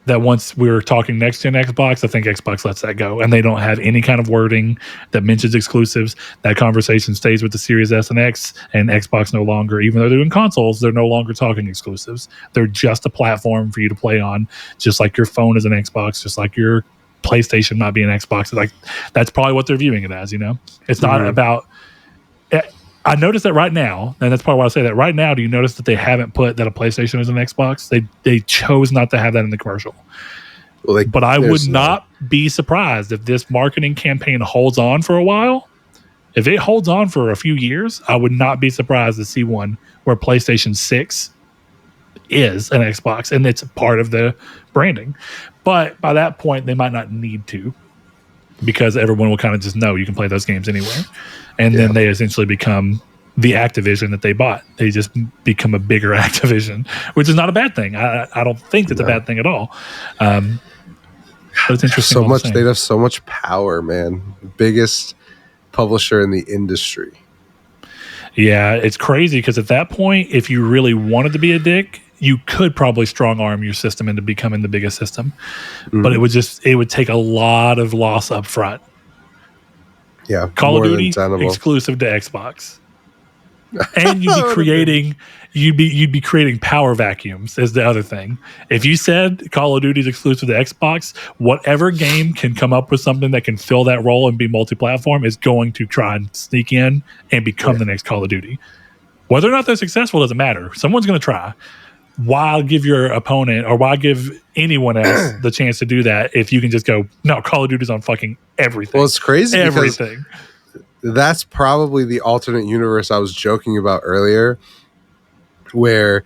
that once we're talking next gen Xbox, I think Xbox lets that go, and they don't have any kind of wording that mentions exclusives. That conversation stays with the Series S and X, and Xbox no longer, even though they're doing consoles, they're no longer talking exclusives. They're just a platform for you to play on, just like your phone is an Xbox, just like your PlayStation might be an Xbox. Like, that's probably what they're viewing it as. It's not about. I noticed that right now, and that's probably why I say that right now. Do you notice that they haven't put that a PlayStation is an Xbox? They chose not to have that in the commercial. Well, but I would not be surprised if this marketing campaign holds on for a while. If it holds on for a few years, I would not be surprised to see one where PlayStation 6 is an Xbox and it's part of the branding. But by that point, they might not need to, because everyone will kind of just know you can play those games anyway. And then they essentially become the Activision that they bought. They just become a bigger Activision, which is not a bad thing. I don't think that's a bad thing at all. But it's interesting. They have so much power, man. Biggest publisher in the industry. Yeah, it's crazy because at that point, if you really wanted to be a dick, you could probably strong arm your system into becoming the biggest system. But it would take a lot of loss up front. Yeah, Call of Duty exclusive to Xbox, and you'd be creating power vacuums. Is the other thing. If you said Call of Duty is exclusive to Xbox, whatever game can come up with something that can fill that role and be multi-platform is going to try and sneak in and become the next Call of Duty. Whether or not they're successful doesn't matter. Someone's going to try. Why give your opponent or why give anyone else the chance to do that if you can just go, no, Call of Duty's on fucking everything. Well, it's crazy everything. That's probably the alternate universe I was joking about earlier, where,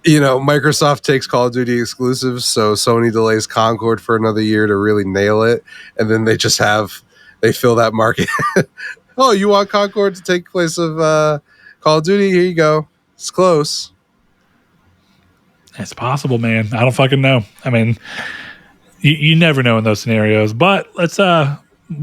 Microsoft takes Call of Duty exclusives, so Sony delays Concord for another year to really nail it, and then they fill that market. Oh, you want Concord to take place of Call of Duty? Here you go. It's close. It's possible, man. I don't fucking know. I mean, you never know in those scenarios. But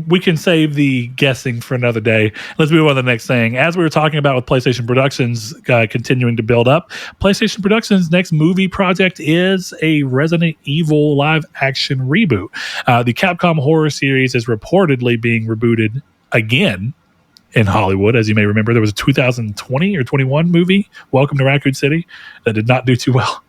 we can save the guessing for another day. Let's move on to the next thing. As we were talking about with PlayStation Productions continuing to build up, PlayStation Productions' next movie project is a Resident Evil live-action reboot. The Capcom horror series is reportedly being rebooted again in Hollywood. As you may remember, there was a 2020 or 21 movie, Welcome to Raccoon City, that did not do too well.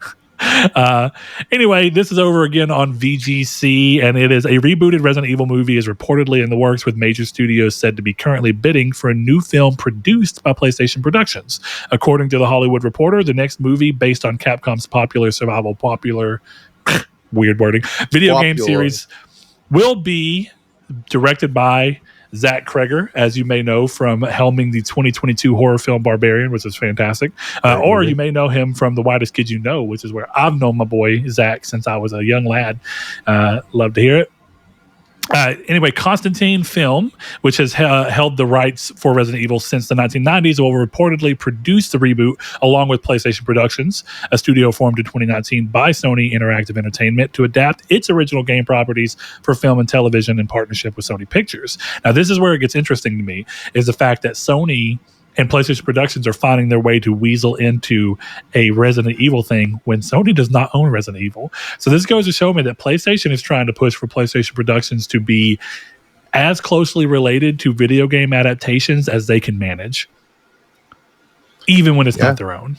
Anyway, this is over again on VGC, and it is a rebooted Resident Evil movie is reportedly in the works, with major studios said to be currently bidding for a new film produced by PlayStation Productions. According to The Hollywood Reporter, the next movie, based on Capcom's weird wording, video game series, will be directed by Zach Kreger, as you may know from helming the 2022 horror film Barbarian, which is fantastic. Or you may know him from The Whitest Kid You Know, which is where I've known my boy Zach since I was a young lad. Love to hear it. Anyway, Constantine Film, which has held the rights for Resident Evil since the 1990s, will reportedly produce the reboot along with PlayStation Productions, a studio formed in 2019 by Sony Interactive Entertainment to adapt its original game properties for film and television in partnership with Sony Pictures. Now, this is where it gets interesting to me, is the fact that Sony and PlayStation Productions are finding their way to weasel into a Resident Evil thing when Sony does not own Resident Evil. So this goes to show me that PlayStation is trying to push for PlayStation Productions to be as closely related to video game adaptations as they can manage, even when it's not their own.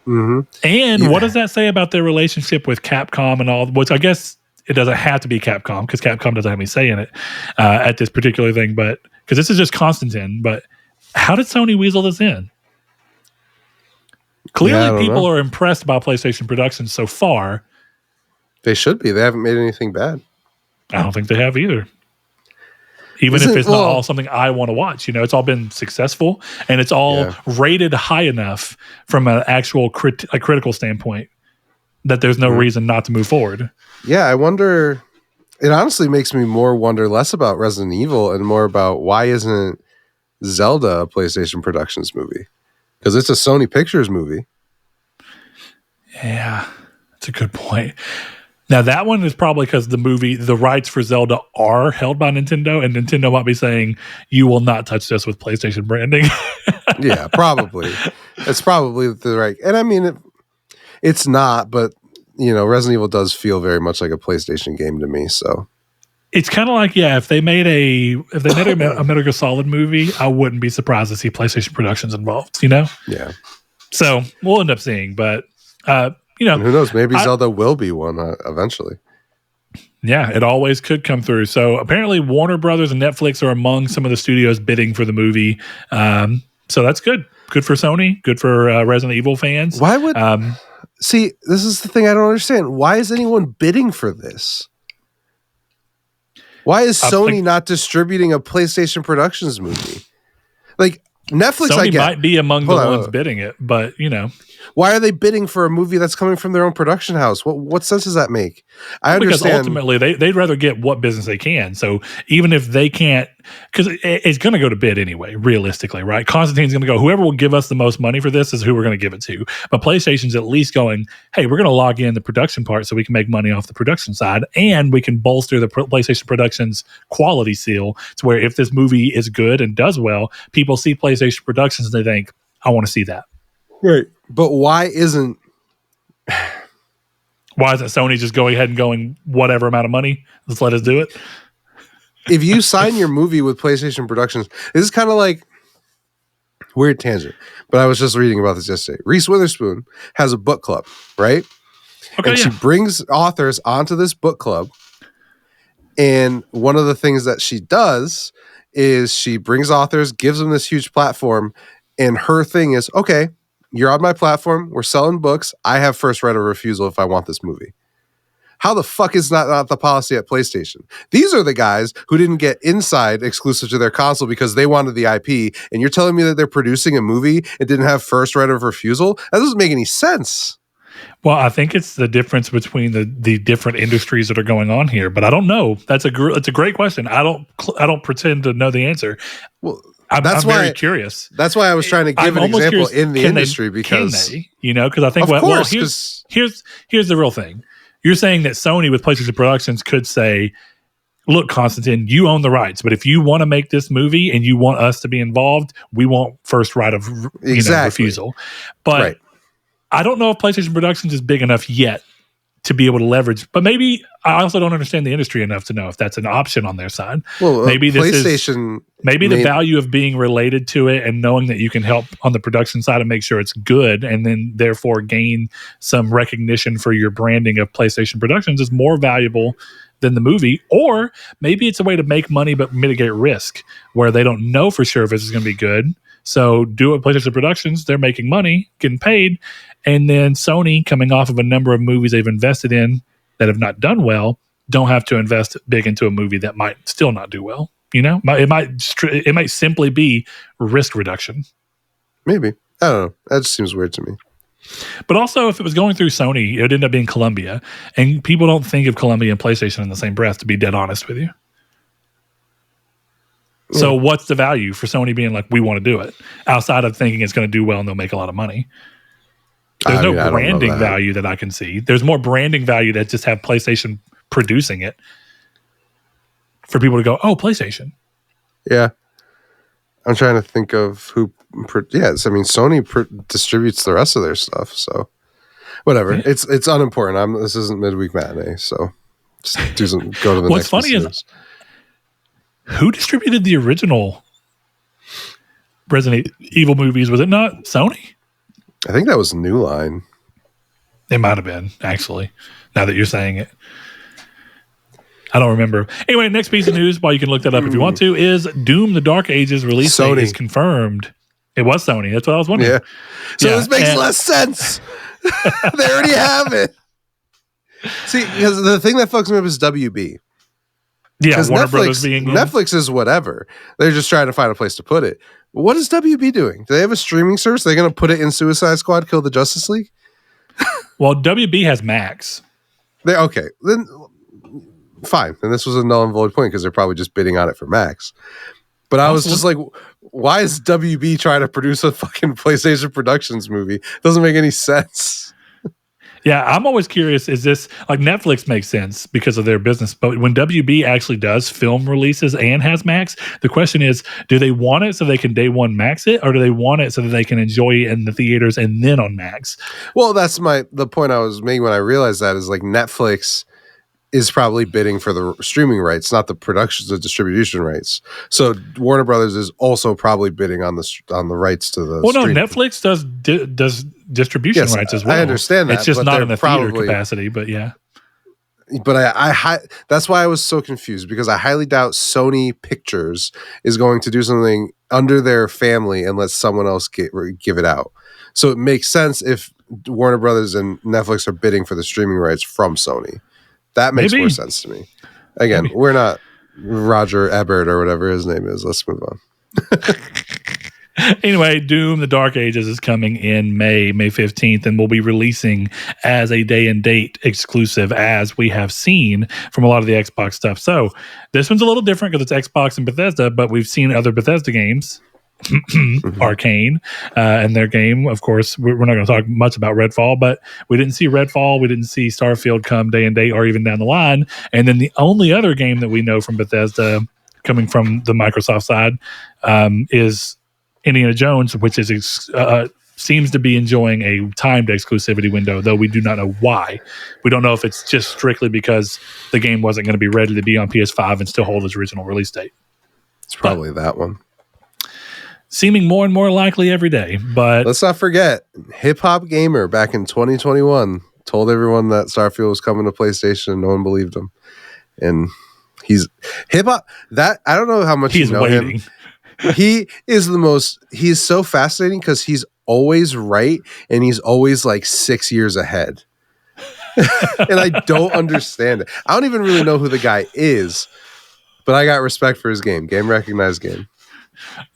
Mm-hmm. And what does that say about their relationship with Capcom and all, which I guess it doesn't have to be Capcom because Capcom doesn't have any say in it at this particular thing, but because this is just Constantine, but how did Sony weasel this in? Clearly, people are impressed by PlayStation Productions so far. They should be. They haven't made anything bad. I don't think they have either. Even if it's not all something I want to watch. You know, it's all been successful, and it's all rated high enough from an actual critical standpoint that there's no reason not to move forward. Yeah, I wonder. It honestly makes me wonder less about Resident Evil and more about why isn't Zelda a PlayStation Productions movie? Because it's a Sony Pictures movie. Yeah, that's a good point. Now that one is probably because the rights for Zelda are held by Nintendo, and Nintendo might be saying, you will not touch this with PlayStation branding. Yeah, probably. It's probably the right. And I mean, it's not, but you know, Resident Evil does feel very much like a PlayStation game to me, so. It's kind of like, if they made a Metal Gear Solid movie, I wouldn't be surprised to see PlayStation Productions involved, you know? Yeah. So we'll end up seeing, but, you know. And who knows? Maybe Zelda will be one eventually. Yeah, it always could come through. So apparently Warner Brothers and Netflix are among some of the studios bidding for the movie. So that's good. Good for Sony. Good for Resident Evil fans. Why would... see, this is the thing I don't understand. Why is anyone bidding for this? Why is Sony not distributing a PlayStation Productions movie? Like Netflix, Sony I get, might be among the ones bidding it, but you know, why are they bidding for a movie that's coming from their own production house? What sense does that make? I understand. Because ultimately, they'd rather get what business they can. So even if they can't, because it's going to go to bid anyway, realistically, right? Constantine's going to go, whoever will give us the most money for this is who we're going to give it to. But PlayStation's at least going, hey, we're going to log in the production part so we can make money off the production side, and we can bolster the PlayStation Productions quality seal to where if this movie is good and does well, people see PlayStation Productions and they think, I want to see that. Right. But why isn't Sony just going ahead and going whatever amount of money? Let's let us do it. If you sign your movie with PlayStation Productions, this is kind of like weird tangent, but I was just reading about this yesterday. Reese Witherspoon has a book club, right? Okay, and she brings authors onto this book club. And one of the things that she does is she brings authors, gives them this huge platform. And her thing is, okay, you're on my platform. We're selling books. I have first right of refusal if I want this movie. How the fuck is that not the policy at PlayStation? These are the guys who didn't get Inside exclusive to their console because they wanted the IP, and you're telling me that they're producing a movie and didn't have first right of refusal? That doesn't make any sense. Well, I think it's the difference between the different industries that are going on here, but I don't know. That's a great question. I don't pretend to know the answer. Well, I'm very curious. That's why I was trying to give an example in the industry because I think here's the real thing. You're saying that Sony with PlayStation Productions could say, look, Constantine, you own the rights, but if you want to make this movie and you want us to be involved, we want first right of refusal. But I don't know if PlayStation Productions is big enough yet to be able to leverage, but maybe I also don't understand the industry enough to know if that's an option on their side. Well, maybe PlayStation, the value of being related to it and knowing that you can help on the production side and make sure it's good, and then therefore gain some recognition for your branding of PlayStation Productions is more valuable than the movie. Or maybe it's a way to make money but mitigate risk, where they don't know for sure if this is going to be good. So do it PlayStation Productions, they're making money, getting paid, and then Sony, coming off of a number of movies they've invested in that have not done well, don't have to invest big into a movie that might still not do well. You know, it might simply be risk reduction. Maybe. I don't know. That just seems weird to me. But also, if it was going through Sony, it would end up being Columbia. And people don't think of Columbia and PlayStation in the same breath, to be dead honest with you. Yeah. So what's the value for Sony being like, we want to do it, outside of thinking it's going to do well and they'll make a lot of money? There's no branding value that I can see. There's more branding value that just have PlayStation producing it for people to go, oh, PlayStation. Yeah. I'm trying to think of who. Yes, I mean, Sony distributes the rest of their stuff, so whatever. Yeah. It's unimportant. This isn't midweek matinee, so just go to the What's funny is, who distributed the original Resident Evil movies? Was it not Sony? I think that was New Line. It might have been, actually, now that you're saying it. I don't remember. Anyway, next piece of news, while you can look that up if you want to, is Doom the Dark Ages release date is confirmed. It was Sony. That's what I was wondering. Yeah. So this makes less sense. They already have it. See, because the thing that fucks me up is WB. Yeah, Warner Brothers being Netflix is whatever. They're just trying to find a place to put it. What is WB doing? Do they have a streaming service? Are they going to put it in Suicide Squad, Kill the Justice League? Well, WB has Max. Okay, then fine. And this was a null and void point because they're probably just bidding on it for Max. But I was just like, why is WB trying to produce a fucking PlayStation Productions movie? Doesn't make any sense. Yeah, I'm always curious, is this, like, Netflix makes sense because of their business, but when WB actually does film releases and has Max, the question is, do they want it so they can day one Max it, or do they want it so that they can enjoy it in the theaters and then on Max? Well, that's the point I was making when I realized that is, like, Netflix is probably bidding for the streaming rights, not the distribution rights. So Warner Brothers is also probably bidding on the rights to the. Well, no, Netflix does distribution rights as well. I understand that. It's just not in the theater capacity, but yeah. But I that's why I was so confused, because I highly doubt Sony Pictures is going to do something under their family and let someone else give it out. So it makes sense if Warner Brothers and Netflix are bidding for the streaming rights from Sony. That makes more sense to me. Again, we're not Roger Ebert or whatever his name is. Let's move on. Anyway, Doom the Dark Ages is coming in May 15th, and will be releasing as a day and date exclusive, as we have seen from a lot of the Xbox stuff. So this one's a little different because it's Xbox and Bethesda, but we've seen other Bethesda games. Arcane and their game. Of course, we're not going to talk much about Redfall, but we didn't see Redfall. We didn't see Starfield come day and date or even down the line. And then the only other game that we know from Bethesda coming from the Microsoft side is Indiana Jones, which is seems to be enjoying a timed exclusivity window, though we do not know why. We don't know if it's just strictly because the game wasn't going to be ready to be on PS5 and still hold its original release date. It's probably that one. Seeming more and more likely every day, but let's not forget, Hip Hop Gamer back in 2021 told everyone that Starfield was coming to PlayStation, and no one believed him. And he's hip hop. That I don't know how much you know him. He is he's so fascinating because he's always right, and he's always like 6 years ahead. And I don't understand it. I don't even really know who the guy is, but I got respect for his game. Game recognized game.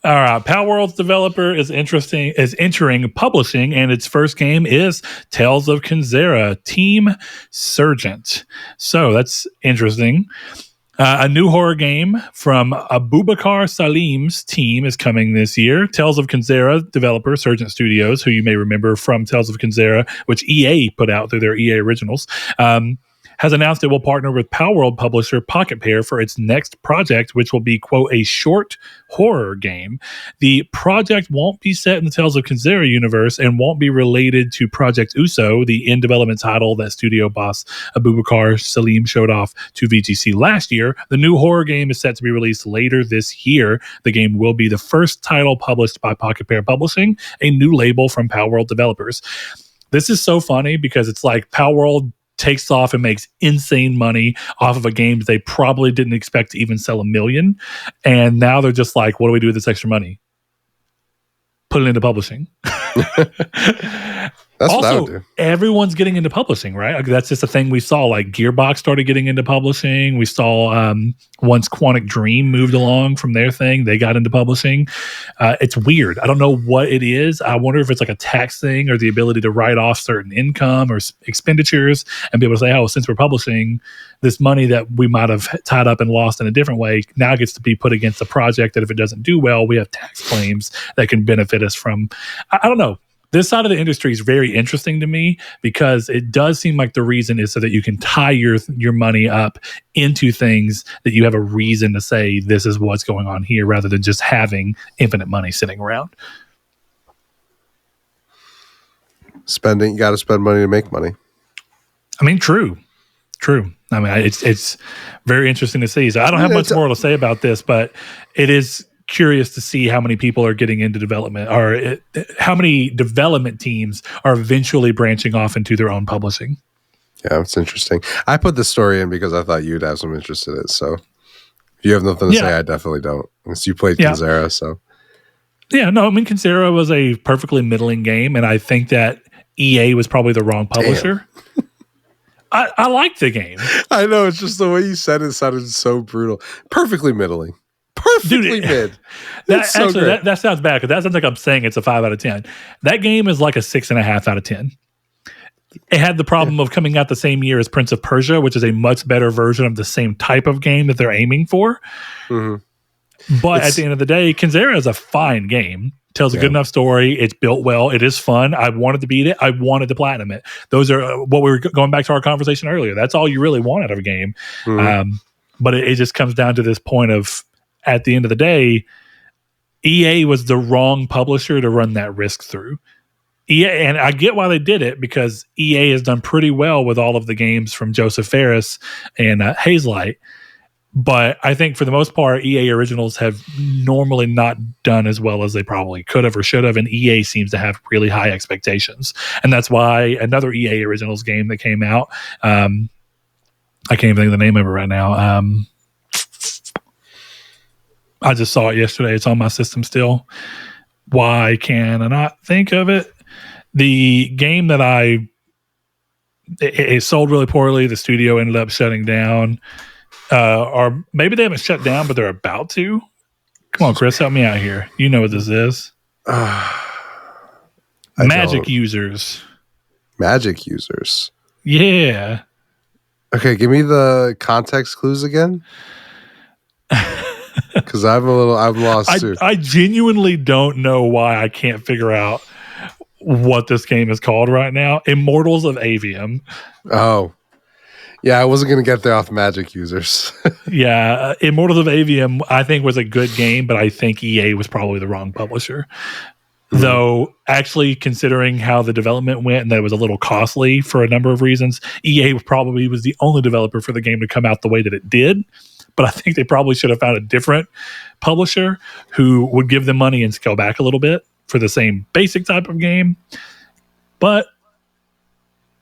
All right, Palworld's developer is entering publishing, and its first game is Tales of Kenzera, Team Sergeant. So that's interesting. A new horror game from Abubakar Salim's team is coming this year. Tales of Kenzera developer Sergeant Studios, who you may remember from Tales of Kenzera, which EA put out through their EA Originals, has announced it will partner with Palworld publisher Pocket Pair for its next project, which will be, quote, a short horror game. The project won't be set in the Tales of Kenzera universe and won't be related to Project Uso, the in-development title that studio boss Abubakar Salim showed off to VGC last year. The new horror game is set to be released later this year. The game will be the first title published by Pocket Pair Publishing, a new label from Palworld developers. This is so funny because it's like Palworld takes off and makes insane money off of a game they probably didn't expect to even sell 1 million. And now they're just like, what do we do with this extra money? Put it into publishing. That's what I would Also, do. everyone's getting into publishing, right? Like, that's just a thing we saw. Like Gearbox started getting into publishing. We saw once Quantic Dream moved along from their thing, they got into publishing. It's weird. I don't know what it is. I wonder if it's like a tax thing or the ability to write off certain income or expenditures and be able to say, oh, since we're publishing, this money that we might have tied up and lost in a different way now gets to be put against a project that if it doesn't do well, we have tax claims that can benefit us from. I don't know. This side of the industry is very interesting to me because it does seem like the reason is so that you can tie your money up into things that you have a reason to say this is what's going on here rather than just having infinite money sitting around. You got to spend money to make money. I mean, true. I mean, it's very interesting to see. So I don't have much more to say about this, but it is curious to see how many people are getting into development or how many development teams are eventually branching off into their own publishing. Yeah, it's interesting. I put this story in because I thought you'd have some interest in it. So if you have nothing to say, I definitely don't. Unless you played Kinzera, so. Yeah, no, I mean, Kinzera was a perfectly middling game, and I think that EA was probably the wrong publisher. I liked the game. I know, it's just the way you said it sounded so brutal. Perfectly middling. Perfectly mid. That sounds bad because that sounds like I'm saying it's a 5 out of 10. That game is like a 6.5 out of 10. It had the problem of coming out the same year as Prince of Persia, which is a much better version of the same type of game that they're aiming for. Mm-hmm. But at the end of the day, Kinzera is a fine game. Tells a good enough story. It's built well. It is fun. I wanted to beat it. I wanted to platinum it. Those are what we were going back to our conversation earlier. That's all you really want out of a game. Mm-hmm. But it just comes down to this point of, at the end of the day, EA was the wrong publisher to run that risk through. EA, and I get why they did it because EA has done pretty well with all of the games from Joseph Fares and Hazelight. But I think for the most part, EA originals have normally not done as well as they probably could have or should have. And EA seems to have really high expectations. And that's why another EA originals game that came out, I can't even think of the name of it right now. I just saw it yesterday. It's on my system still. Why can I not think of it? The game that it sold really poorly. The studio ended up shutting down. Or maybe they haven't shut down, but they're about to. Come on, Chris, help me out here. You know what this is. Magic Users. Magic Users. Yeah. Okay, give me the context clues again. Because I'm lost too. I genuinely don't know why I can't figure out what this game is called right now. Immortals of Avium. Oh. Yeah, I wasn't going to get there off Magic Users. Yeah, Immortals of Avium, I think, was a good game, but I think EA was probably the wrong publisher. Mm-hmm. Though, actually, considering how the development went and that it was a little costly for a number of reasons, EA probably was the only developer for the game to come out the way that it did. But I think they probably should have found a different publisher who would give them money and scale back a little bit for the same basic type of game. But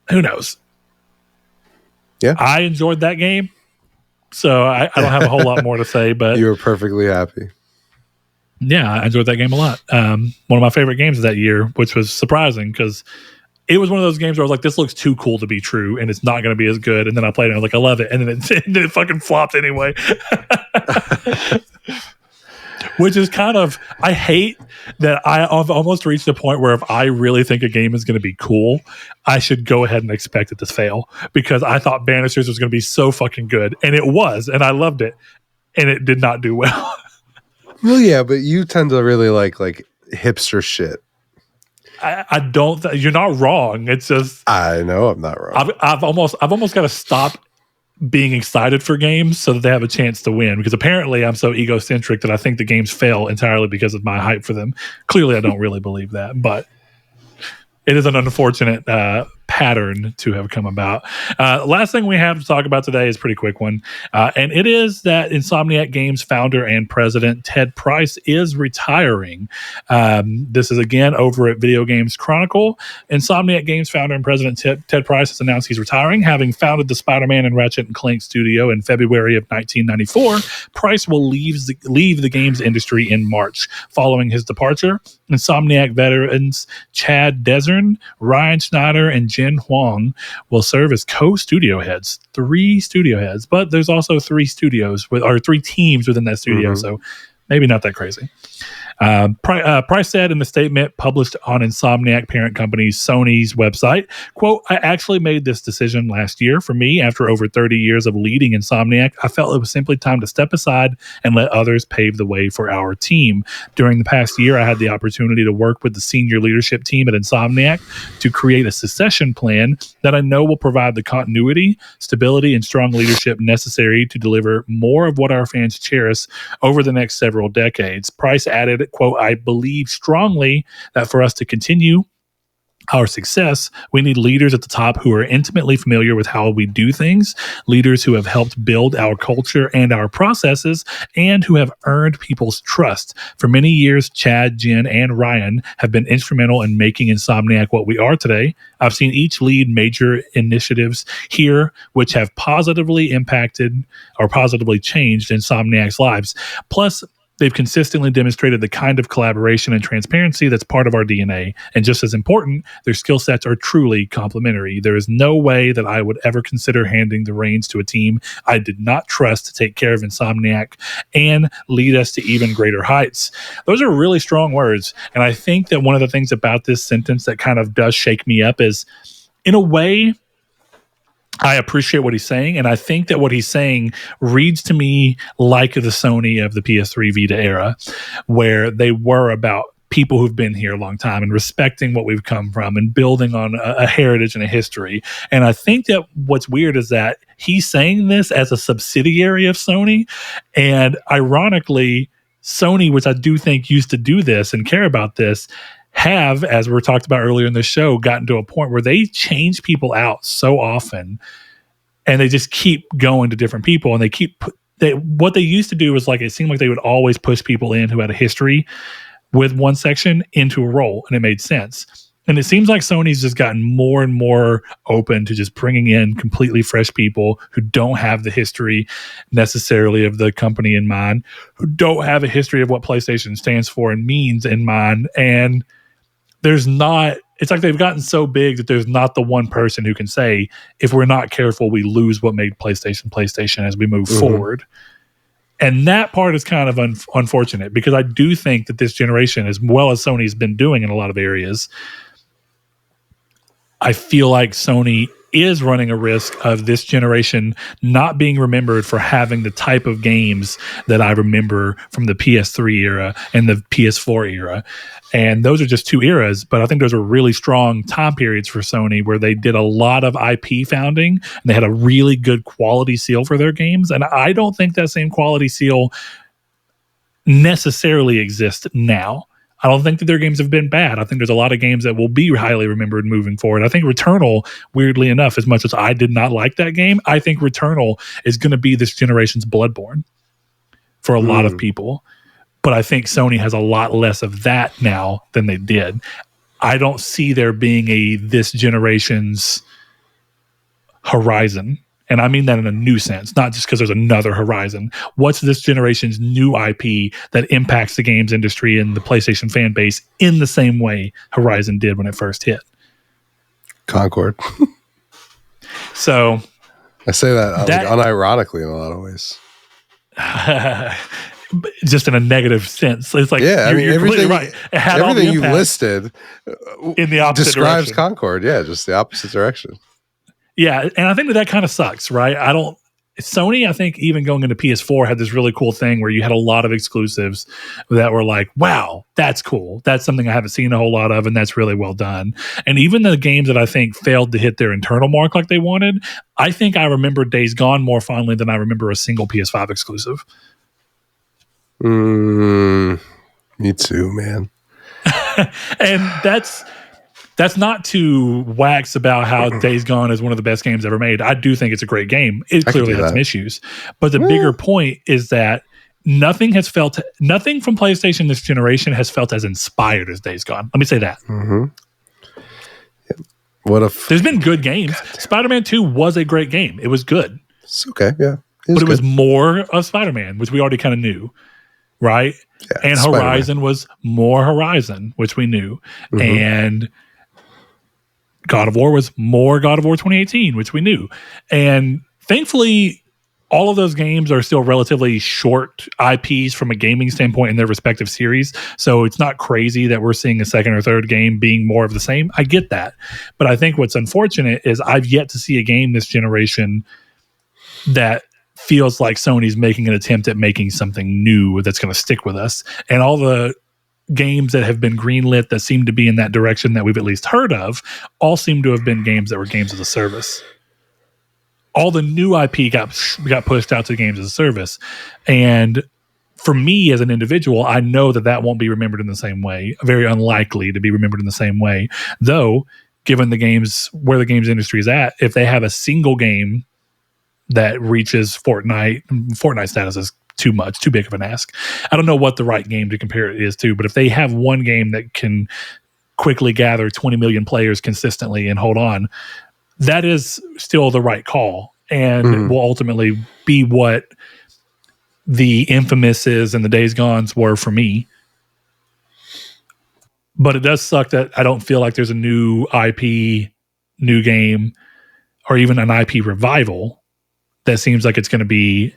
who knows? Yeah, I enjoyed that game, so I don't have a whole lot more to say. But you were perfectly happy. Yeah, I enjoyed that game a lot. One of my favorite games of that year, which was surprising because it was one of those games where I was like, this looks too cool to be true, and it's not going to be as good. And then I played it, and I was like, I love it. And then it fucking flopped anyway. Which is kind of, I hate that I've almost reached a point where if I really think a game is going to be cool, I should go ahead and expect it to fail. Because I thought Banishers was going to be so fucking good. And it was, and I loved it. And it did not do well. Well, yeah, but you tend to really like hipster shit. I don't. You're not wrong. It's just I know I'm not wrong. I've almost got to stop being excited for games so that they have a chance to win. Because apparently I'm so egocentric that I think the games fail entirely because of my hype for them. Clearly, I don't really believe that, but it is an unfortunate pattern to have come about. Last thing we have to talk about today is a pretty quick one. And it is that Insomniac Games founder and president Ted Price is retiring. This is again over at Video Games Chronicle. Insomniac Games founder and president Ted Price has announced he's retiring. Having founded the Spider-Man and Ratchet and Clank studio in February of 1994, Price will leave the games industry in March. Following his departure, Insomniac veterans Chad Desern, Ryan Schneider, and Jen Huang will serve as co-studio heads. 3 studio heads, but there's also 3 teams within that studio, so maybe not that crazy. Price said in the statement published on Insomniac parent company Sony's website, quote, "I actually made this decision last year. For me, after over 30 years of leading Insomniac, I felt it was simply time to step aside and let others pave the way for our team. During the past year, I had the opportunity to work with the senior leadership team at Insomniac to create a succession plan that I know will provide the continuity, stability, and strong leadership necessary to deliver more of what our fans cherish over the next several decades." Price added, quote, "I believe strongly that for us to continue our success, we need leaders at the top who are intimately familiar with how we do things, leaders who have helped build our culture and our processes, and who have earned people's trust. For many years, Chad, Jen, and Ryan have been instrumental in making Insomniac what we are today. I've seen each lead major initiatives here, which have positively impacted or positively changed Insomniac's lives. Plus, they've consistently demonstrated the kind of collaboration and transparency that's part of our DNA. And just as important, their skill sets are truly complementary. There is no way that I would ever consider handing the reins to a team I did not trust to take care of Insomniac and lead us to even greater heights." Those are really strong words. And I think that one of the things about this sentence that kind of does shake me up is, in a way, I appreciate what he's saying, and I think that what he's saying reads to me like the Sony of the PS3 Vita era, where they were about people who've been here a long time and respecting what we've come from and building on a heritage and a history. And I think that what's weird is that he's saying this as a subsidiary of Sony, and ironically, Sony, which I do think used to do this and care about this, have, as we talked about earlier in the show, gotten to a point where they change people out so often, and they just keep going to different people, and what they used to do was, like, it seemed like they would always push people in who had a history with one section into a role, and it made sense. And it seems like Sony's just gotten more and more open to just bringing in completely fresh people who don't have the history necessarily of the company in mind, who don't have a history of what PlayStation stands for and means in mind. And it's like they've gotten so big that there's not the one person who can say, if we're not careful, we lose what made PlayStation as we move forward. And that part is kind of unfortunate, because I do think that this generation, as well as Sony's been doing in a lot of areas, I feel like Sony is running a risk of this generation not being remembered for having the type of games that I remember from the PS3 era and the PS4 era. And those are just 2 eras, but I think those are really strong time periods for Sony, where they did a lot of IP founding and they had a really good quality seal for their games. And I don't think that same quality seal necessarily exists now. I don't think that their games have been bad. I think there's a lot of games that will be highly remembered moving forward. I think Returnal, weirdly enough, as much as I did not like that game, I think Returnal is going to be this generation's Bloodborne for a lot of people. But I think Sony has a lot less of that now than they did. I don't see there being this generation's Horizon. And I mean that in a new sense, not just because there's another Horizon. What's this generation's new IP that impacts the games industry and the PlayStation fan base in the same way Horizon did when it first hit? Concord. So I say that like, unironically in a lot of ways. Just in a negative sense. It's like, yeah, you're everything, right. Everything you listed in the opposite describes direction. Concord. Yeah, just the opposite direction. Yeah, and I think that kind of sucks, right? Sony, I think, even going into PS4 had this really cool thing where you had a lot of exclusives that were like, wow, that's cool. That's something I haven't seen a whole lot of, and that's really well done. And even the games that I think failed to hit their internal mark like they wanted, I think I remember Days Gone more fondly than I remember a single PS5 exclusive. Me too, man. And that's That's not to wax about how Days Gone is one of the best games ever made. I do think it's a great game. It clearly had some issues. But the bigger point is that nothing from PlayStation this generation has felt as inspired as Days Gone. Let me say that. Mm-hmm. There's been good games. Spider-Man 2 was a great game. It was good. It's okay, yeah. It was more of Spider-Man, which we already kind of knew, right? Yeah, and Horizon was more Horizon, which we knew. Mm-hmm. And God of War was more God of War 2018, which we knew. And thankfully, all of those games are still relatively short IPs from a gaming standpoint in their respective series. So it's not crazy that we're seeing a second or third game being more of the same. I get that. But I think what's unfortunate is I've yet to see a game this generation that feels like Sony's making an attempt at making something new that's going to stick with us. And all the games that have been greenlit that seem to be in that direction that we've at least heard of all seem to have been games that were games as a service. All the new IP got pushed out to games as a service. And for me as an individual, I know that won't be remembered in the same way, very unlikely to be remembered in the same way. Though, given where the games industry is at, if they have a single game that reaches Fortnite status is too big of an ask. I don't know what the right game to compare it is to, but if they have one game that can quickly gather 20 million players consistently and hold on, that is still the right call and will ultimately be what the Infamouses and the Days Gones were for me. But it does suck that I don't feel like there's a new IP, new game, or even an IP revival that seems like it's going to be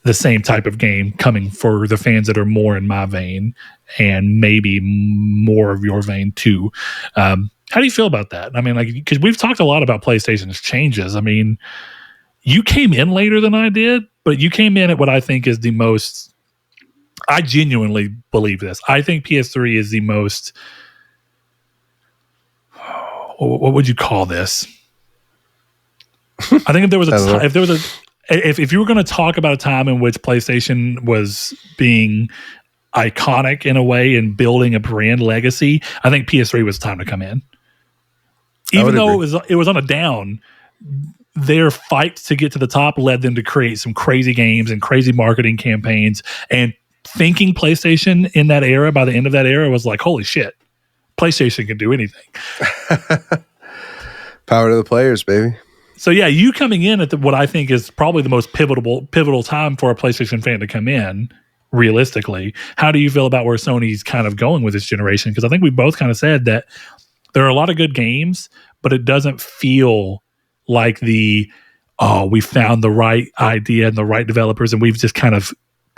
the same type of game coming for the fans that are more in my vein and maybe more of your vein too. How do you feel about that? I mean, like, because we've talked a lot about PlayStation's changes. I mean, you came in later than I did, but you came in at what I think is the most. I genuinely believe this. I think PS3 is the most. What would you call this? I think if you were going to talk about a time in which PlayStation was being iconic in a way and building a brand legacy, I think PS3 was the time to come in. Even though it was on a down, their fight to get to the top led them to create some crazy games and crazy marketing campaigns. And thinking PlayStation in that era, by the end of that era, was like, holy shit, PlayStation can do anything. Power to the players, baby. So yeah, you coming in at what I think is probably the most pivotal time for a PlayStation fan to come in, realistically. How do you feel about where Sony's kind of going with this generation? Because I think we both kind of said that there are a lot of good games, but it doesn't feel like we found the right idea and the right developers, and we've just kind of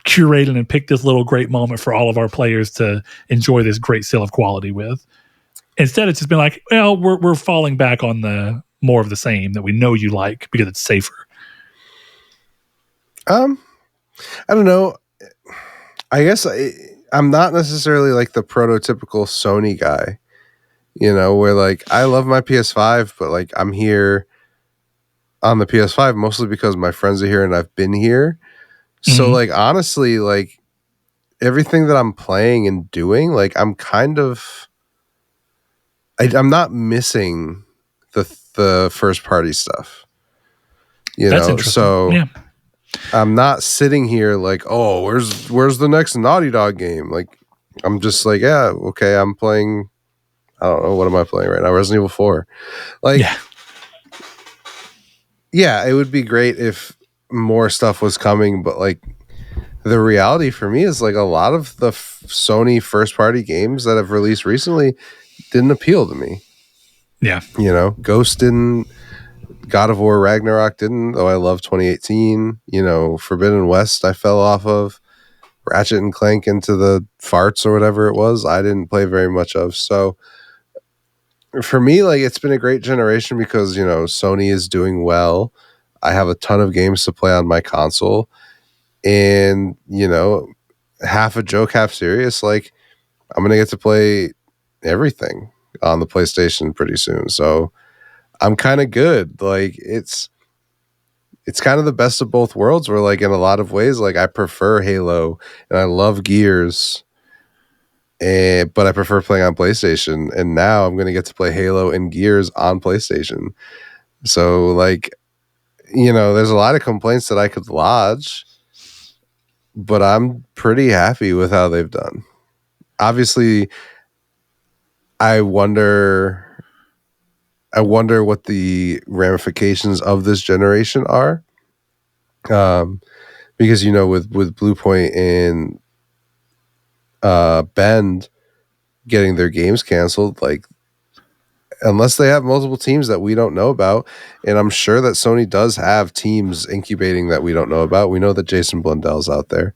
curated and picked this little great moment for all of our players to enjoy this great seal of quality with. Instead, it's just been like, well, we're falling back on the more of the same that we know you like because it's safer. I don't know. I guess I'm not necessarily like the prototypical Sony guy, where like I love my PS5, but like I'm here on the PS5 mostly because my friends are here and I've been here. So like honestly, like everything that I'm playing and doing, like I'm kind of I'm not missing the first party stuff. That's interesting. So yeah. I'm not sitting here like, oh, where's the next Naughty Dog game? Like I'm just like, yeah, okay, I'm playing, I don't know, what am I playing right now? Resident Evil 4. Like yeah, it would be great if more stuff was coming, but like the reality for me is like a lot of the Sony first party games that have released recently didn't appeal to me. Yeah. Ghost didn't, God of War Ragnarok didn't, though I love 2018. Forbidden West I fell off of. Ratchet and Clank Into the Farts or whatever it was, I didn't play very much of. So for me, like it's been a great generation because, Sony is doing well. I have a ton of games to play on my console. And, half a joke, half serious, like I'm going to get to play everything on the PlayStation pretty soon. So I'm kind of good. Like it's kind of the best of both worlds where like in a lot of ways, like I prefer Halo and I love Gears but I prefer playing on PlayStation. And now I'm going to get to play Halo and Gears on PlayStation. So, like, there's a lot of complaints that I could lodge, but I'm pretty happy with how they've done. Obviously, I wonder what the ramifications of this generation are. Because with Bluepoint and Bend getting their games canceled, like, unless they have multiple teams that we don't know about, and I'm sure that Sony does have teams incubating that we don't know about. We know that Jason Blundell's out there.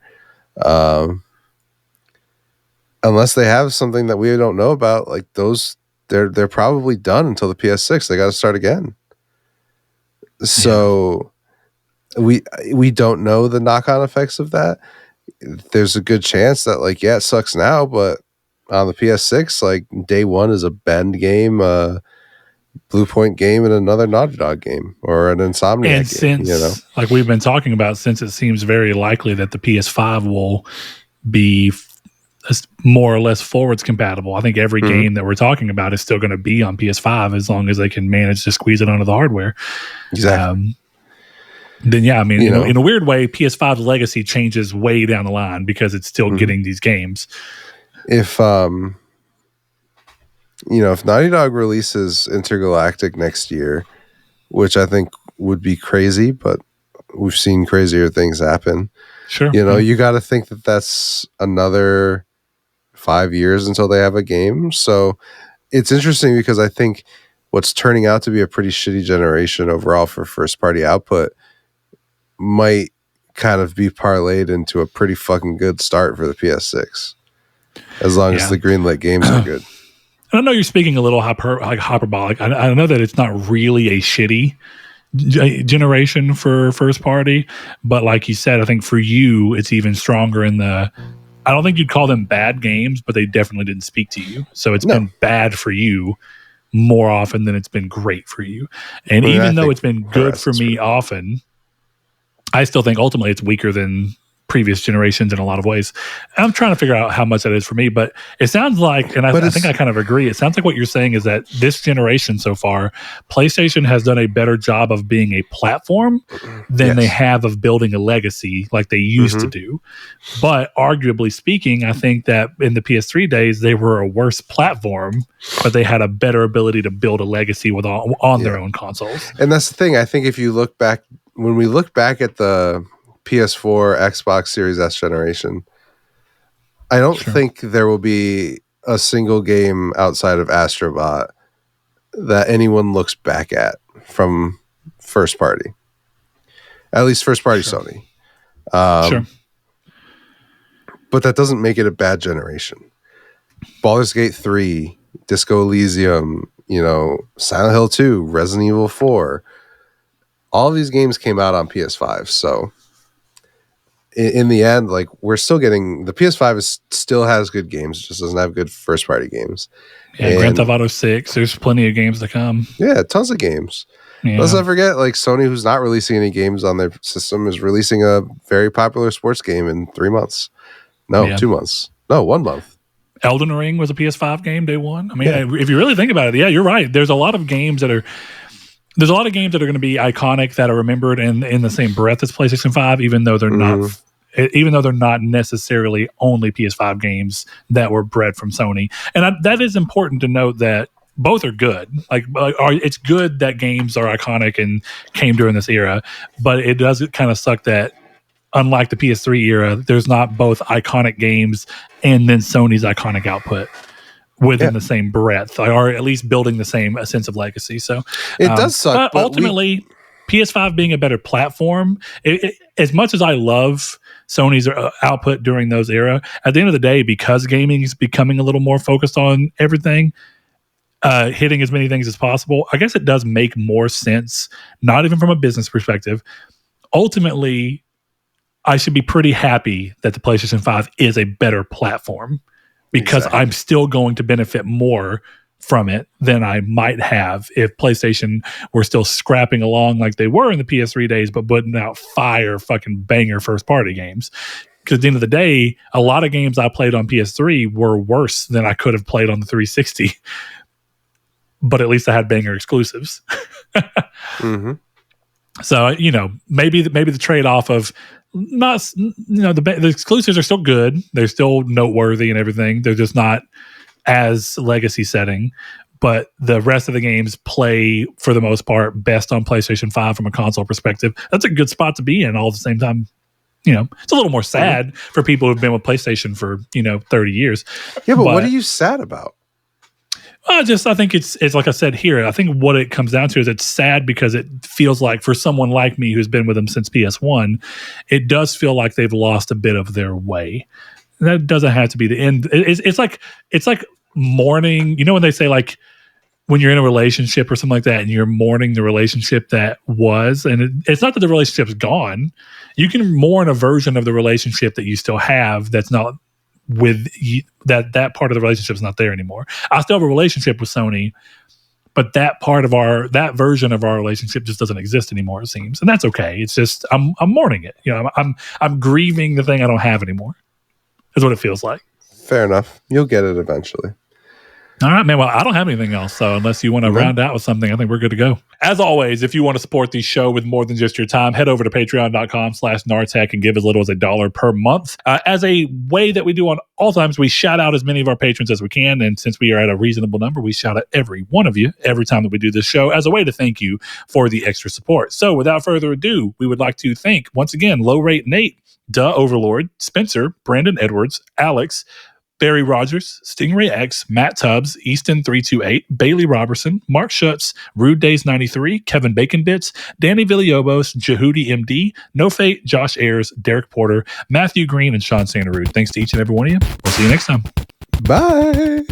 Unless they have something that we don't know about, like those, they're probably done until the PS6. They got to start again. So we don't know the knock-on effects of that. There's a good chance that, like, it sucks now, but on the PS6, like, day one is a Bend game, Bluepoint game, and another Naughty Dog game, or an Insomniac and game. Since, like we've been talking about, since it seems very likely that the PS5 will be more or less forwards compatible, I think every game that we're talking about is still going to be on PS5 as long as they can manage to squeeze it onto the hardware. Exactly. Then I mean, in a weird way, PS5's legacy changes way down the line because it's still getting these games. If if Naughty Dog releases Intergalactic next year, which I think would be crazy, but we've seen crazier things happen. Sure. You got to think that that's another 5 years until they have a game. So it's interesting because I think what's turning out to be a pretty shitty generation overall for first party output might kind of be parlayed into a pretty fucking good start for the PS6, as long as the greenlit games are good. I know you're speaking a little hyperbolic. I know that it's not really a shitty generation for first party, but like you said, I think for you it's even stronger in the, I don't think you'd call them bad games, but they definitely didn't speak to you. So it's been bad for you more often than it's been great for you. And even though it's been good for me often, I still think ultimately it's weaker than previous generations in a lot of ways. I'm trying to figure out how much that is for me, but it sounds like, and I think I kind of agree, it sounds like what you're saying is that this generation so far, PlayStation has done a better job of being a platform than they have of building a legacy like they used to do. But arguably speaking, I think that in the PS3 days, they were a worse platform, but they had a better ability to build a legacy on their own consoles. And that's the thing. I think if you look back, when we look back at the PS4, Xbox Series S generation, I don't think there will be a single game outside of Astrobot that anyone looks back at from first party. At least first party Sony. But that doesn't make it a bad generation. Baldur's Gate 3, Disco Elysium, Silent Hill 2, Resident Evil 4. All of these games came out on PS5, so in the end, like, we're still getting, the PS5 still has good games, it just doesn't have good first party games. Yeah, Grand Theft Auto 6, there's plenty of games to come. Yeah, tons of games. Yeah. Let's not forget, like, Sony, who's not releasing any games on their system, is releasing a very popular sports game in 3 months. No, 2 months. No, 1 month. Elden Ring was a PS5 game day one. I mean, if you really think about it, you're right. There's a lot of games that are going to be iconic that are remembered in the same breath as PlayStation 5, even though they're not necessarily only PS5 games that were bred from Sony. And that is important to note that both are good. It's good that games are iconic and came during this era, but it does kind of suck that, unlike the PS3 era, there's not both iconic games and then Sony's iconic output within the same breadth, or at least building the same sense of legacy. So it does suck. But ultimately, PS5 being a better platform, as much as I love Sony's output during those era, at the end of the day, because gaming is becoming a little more focused on everything, hitting as many things as possible, I guess it does make more sense, not even from a business perspective. Ultimately, I should be pretty happy that the PlayStation 5 is a better platform, because I'm still going to benefit more from it than I might have if PlayStation were still scrapping along like they were in the PS3 days, but putting out fucking banger first party games. Because at the end of the day, a lot of games I played on PS3 were worse than I could have played on the 360. But at least I had banger exclusives. Mm-hmm. So, you know, maybe the trade-off of not, you know, the exclusives are still good. They're still noteworthy and everything. They're just not as legacy setting. But the rest of the games play, for the most part, best on PlayStation 5 from a console perspective. That's a good spot to be in. All at the same time, you know, it's a little more sad for people who've been with PlayStation for, you know, 30 years. Yeah, but what are you sad about? I think it's like I said here. I think what it comes down to is it's sad because it feels like for someone like me who's been with them since PS1, it does feel like they've lost a bit of their way. That doesn't have to be the end. It's like mourning. You know when they say like when you're in a relationship or something like that, and you're mourning the relationship that was, and it's not that the relationship's gone. You can mourn a version of the relationship that you still have that's not with you, that part of the relationship is not there anymore. I still have a relationship with Sony, but that that version of our relationship just doesn't exist anymore, it seems, and that's okay. It's just I'm mourning it. You know, I'm grieving the thing I don't have anymore. Is what it feels like. Fair enough. You'll get it eventually. All right, man. Well, I don't have anything else. So unless you want to round out with something, I think we're good to go. As always, if you want to support the show with more than just your time, head over to patreon.com/Nartech and give as little as $1 per month. As a way that we do on all times, we shout out as many of our patrons as we can. And since we are at a reasonable number, we shout out every one of you every time that we do this show as a way to thank you for the extra support. So without further ado, we would like to thank, once again, Low Rate Nate, Duh Overlord, Spencer, Brandon Edwards, Alex, Barry Rogers, Stingray X, Matt Tubbs, Easton328, Bailey Robertson, Mark Schutz, Rude Days 93, Kevin Bacon Bits, Danny Villalobos, Jehudi MD, No Fate, Josh Ayers, Derek Porter, Matthew Green, and Sean Santarude. Thanks to each and every one of you. We'll see you next time. Bye.